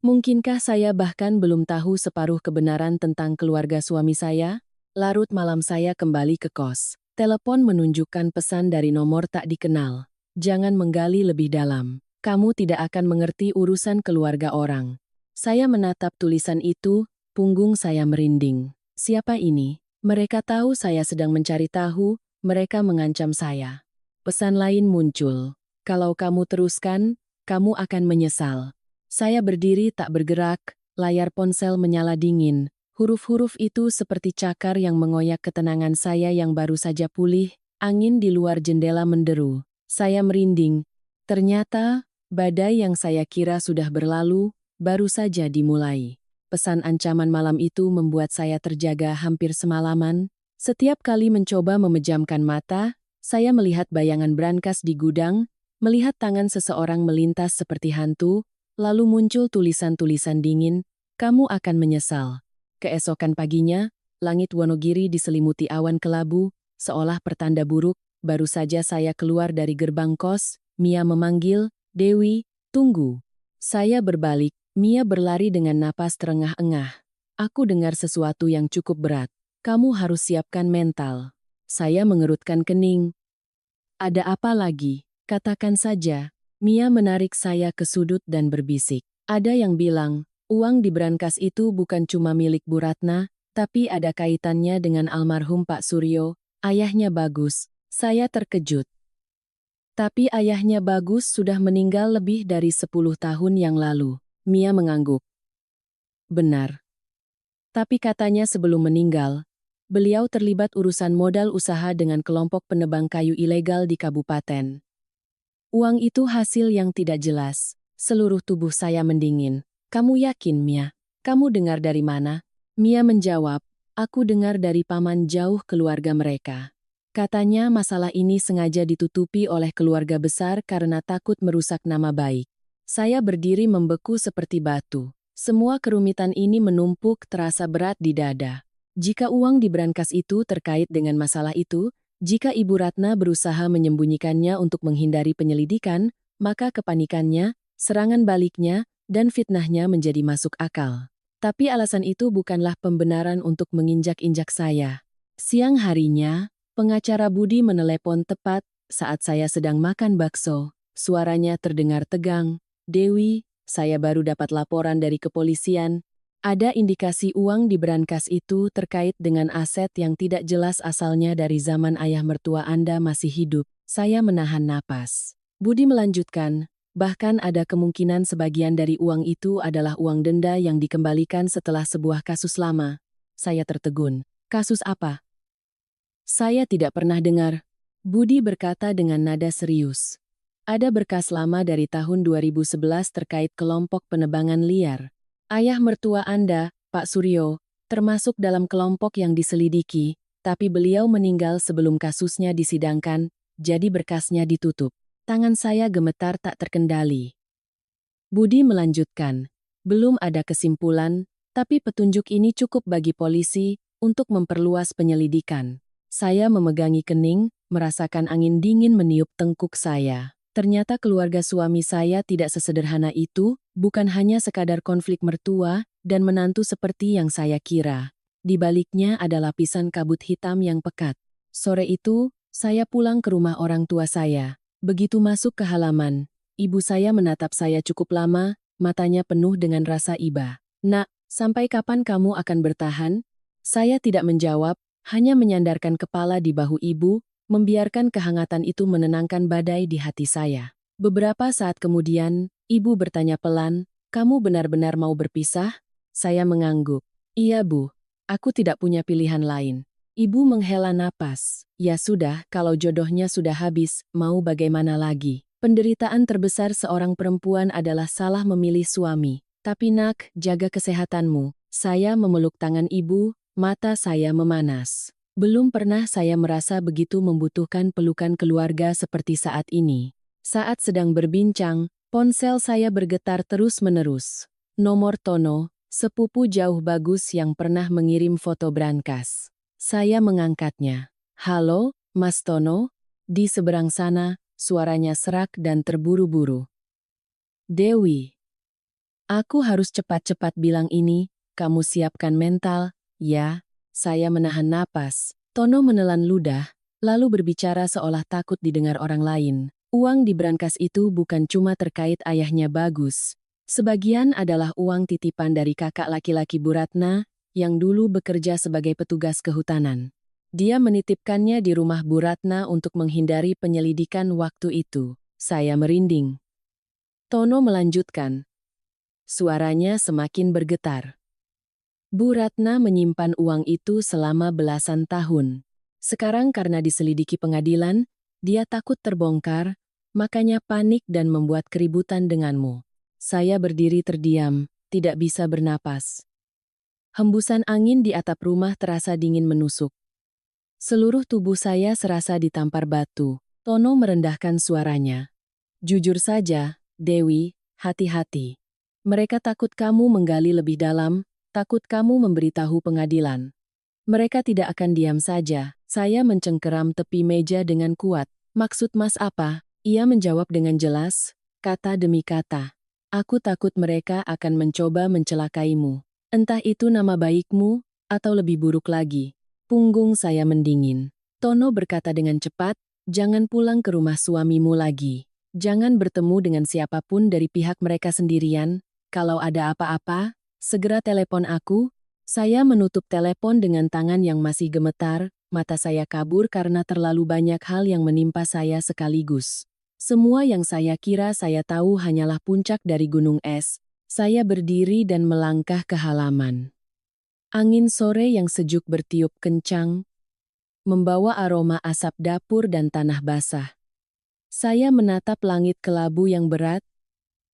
Mungkinkah saya bahkan belum tahu separuh kebenaran tentang keluarga suami saya? Larut malam saya kembali ke kos. Telepon menunjukkan pesan dari nomor tak dikenal. Jangan menggali lebih dalam. Kamu tidak akan mengerti urusan keluarga orang. Saya menatap tulisan itu, punggung saya merinding. Siapa ini? Mereka tahu saya sedang mencari tahu, mereka mengancam saya. Pesan lain muncul. Kalau kamu teruskan, kamu akan menyesal. Saya berdiri tak bergerak, layar ponsel menyala dingin. Huruf-huruf itu seperti cakar yang mengoyak ketenangan saya yang baru saja pulih, angin di luar jendela menderu. Saya merinding. Ternyata, badai yang saya kira sudah berlalu, baru saja dimulai. Pesan ancaman malam itu membuat saya terjaga hampir semalaman. Setiap kali mencoba memejamkan mata, saya melihat bayangan brankas di gudang, melihat tangan seseorang melintas seperti hantu, lalu muncul tulisan-tulisan dingin, kamu akan menyesal. Keesokan paginya, langit Wonogiri diselimuti awan kelabu, seolah pertanda buruk, baru saja saya keluar dari gerbang kos, Mia memanggil, Dewi, tunggu. Saya berbalik, Mia berlari dengan napas terengah-engah. Aku dengar sesuatu yang cukup berat. Kamu harus siapkan mental. Saya mengerutkan kening. Ada apa lagi? Katakan saja. Mia menarik saya ke sudut dan berbisik. Ada yang bilang, uang di brankas itu bukan cuma milik Bu Ratna, tapi ada kaitannya dengan almarhum Pak Suryo, ayahnya Bagus. Saya terkejut. Tapi ayahnya Bagus sudah meninggal lebih dari 10 tahun yang lalu. Mia mengangguk. Benar. Tapi katanya sebelum meninggal, beliau terlibat urusan modal usaha dengan kelompok penebang kayu ilegal di kabupaten. Uang itu hasil yang tidak jelas. Seluruh tubuh saya mendingin. Kamu yakin, Mia? Kamu dengar dari mana? Mia menjawab, aku dengar dari paman jauh keluarga mereka. Katanya masalah ini sengaja ditutupi oleh keluarga besar karena takut merusak nama baik. Saya berdiri membeku seperti batu. Semua kerumitan ini menumpuk terasa berat di dada. Jika uang di brankas itu terkait dengan masalah itu, jika Ibu Ratna berusaha menyembunyikannya untuk menghindari penyelidikan, maka kepanikannya, serangan baliknya, dan fitnahnya menjadi masuk akal. Tapi alasan itu bukanlah pembenaran untuk menginjak-injak saya. Siang harinya, pengacara Budi menelepon tepat saat saya sedang makan bakso. Suaranya terdengar tegang. Dewi, saya baru dapat laporan dari kepolisian. Ada indikasi uang di brankas itu terkait dengan aset yang tidak jelas asalnya dari zaman ayah mertua Anda masih hidup. Saya menahan napas. Budi melanjutkan, bahkan ada kemungkinan sebagian dari uang itu adalah uang denda yang dikembalikan setelah sebuah kasus lama. Saya tertegun. Kasus apa? Saya tidak pernah dengar. Budi berkata dengan nada serius. Ada berkas lama dari tahun 2011 terkait kelompok penebangan liar. Ayah mertua Anda, Pak Suryo, termasuk dalam kelompok yang diselidiki, tapi beliau meninggal sebelum kasusnya disidangkan, jadi berkasnya ditutup. Tangan saya gemetar tak terkendali. Budi melanjutkan, belum ada kesimpulan, tapi petunjuk ini cukup bagi polisi untuk memperluas penyelidikan. Saya memegangi kening, merasakan angin dingin meniup tengkuk saya. Ternyata keluarga suami saya tidak sesederhana itu, bukan hanya sekadar konflik mertua dan menantu seperti yang saya kira. Di baliknya ada lapisan kabut hitam yang pekat. Sore itu, saya pulang ke rumah orang tua saya. Begitu masuk ke halaman, ibu saya menatap saya cukup lama, matanya penuh dengan rasa iba. "Nak, sampai kapan kamu akan bertahan?" Saya tidak menjawab, hanya menyandarkan kepala di bahu ibu, membiarkan kehangatan itu menenangkan badai di hati saya. Beberapa saat kemudian, ibu bertanya pelan, "Kamu benar-benar mau berpisah?" Saya mengangguk. "Iya, Bu. Aku tidak punya pilihan lain." Ibu menghela napas. "Ya sudah, kalau jodohnya sudah habis, mau bagaimana lagi? Penderitaan terbesar seorang perempuan adalah salah memilih suami. Tapi nak, jaga kesehatanmu." Saya memeluk tangan ibu, mata saya memanas. Belum pernah saya merasa begitu membutuhkan pelukan keluarga seperti saat ini. Saat sedang berbincang, ponsel saya bergetar terus-menerus. Nomor Tono, sepupu jauh bagus yang pernah mengirim foto brankas. Saya mengangkatnya. "Halo, Mas Tono?" Di seberang sana, suaranya serak dan terburu-buru. "Dewi. Aku harus cepat-cepat bilang ini, kamu siapkan mental, ya." Saya menahan napas. Tono menelan ludah, lalu berbicara seolah takut didengar orang lain. "Uang di brankas itu bukan cuma terkait ayahnya Bagus. Sebagian adalah uang titipan dari kakak laki-laki Bu Ratna, yang dulu bekerja sebagai petugas kehutanan. Dia menitipkannya di rumah Bu Ratna untuk menghindari penyelidikan waktu itu." Saya merinding. Tono melanjutkan. Suaranya semakin bergetar. "Bu Ratna menyimpan uang itu selama belasan tahun. Sekarang karena diselidiki pengadilan, dia takut terbongkar, makanya panik dan membuat keributan denganmu." Saya berdiri terdiam, tidak bisa bernapas. Hembusan angin di atap rumah terasa dingin menusuk. Seluruh tubuh saya serasa ditampar batu. Tono merendahkan suaranya. "Jujur saja, Dewi, hati-hati. Mereka takut kamu menggali lebih dalam, takut kamu memberitahu pengadilan. Mereka tidak akan diam saja." Saya mencengkeram tepi meja dengan kuat. "Maksud Mas apa?" Ia menjawab dengan jelas, kata demi kata. "Aku takut mereka akan mencoba mencelakaimu. Entah itu nama baikmu, atau lebih buruk lagi." Punggung saya mendingin. Tono berkata dengan cepat, "Jangan pulang ke rumah suamimu lagi. Jangan bertemu dengan siapapun dari pihak mereka sendirian. Kalau ada apa-apa, segera telepon aku." Saya menutup telepon dengan tangan yang masih gemetar, mata saya kabur karena terlalu banyak hal yang menimpa saya sekaligus. Semua yang saya kira saya tahu hanyalah puncak dari gunung es. Saya berdiri dan melangkah ke halaman. Angin sore yang sejuk bertiup kencang, membawa aroma asap dapur dan tanah basah. Saya menatap langit kelabu yang berat,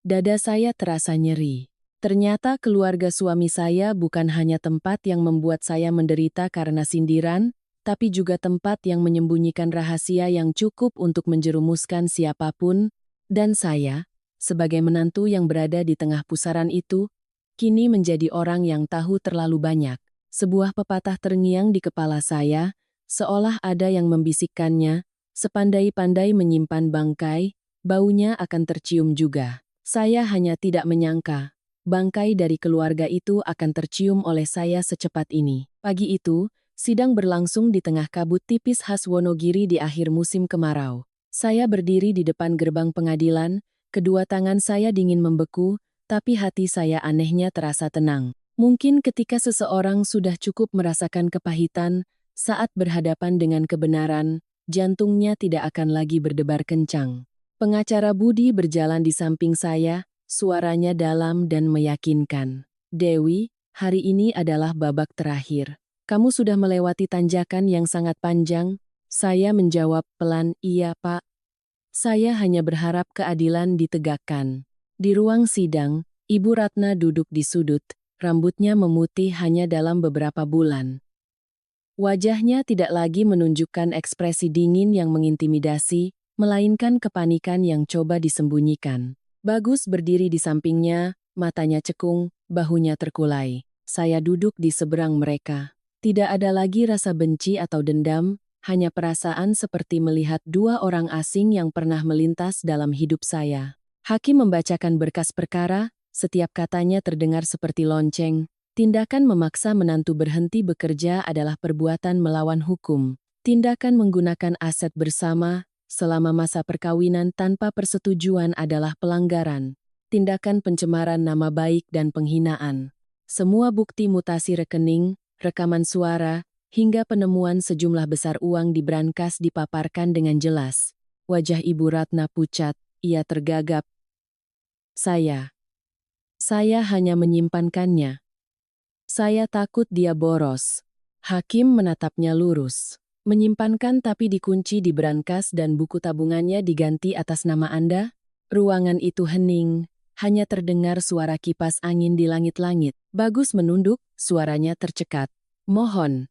dada saya terasa nyeri. Ternyata keluarga suami saya bukan hanya tempat yang membuat saya menderita karena sindiran, tapi juga tempat yang menyembunyikan rahasia yang cukup untuk menjerumuskan siapapun, dan saya, sebagai menantu yang berada di tengah pusaran itu, kini menjadi orang yang tahu terlalu banyak. Sebuah pepatah terngiang di kepala saya, seolah ada yang membisikkannya, sepandai-pandai menyimpan bangkai, baunya akan tercium juga. Saya hanya tidak menyangka, bangkai dari keluarga itu akan tercium oleh saya secepat ini. Pagi itu, sidang berlangsung di tengah kabut tipis khas Wonogiri di akhir musim kemarau. Saya berdiri di depan gerbang pengadilan, kedua tangan saya dingin membeku, tapi hati saya anehnya terasa tenang. Mungkin ketika seseorang sudah cukup merasakan kepahitan, saat berhadapan dengan kebenaran, jantungnya tidak akan lagi berdebar kencang. Pengacara Budi berjalan di samping saya, suaranya dalam dan meyakinkan. "Dewi, hari ini adalah babak terakhir. Kamu sudah melewati tanjakan yang sangat panjang." Saya menjawab pelan, "Iya, Pak." Saya hanya berharap keadilan ditegakkan. Di ruang sidang, Ibu Ratna duduk di sudut, rambutnya memutih hanya dalam beberapa bulan. Wajahnya tidak lagi menunjukkan ekspresi dingin yang mengintimidasi, melainkan kepanikan yang coba disembunyikan. Bagus berdiri di sampingnya, matanya cekung, bahunya terkulai. Saya duduk di seberang mereka. Tidak ada lagi rasa benci atau dendam, hanya perasaan seperti melihat dua orang asing yang pernah melintas dalam hidup saya. Hakim membacakan berkas perkara, setiap katanya terdengar seperti lonceng. Tindakan memaksa menantu berhenti bekerja adalah perbuatan melawan hukum. Tindakan menggunakan aset bersama selama masa perkawinan tanpa persetujuan adalah pelanggaran. Tindakan pencemaran nama baik dan penghinaan. Semua bukti mutasi rekening, rekaman suara, hingga penemuan sejumlah besar uang di brankas dipaparkan dengan jelas. Wajah Ibu Ratna pucat, ia tergagap. Saya hanya menyimpankannya. Saya takut dia boros. Hakim menatapnya lurus. Menyimpankan tapi dikunci di brankas dan buku tabungannya diganti atas nama Anda? Ruangan itu hening, hanya terdengar suara kipas angin di langit-langit. Bagus menunduk, suaranya tercekat. Mohon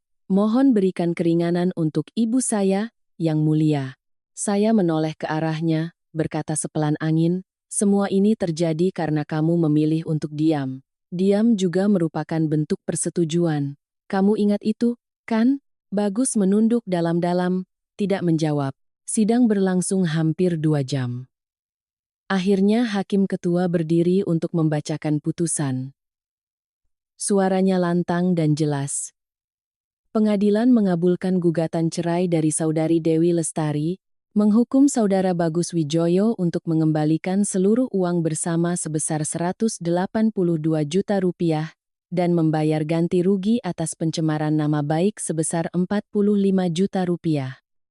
berikan keringanan untuk ibu saya, yang mulia. Saya menoleh ke arahnya, berkata sepelan angin, semua ini terjadi karena kamu memilih untuk diam. Diam juga merupakan bentuk persetujuan. Kamu ingat itu, kan? Bagus menunduk dalam-dalam, tidak menjawab. Sidang berlangsung hampir 2 jam. Akhirnya hakim ketua berdiri untuk membacakan putusan. Suaranya lantang dan jelas. Pengadilan mengabulkan gugatan cerai dari Saudari Dewi Lestari, menghukum Saudara Bagus Wijoyo untuk mengembalikan seluruh uang bersama sebesar Rp182 juta dan membayar ganti rugi atas pencemaran nama baik sebesar Rp45 juta.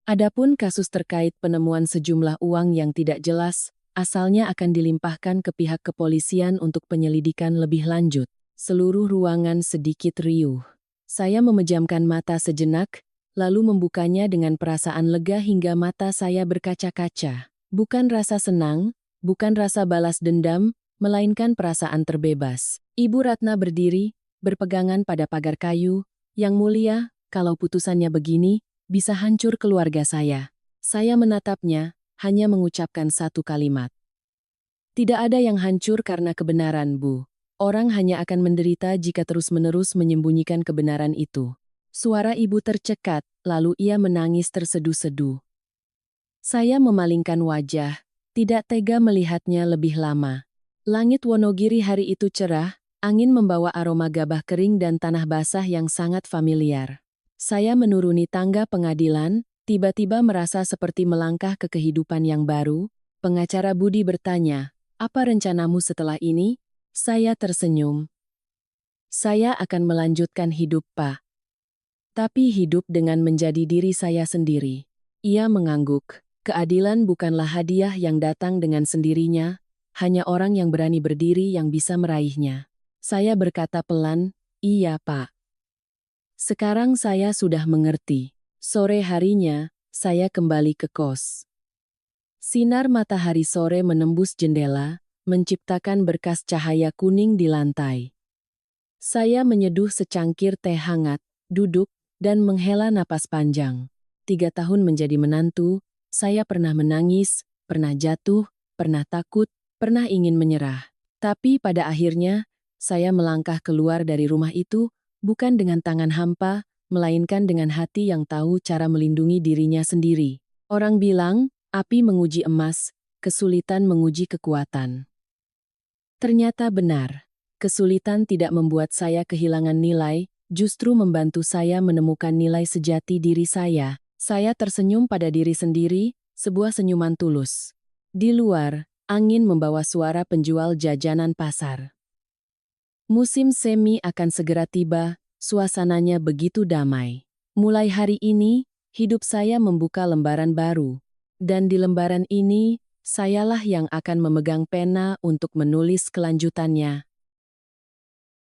Adapun kasus terkait penemuan sejumlah uang yang tidak jelas, asalnya akan dilimpahkan ke pihak kepolisian untuk penyelidikan lebih lanjut. Seluruh ruangan sedikit riuh. Saya memejamkan mata sejenak, lalu membukanya dengan perasaan lega hingga mata saya berkaca-kaca. Bukan rasa senang, bukan rasa balas dendam, melainkan perasaan terbebas. Ibu Ratna berdiri, berpegangan pada pagar kayu. Yang mulia, kalau putusannya begini, bisa hancur keluarga saya. Saya menatapnya, hanya mengucapkan satu kalimat. Tidak ada yang hancur karena kebenaran, Bu. Orang hanya akan menderita jika terus-menerus menyembunyikan kebenaran itu. Suara ibu tercekat, lalu ia menangis terseduh-seduh. Saya memalingkan wajah, tidak tega melihatnya lebih lama. Langit Wonogiri hari itu cerah, angin membawa aroma gabah kering dan tanah basah yang sangat familiar. Saya menuruni tangga pengadilan, tiba-tiba merasa seperti melangkah ke kehidupan yang baru. Pengacara Budi bertanya, "Apa rencanamu setelah ini?" Saya tersenyum. Saya akan melanjutkan hidup, Pak. Tapi hidup dengan menjadi diri saya sendiri. Ia mengangguk. Keadilan bukanlah hadiah yang datang dengan sendirinya, hanya orang yang berani berdiri yang bisa meraihnya. Saya berkata pelan, "Iya, Pak." Sekarang saya sudah mengerti. Sore harinya, saya kembali ke kos. Sinar matahari sore menembus jendela, menciptakan berkas cahaya kuning di lantai. Saya menyeduh secangkir teh hangat, duduk, dan menghela napas panjang. 3 tahun menjadi menantu, saya pernah menangis, pernah jatuh, pernah takut, pernah ingin menyerah. Tapi pada akhirnya, saya melangkah keluar dari rumah itu, bukan dengan tangan hampa, melainkan dengan hati yang tahu cara melindungi dirinya sendiri. Orang bilang, api menguji emas, kesulitan menguji kekuatan. Ternyata benar. Kesulitan tidak membuat saya kehilangan nilai, justru membantu saya menemukan nilai sejati diri saya. Saya tersenyum pada diri sendiri, sebuah senyuman tulus. Di luar, angin membawa suara penjual jajanan pasar. Musim semi akan segera tiba, suasananya begitu damai. Mulai hari ini, hidup saya membuka lembaran baru. Dan di lembaran ini, sayalah yang akan memegang pena untuk menulis kelanjutannya.